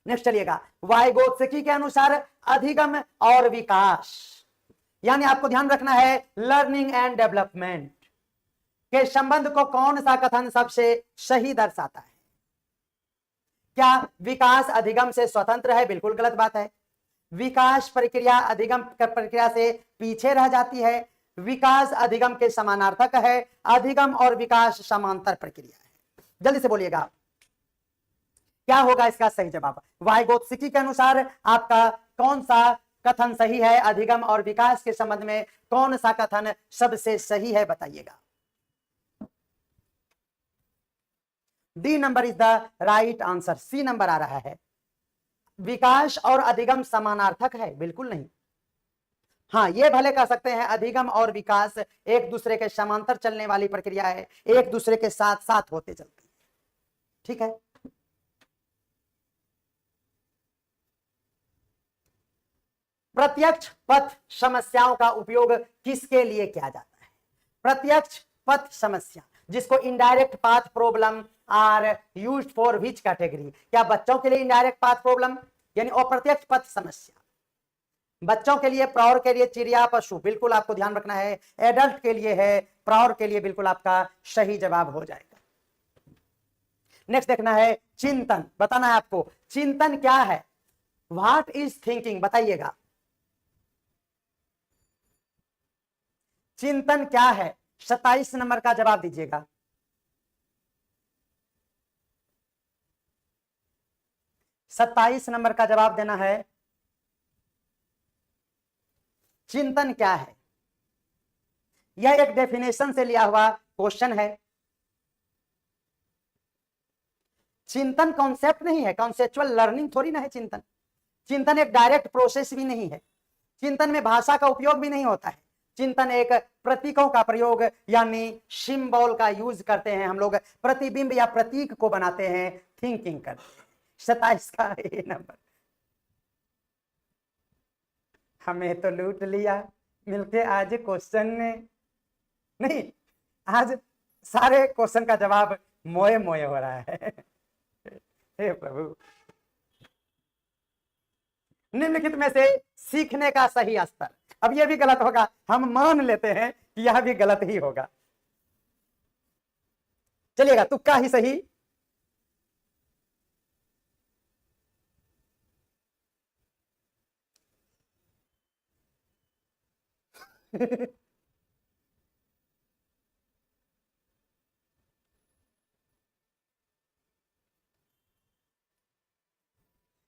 नेक्स्ट चलिएगा, वाइगोत्स्की के अनुसार अधिगम और विकास, यानी आपको ध्यान रखना है लर्निंग एंड डेवलपमेंट के संबंध को कौन सा कथन सबसे सही दर्शाता है। क्या विकास अधिगम से स्वतंत्र है, बिल्कुल गलत बात है। विकास प्रक्रिया अधिगम प्रक्रिया से पीछे रह जाती है। विकास अधिगम के समानार्थक है। अधिगम और विकास समांतर प्रक्रिया है। जल्दी से बोलिएगा क्या होगा इसका सही जवाब। वाइगोत्स्की के अनुसार आपका कौन सा कथन सही है, अधिगम और विकास के संबंध में कौन सा कथन सबसे सही है बताइएगा। D number is the right answer, C number आ रहा है। विकास और अधिगम समानार्थक है, बिल्कुल नहीं। हाँ ये भले कह सकते हैं अधिगम और विकास एक दूसरे के समांतर चलने वाली प्रक्रिया है, एक दूसरे के साथ साथ होते चलते हैं। ठीक है, प्रत्यक्ष पथ समस्याओं का उपयोग किसके लिए किया जाता है। प्रत्यक्ष पथ समस्या, जिसको indirect path problem are used for which category. क्या बच्चों के लिए इनडायरेक्ट पाथ प्रॉब्लम यानी अप्रत्यक्ष पथ समस्या, बच्चों के लिए, प्रौढ़ के लिए चिड़िया पशु, बिल्कुल आपको ध्यान रखना है। एडल्ट के लिए है, प्रौढ़ के लिए बिल्कुल आपका सही जवाब हो जाएगा। नेक्स्ट देखना है चिंतन, बताना है आपको चिंतन क्या है। व्हाट इज थिंकिंग बताइएगा, चिंतन क्या है। 27 नंबर का जवाब दीजिएगा। सत्ताईस नंबर का जवाब देना है, चिंतन क्या है। यह एक डेफिनेशन से लिया हुआ क्वेश्चन है। चिंतन कॉन्सेप्ट नहीं है, कॉन्सेप्चुअल लर्निंग थोड़ी ना है चिंतन। चिंतन एक डायरेक्ट प्रोसेस भी नहीं है। चिंतन में भाषा का उपयोग भी नहीं होता है। चिंतन एक प्रतीकों का प्रयोग यानी सिंबल का यूज करते हैं हम लोग, प्रतिबिंब या प्रतीक को बनाते हैं, थिंकिंग करते हैं। 27 का ये नंबर, हमें तो लूट लिया, मिलके आज क्वेश्चन नहीं, आज सारे क्वेश्चन का जवाब मोए मोए हो रहा है। हे प्रभु, निम्नलिखित में से सीखने का सही स्तर, अब यह भी गलत होगा, हम मान लेते हैं कि यह भी गलत ही होगा, चलिएगा तुक्का ही सही।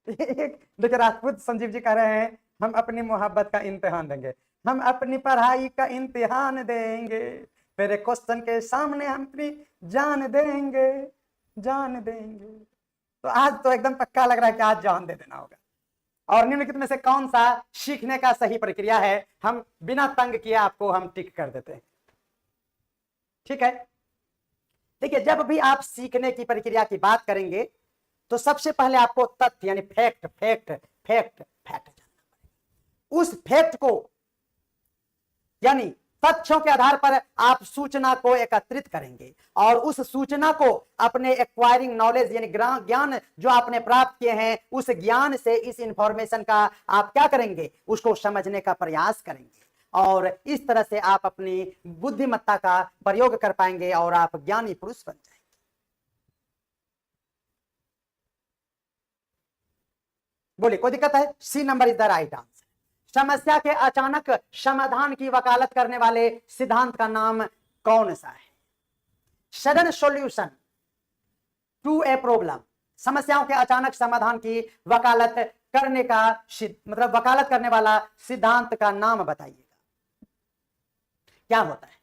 देखिए राजपूत संजीव जी कह रहे हैं हम अपनी मोहब्बत का इम्तिहान देंगे, हम अपनी पढ़ाई का इम्तिहान देंगे, मेरे क्वेश्चन के सामने हम अपनी जान देंगे, जान देंगे। तो आज तो एकदम पक्का लग रहा है कि आज जान दे देना होगा। और निम्नलिखित में से कौन सा सीखने का सही प्रक्रिया है, हम बिना तंग किए आपको हम टिक कर देते हैं, ठीक है। देखिए जब भी आप सीखने की प्रक्रिया की बात करेंगे तो सबसे पहले आपको तथ्य यानी फैक्ट फैक्ट फैक्ट फैक्ट जानना पड़ेगा। उस फैक्ट को यानी तथ्यों के आधार पर आप सूचना को एकत्रित करेंगे और उस सूचना को अपने एक्वायरिंग नॉलेज यानी ज्ञान जो आपने प्राप्त किए हैं, उस ज्ञान से इस इंफॉर्मेशन का आप क्या करेंगे, उसको समझने का प्रयास करेंगे और इस तरह से आप अपनी बुद्धिमत्ता का प्रयोग कर पाएंगे और आप ज्ञानी पुरुष बन जाएंगे। बोलिए कोई दिक्कत है? C number is the right answer. समस्या के अचानक समाधान की वकालत करने वाले सिद्धांत का नाम कौन सा है? Sudden solution to a problem, समस्याओं के अचानक समाधान की वकालत करने का मतलब वकालत करने वाला सिद्धांत का नाम बताइएगा, क्या होता है?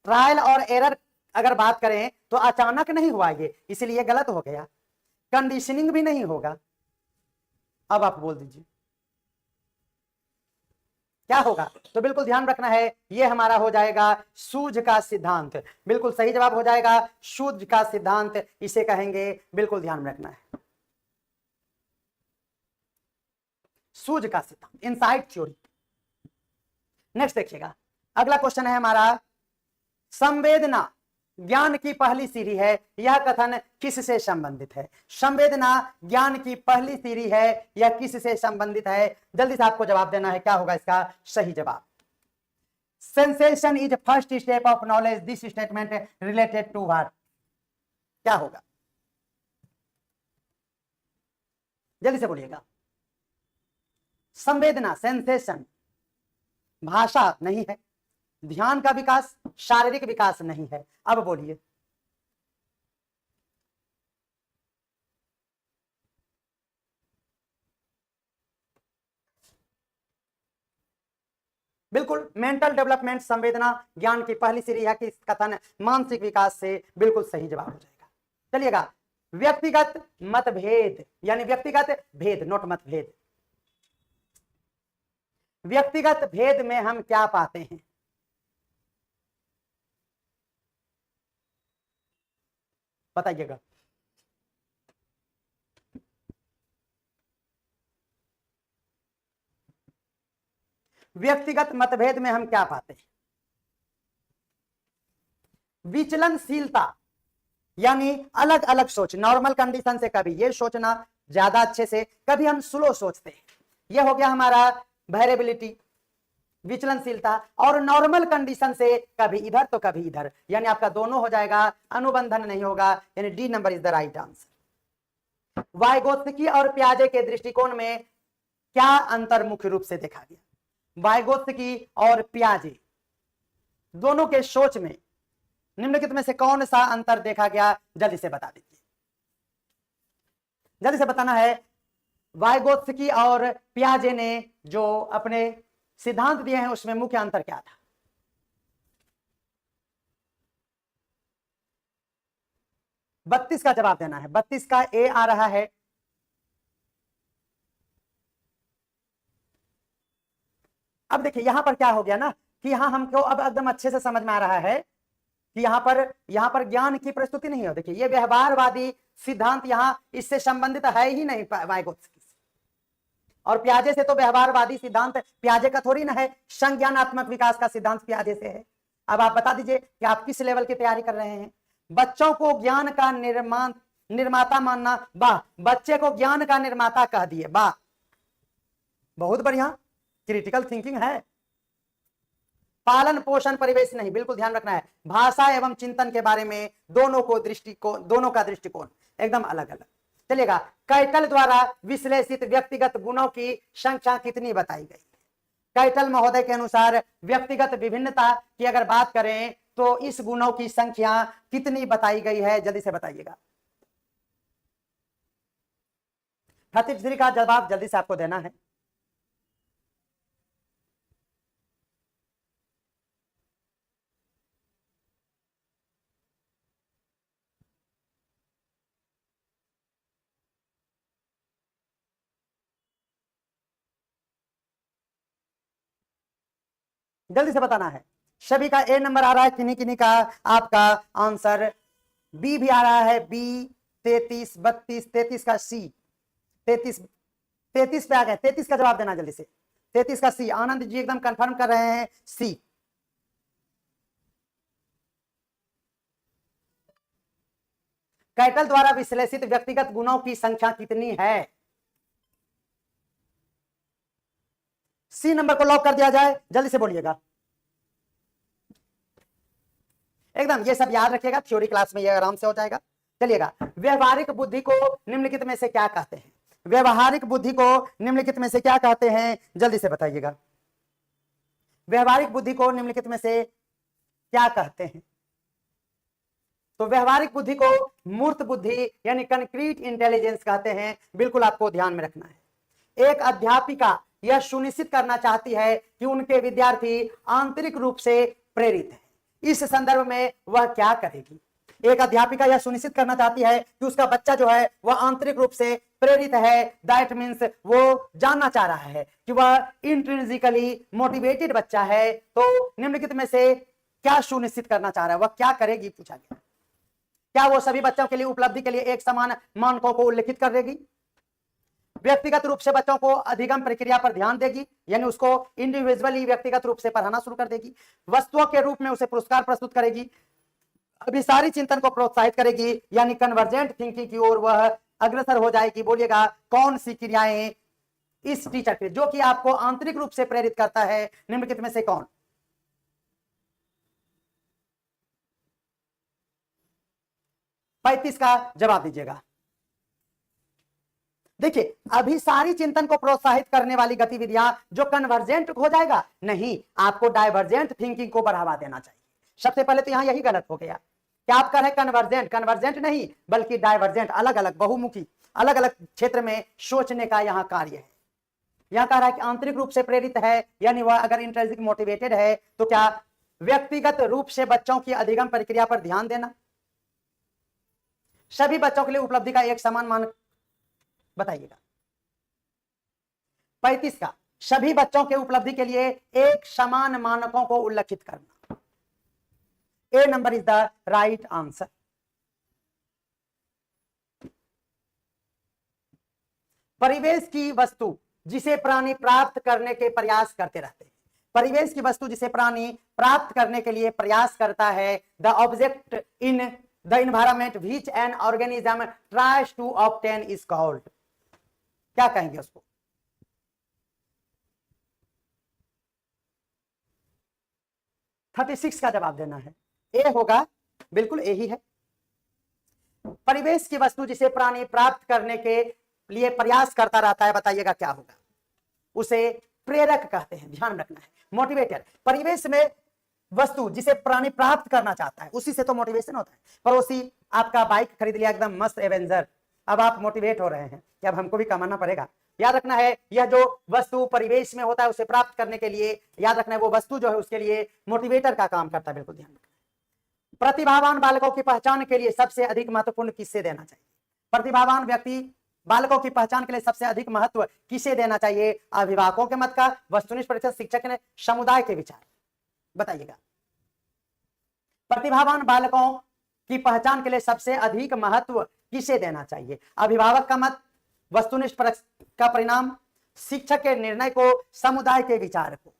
ट्रायल और एरर अगर बात करें तो अचानक नहीं हुआ ये, इसलिए गलत हो गया। कंडीशनिंग भी नहीं होगा। अब आप बोल दीजिए क्या होगा? तो बिल्कुल ध्यान रखना है, ये हमारा हो जाएगा सूझ का सिद्धांत। बिल्कुल सही जवाब हो जाएगा सूझ का सिद्धांत, इसे कहेंगे, बिल्कुल ध्यान रखना है, सूझ का सिद्धांत, इनसाइट थ्योरी। नेक्स्ट देखिएगा, अगला क्वेश्चन है हमारा, संवेदना ज्ञान की पहली सीढ़ी है, यह कथन किससे संबंधित है? संवेदना ज्ञान की पहली सीढ़ी है, यह किससे संबंधित है? जल्दी से आपको जवाब देना है, क्या होगा इसका सही जवाब? Sensation is first step of knowledge, this statement related to what? क्या होगा? जल्दी से बोलिएगा। संवेदना सेंसेशन, भाषा नहीं है, ध्यान का विकास, शारीरिक विकास नहीं है। अब बोलिए बिल्कुल मेंटल डेवलपमेंट, संवेदना ज्ञान की पहली सीढ़ी है कि कथन मानसिक विकास से बिल्कुल सही जवाब हो जाएगा। चलिएगा, व्यक्तिगत मतभेद यानी व्यक्तिगत भेद, नोट मतभेद, व्यक्तिगत भेद में हम क्या पाते हैं? बताइएगा। व्यक्तिगत मतभेद में हम क्या पाते हैं? विचलनशीलता यानी अलग अलग सोच, नॉर्मल कंडीशन से कभी ये सोचना ज्यादा अच्छे से, कभी हम स्लो सोचते हैं, यह हो गया हमारा वेरिएबिलिटी, विचलनशीलता। और नॉर्मल कंडीशन से कभी इधर तो कभी इधर, यानी आपका दोनों हो जाएगा, अनुबंधन नहीं होगा, यानी D number is the right answer. Vygotsky और पियाजे के दृष्टिकोण में क्या अंतर मुख्य रूप से देखा गया? वाइगोत्स्की और पियाजे दोनों के सोच में निम्नलिखित में से कौन सा अंतर देखा गया? जल्दी से बता दीजिए, जल्दी से बताना है। वाइगोत्स्की और पियाजे ने जो अपने सिद्धांत दिए हैं उसमें मुख्य अंतर क्या था? बत्तीस का जवाब देना है, 32 का ए आ रहा है। अब देखिए यहां पर क्या हो गया ना कि यहां हमको अब एकदम अच्छे से समझ में आ रहा है कि यहां पर ज्ञान की प्रस्तुति नहीं हो। देखिए ये व्यवहारवादी सिद्धांत यहां इससे संबंधित है ही नहीं वाइगोत्स्की से, और पियाजे से तो व्यवहारवादी सिद्धांत पियाजे का थोड़ी ना है, संज्ञानात्मक विकास का सिद्धांत पियाजे से है। अब आप बता दीजिए कि आप किस लेवल की तैयारी कर रहे हैं। बच्चों को ज्ञान का निर्माता मानना, वाह, बच्चे को ज्ञान का निर्माता कह दिए, वाह, बहुत बढ़िया, क्रिटिकल थिंकिंग है। पालन पोषण परिवेश नहीं, बिल्कुल ध्यान रखना है। भाषा एवं चिंतन के बारे में दोनों का दृष्टिकोण एकदम अलग अलग चलेगा। कैटल द्वारा विश्लेषित व्यक्तिगत गुणों की संख्या कितनी बताई गई? कैटल महोदय के अनुसार व्यक्तिगत विभिन्नता की अगर बात करें तो इस गुणों की संख्या कितनी बताई गई है, जल्दी से बताइएगा। 33 का जवाब जल्दी से आपको देना है। जल्दी से बताना है। सभी का ए नंबर आ रहा है, किन्हीं किन्हीं का आपका आंसर बी भी आ रहा है, बी 33, 32, 33 का सी, 33 पे आ गए। 33 का जवाब देना जल्दी से, 33 का सी। आनंद जी एकदम कंफर्म कर रहे हैं सी। कैटल द्वारा विश्लेषित व्यक्तिगत गुणों की संख्या कितनी है? सी नंबर को लॉक कर दिया जाए, जल्दी से बोलिएगा। एकदम ये सब याद रखिएगा, थ्योरी क्लास में ये आराम से हो जाएगा। चलिएगा, व्यवहारिक बुद्धि को निम्नलिखित में से क्या कहते हैं? व्यवहारिक बुद्धि को निम्नलिखित में से क्या कहते हैं, जल्दी से बताइएगा। व्यवहारिक बुद्धि को निम्नलिखित में से क्या कहते हैं? तो व्यवहारिक बुद्धि को मूर्त बुद्धि यानी कंक्रीट इंटेलिजेंस कहते हैं, बिल्कुल आपको ध्यान में रखना है। एक अध्यापिका यह सुनिश्चित करना चाहती है कि उनके विद्यार्थी आंतरिक रूप से प्रेरित है। इस संदर्भ में वह क्या करेगी? एक अध्यापिका यह सुनिश्चित करना चाहती है कि उसका बच्चा जो है वह आंतरिक रूप से प्रेरित है। दैट मीन्स वो जानना चाह रहा है कि वह इंट्रिंसिकली मोटिवेटेड बच्चा है। तो निम्नलिखित में से क्या सुनिश्चित करना चाह रहा है, वह क्या करेगी, पूछा गया। क्या वो सभी बच्चों के लिए उपलब्धि के लिए एक समान मानकों को उल्लिखित कर देगी? व्यक्तिगत रूप से बच्चों को अधिगम प्रक्रिया पर ध्यान देगी, यानी उसको इंडिविजुअली व्यक्तिगत रूप से पढ़ाना शुरू कर देगी। वस्तुओं के रूप में उसे पुरस्कार प्रस्तुत करेगी। अभिसारी चिंतन को प्रोत्साहित करेगी, यानी कन्वर्जेंट थिंकिंग की ओर वह अग्रसर हो जाएगी। बोलिएगा कौन सी क्रियाएं इस टीचर के जो कि आपको आंतरिक रूप से प्रेरित करता है, निम्नलिखित में से कौन? पैंतीस का जवाब दीजिएगा। देखिए, अभिसारी चिंतन को प्रोत्साहित करने वाली गतिविधियां जो कन्वर्जेंट हो जाएगा, नहीं, आपको डाइवर्जेंट थिंकिंग को बढ़ावा देना चाहिए। सबसे पहले तो यहां यही गलत हो गया। क्या आप कह रहे हैं कन्वर्जेंट? कन्वर्जेंट नहीं बल्कि डाइवर्जेंट, अलग अलग, बहुमुखी, अलग अलग क्षेत्र में सोचने का यहां कार्य है। यहां कह रहा है कि आंतरिक रूप से प्रेरित है, यानी वह अगर इंट्रिंसिक मोटिवेटेड है तो क्या व्यक्तिगत रूप से बच्चों की अधिगम प्रक्रिया पर ध्यान देना, सभी बच्चों के लिए उपलब्धि का एक समान मान बताइएगा। 35 का सभी बच्चों के उपलब्धि के लिए एक समान मानकों को उल्लेखित करना। A number is the right answer. परिवेश की वस्तु जिसे प्राणी प्राप्त करने के प्रयास करते रहते हैं। परिवेश की वस्तु जिसे प्राणी प्राप्त करने के लिए प्रयास करता है, the object in the environment which an organism tries to obtain is called. क्या कहेंगे उसको? थर्टी सिक्स का जवाब देना है। ए होगा, बिल्कुल ए ही है। परिवेश की वस्तु जिसे प्राणी प्राप्त करने के लिए प्रयास करता रहता है, बताइएगा क्या होगा? उसे प्रेरक कहते हैं, ध्यान रखना है, मोटिवेटर। परिवेश में वस्तु जिसे प्राणी प्राप्त करना चाहता है, उसी से तो मोटिवेशन होता है। पड़ोसी आपका बाइक खरीद लिया, एकदम मस्त एवेंजर, अब आप मोटिवेट हो रहे हैं कि अब हमको भी कमाना पड़ेगा। याद रखना है, यह जो वस्तु परिवेश में होता है उसे प्राप्त करने के लिए, याद रखना है वो वस्तु जो है उसके लिए मोटिवेटर का काम करता है, बिल्कुल ध्यान रखना है। प्रतिभावान बालकों की पहचान के लिए सबसे अधिक महत्वपूर्ण किससे देना चाहिए? प्रतिभावान व्यक्ति बालकों की पहचान के लिए सबसे अधिक महत्व किसे देना चाहिए? अभिभावकों के मत का, वस्तुनिष्ठ परीक्षण, शिक्षक ने, समुदाय के विचार, बताइएगा। प्रतिभावान बालकों की पहचान के लिए सबसे अधिक महत्व किसे देना चाहिए? अभिभावक का मत, वस्तुनिष्ठ परीक्षण का परिणाम, शिक्षक के निर्णय को, समुदाय के विचार को।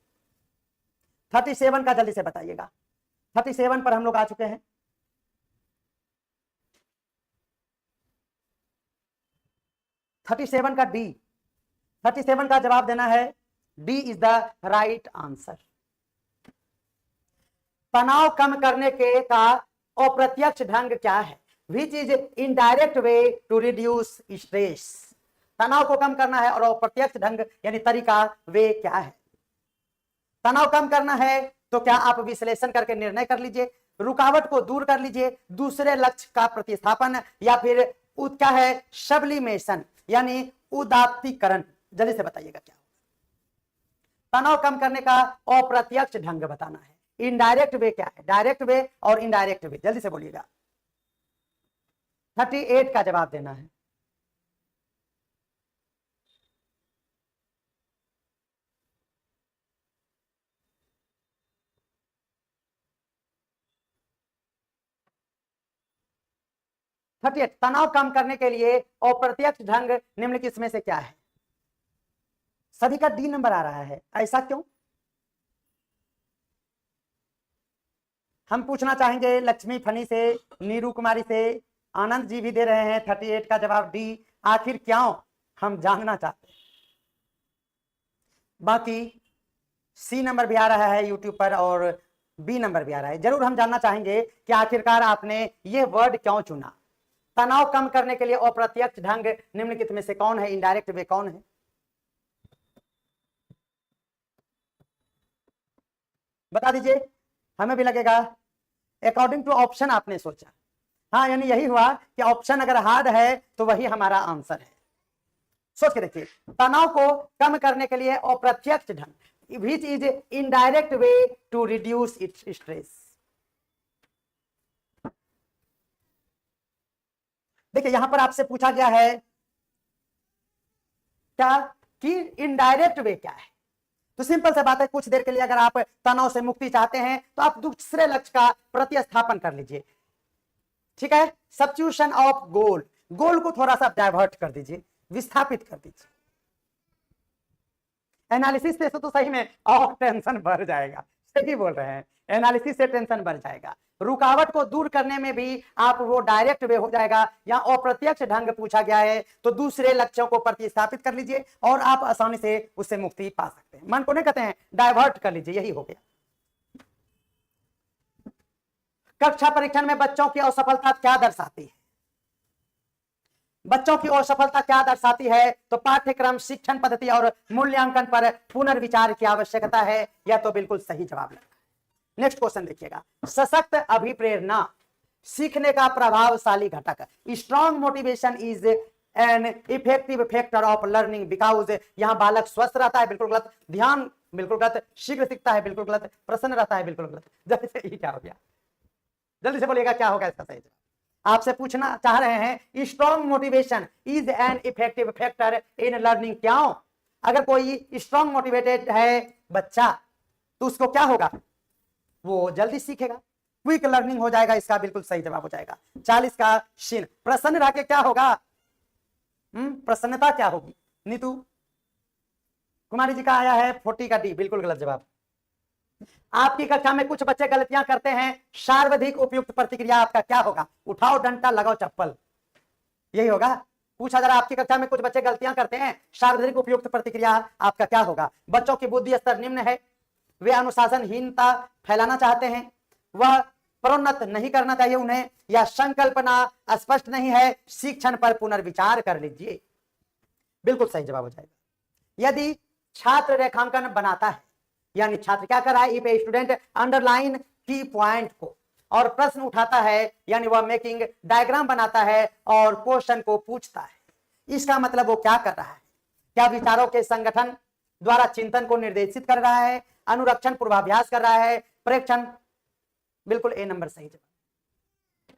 37 का जल्दी से बताइएगा। 37 पर हम लोग आ चुके हैं। थर्टी सेवन का डी, 37 का जवाब देना है। D is the right answer. तनाव कम करने के का अप्रत्यक्ष ढंग क्या है? Which is indirect way to reduce stress. तनाव को कम करना है और अप्रत्यक्ष ढंग यानी तरीका वे क्या है? तनाव कम करना है तो क्या आप विश्लेषण करके निर्णय कर लीजिए, रुकावट को दूर कर लीजिए, दूसरे लक्ष्य का प्रतिस्थापन, या फिर क्या है सबलिमेशन यानी उदात्तीकरण। जल्दी से बताइएगा क्या होगा। तनाव कम करने का अप्रत्यक्ष ढंग बताना है। इनडायरेक्ट वे क्या है? डायरेक्ट वे और इनडायरेक्ट वे, जल्दी से बोलिएगा। 38 का जवाब देना है। तनाव कम करने के लिए अप्रत्यक्ष ढंग निम्नलिखित में से क्या है? सभी का डी नंबर आ रहा है, ऐसा क्यों? हम पूछना चाहेंगे लक्ष्मी फनी से, नीरू कुमारी से, आनंद जी भी दे रहे हैं 38 का जवाब डी। आखिर क्यों, हम जानना चाहते हैं। बाकी सी नंबर भी आ रहा है यूट्यूब पर और बी नंबर भी आ रहा है। जरूर हम जानना चाहेंगे कि आखिरकार आपने ये वर्ड क्यों चुना। तनाव कम करने के लिए अप्रत्यक्ष ढंग निम्नलिखित में से कौन है? इनडायरेक्ट वे कौन है? बता दीजिए, हमें भी लगेगा अकॉर्डिंग टू ऑप्शन आपने सोचा। हाँ, यानी यही हुआ कि ऑप्शन अगर हार्ड है तो वही हमारा आंसर है। सोच के देखिए, तनाव को कम करने के लिए अप्रत्यक्ष ढंग, which is indirect way to reduce its stress. देखिए यहां पर आपसे पूछा गया है क्या कि इनडायरेक्ट वे क्या है। तो सिंपल सा बात है, कुछ देर के लिए अगर आप तनाव से मुक्ति चाहते हैं तो आप दूसरे लक्ष्य का प्रतिस्थापन कर लीजिए। ठीक है, सब्स्टिट्यूशन ऑफ गोल, गोल को थोड़ा सा डाइवर्ट कर दीजिए, विस्थापित कर दीजिए। एनालिसिस से तो सही में और टेंशन बढ़ जाएगा। सही बोल रहे हैं, एनालिसिस से टेंशन बढ़ जाएगा। रुकावट को दूर करने में भी आप वो डायरेक्ट वे हो जाएगा। या अप्रत्यक्ष ढंग पूछा गया है तो दूसरे लक्ष्यों को प्रतिस्थापित कर लीजिए और आप आसानी से उससे मुक्ति पा सकते हैं। मन को नहीं कहते हैं, डाइवर्ट कर लीजिए, यही हो गया। कक्षा परीक्षण में बच्चों की असफलता क्या दर्शाती है? बच्चों की असफलता क्या दर्शाती है? तो पाठ्यक्रम, शिक्षण पद्धति और मूल्यांकन पर पुनर्विचार की आवश्यकता है। यह तो बिल्कुल सही जवाब लगता है। नेक्स्ट क्वेश्चन देखिएगा। सशक्त अभिप्रेरणा सीखने का प्रभावशाली घटक। Strong motivation is an effective factor of learning because. यहां बालक स्वस्थ रहता है, बिल्कुल गलत। ध्यान, बिल्कुल गलत। शीघ्र सीखता है, बिल्कुल गलत। प्रसन्न रहता है, बिल्कुल गलत। जल्दी से ये क्या हो गया? जल्दी से बोलिएगा क्या होगा इसका सही जवाब। आपसे पूछना चाह रहे हैं strong motivation is an effective factor in learning. क्यों? अगर कोई स्ट्रॉन्ग मोटिवेटेड है बच्चा तो उसको क्या होगा? वो जल्दी सीखेगा, क्विक लर्निंग हो जाएगा। इसका बिल्कुल सही जवाब हो जाएगा 40 का शीन। प्रसन्न रह के क्या होगा? प्रसन्नता क्या होगी? नीतू कुमारी जी का आया है 40 का डी, बिल्कुल गलत जवाब। आपकी कक्षा में कुछ बच्चे गलतियां करते हैं, सर्वाधिक उपयुक्त प्रतिक्रिया आपका क्या होगा? उठाओ डंडा, लगाओ चप्पल, यही होगा। पूछा जरा, आपकी कक्षा में कुछ बच्चे गलतियां करते हैं, सर्वाधिक उपयुक्त प्रतिक्रिया आपका क्या होगा? बच्चों की बुद्धि स्तर निम्न है, वे अनुशासनहीनता फैलाना चाहते हैं, वह प्रोन्नत नहीं करना चाहिए उन्हें, या संकल्पना स्पष्ट नहीं है, शिक्षण पर पुनर्विचार कर लीजिए। बिल्कुल सही जवाब हो जाएगा। यदि छात्र रेखांकन बनाता है, यानी छात्र क्या कर रहा है? इफ ए स्टूडेंट अंडरलाइन की पॉइंट को और प्रश्न उठाता है, यानी वह मेकिंग डायग्राम बनाता है और क्वेश्चन को पूछता है, इसका मतलब वो क्या कर रहा है? क्या विचारों के संगठन द्वारा चिंतन को निर्देशित कर रहा है, अनुरक्षण पूर्वाभ्यास कर रहा है, प्रेक्षण? बिल्कुल ए नंबर सही जवाब।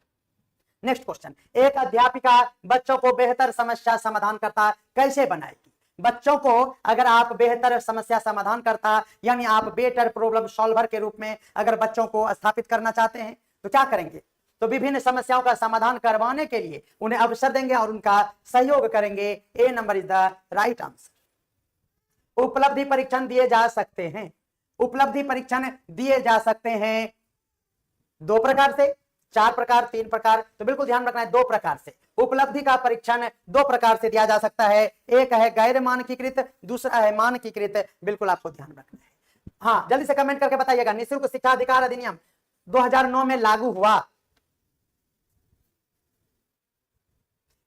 नेक्स्ट क्वेश्चन, एक अध्यापिका बच्चों को बेहतर समस्या समाधानकर्ता कैसे बनाएगी? बच्चों को अगर आप बेहतर समस्या समाधान करता, यानी आप बेटर प्रॉब्लम सॉल्वर के रूप में अगर बच्चों को स्थापित करना चाहते हैं तो क्या करेंगे? तो विभिन्न समस्याओं का समाधान करवाने के लिए उन्हें अवसर देंगे और उनका सहयोग करेंगे। A number is the right answer. उपलब्धि परीक्षण दिए जा सकते हैं। उपलब्धि परीक्षण दिए जा सकते हैं 2 प्रकार से, 4 प्रकार, 3 प्रकार, तो बिल्कुल ध्यान रखना है 2 प्रकार से। उपलब्धि का परीक्षण 2 प्रकार से दिया जा सकता है, एक है गैर मानकीकृत, दूसरा है मानकीकृत। बिल्कुल आपको ध्यान रखना है। हाँ, जल्दी से कमेंट करके बताइएगा, निःशुल्क शिक्षा अधिकार अधिनियम 2009 में लागू हुआ।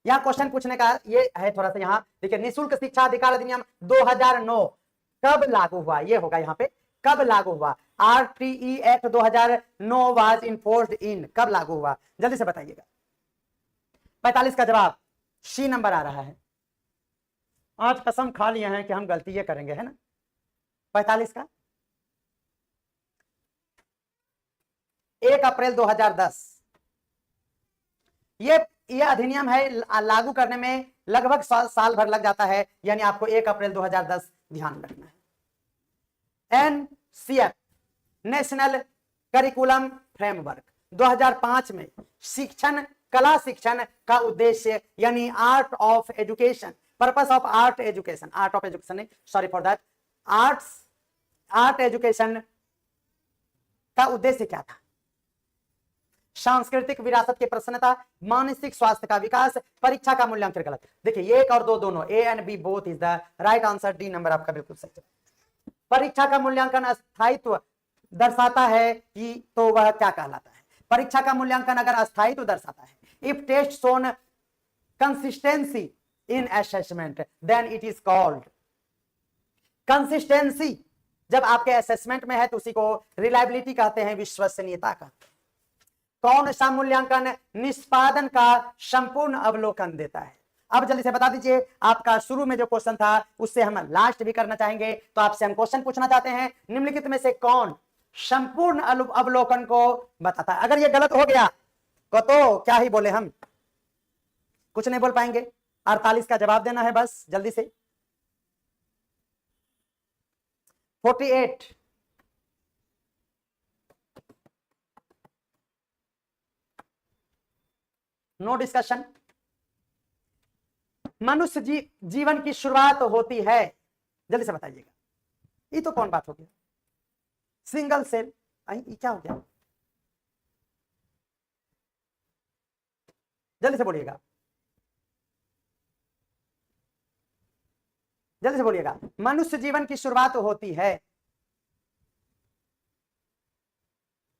यहां क्वेश्चन पूछने का ये है थोड़ा सा, यहां देखिए, निःशुल्क शिक्षा अधिकार अधिनियम 2009 कब लागू हुआ, ये होगा यहाँ पे, कब लागू हुआ। RTE एक्ट 2009 वाज इन्फोर्स्ड इन, कब लागू हुआ, जल्दी से बताइएगा। 45 का जवाब सी नंबर आ रहा है। आज कसम खा लिए हैं कि हम गलती ये करेंगे, है ना। 45 का 1 अप्रैल 2010। ये अधिनियम है, लागू करने में लगभग साल भर लग जाता है, यानी आपको 1 अप्रैल 2010 ध्यान रखना है। NCF नेशनल करिकुलम फ्रेमवर्क 2005 में शिक्षण, कला शिक्षण का उद्देश्य, यानी art of education, purpose of art education, art of education नहीं, sorry for that, art education का उद्देश्य क्या था। सांस्कृतिक विरासत की प्रसन्नता, मानसिक स्वास्थ्य का विकास, परीक्षा का मूल्यांकन। गलत, देखिए 1 और 2 दोनों, A and B both is the right answer, D number आपका बिल्कुल सही। परीक्षा का मूल्यांकन अस्थायित्व दर्शाता है कि, तो वह क्या कहलाता है। परीक्षा का मूल्यांकन अगर अस्थायित्व दर्शाता है, if test shown consistency in assessment then it is called. Consistency जब आपके असेसमेंट में है तो उसी को रिलायबिलिटी कहते हैं, विश्वसनीयता कहते हैं। कौन सा मूल्यांकन निष्पादन का संपूर्ण अवलोकन देता है। अब जल्दी से बता दीजिए, आपका शुरू में जो क्वेश्चन था उससे हम लास्ट भी करना चाहेंगे, तो आपसे हम क्वेश्चन पूछना चाहते हैं, निम्नलिखित में से कौन संपूर्ण अवलोकन को बताता है। अगर ये गलत हो गया तो क्या ही बोले, हम कुछ नहीं बोल पाएंगे। 48 का जवाब देना है बस, जल्दी से। 48 नो डिस्कशन। मनुष्य जीवन की शुरुआत होती है, जल्दी से बताइएगा। ये तो कौन बात हो गया, सिंगल सेल, ये क्या हो गया, जल्दी से बोलिएगा, जल्दी से बोलिएगा। मनुष्य जीवन की शुरुआत होती है,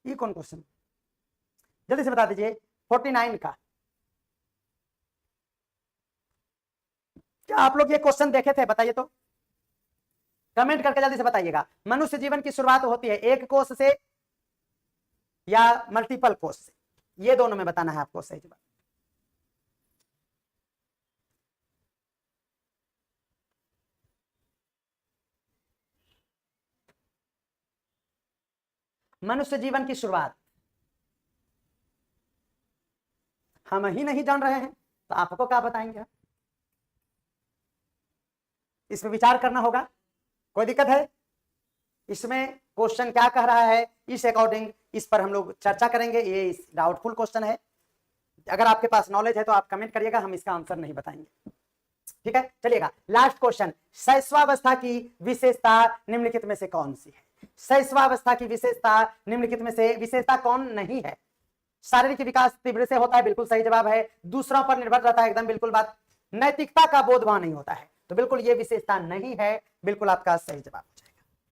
ये कौन क्वेश्चन, जल्दी से बता दीजिए। 49 का, क्या आप लोग ये क्वेश्चन देखे थे, बताइए तो, कमेंट करके जल्दी से बताइएगा। मनुष्य जीवन की शुरुआत होती है एक कोष से या मल्टीपल कोष से, ये दोनों में बताना है आपको सही जवाब। मनुष्य जीवन की शुरुआत हम ही नहीं जान रहे हैं तो आपको क्या बताएंगे, इसमें विचार करना होगा। कोई दिक्कत है इसमें, क्वेश्चन क्या कह रहा है इस अकॉर्डिंग इस पर हम लोग चर्चा करेंगे। ये डाउटफुल क्वेश्चन है, अगर आपके पास नॉलेज है तो आप कमेंट करिएगा, हम इसका आंसर नहीं बताएंगे, ठीक है। चलिएगा, लास्ट क्वेश्चन, शैशवावस्था की विशेषता निम्नलिखित में से कौन सी है। शैशवावस्था की विशेषता निम्नलिखित में से विशेषता कौन नहीं है। शारीरिक विकास तीव्र से होता है, बिल्कुल सही जवाब है। दूसरों पर निर्भर रहता है, एकदम बिल्कुल बात। नैतिकता का बोध वहां नहीं होता है, तो बिल्कुल ये विशेषता नहीं है, बिल्कुल आपका सही जवाब हो जाएगा।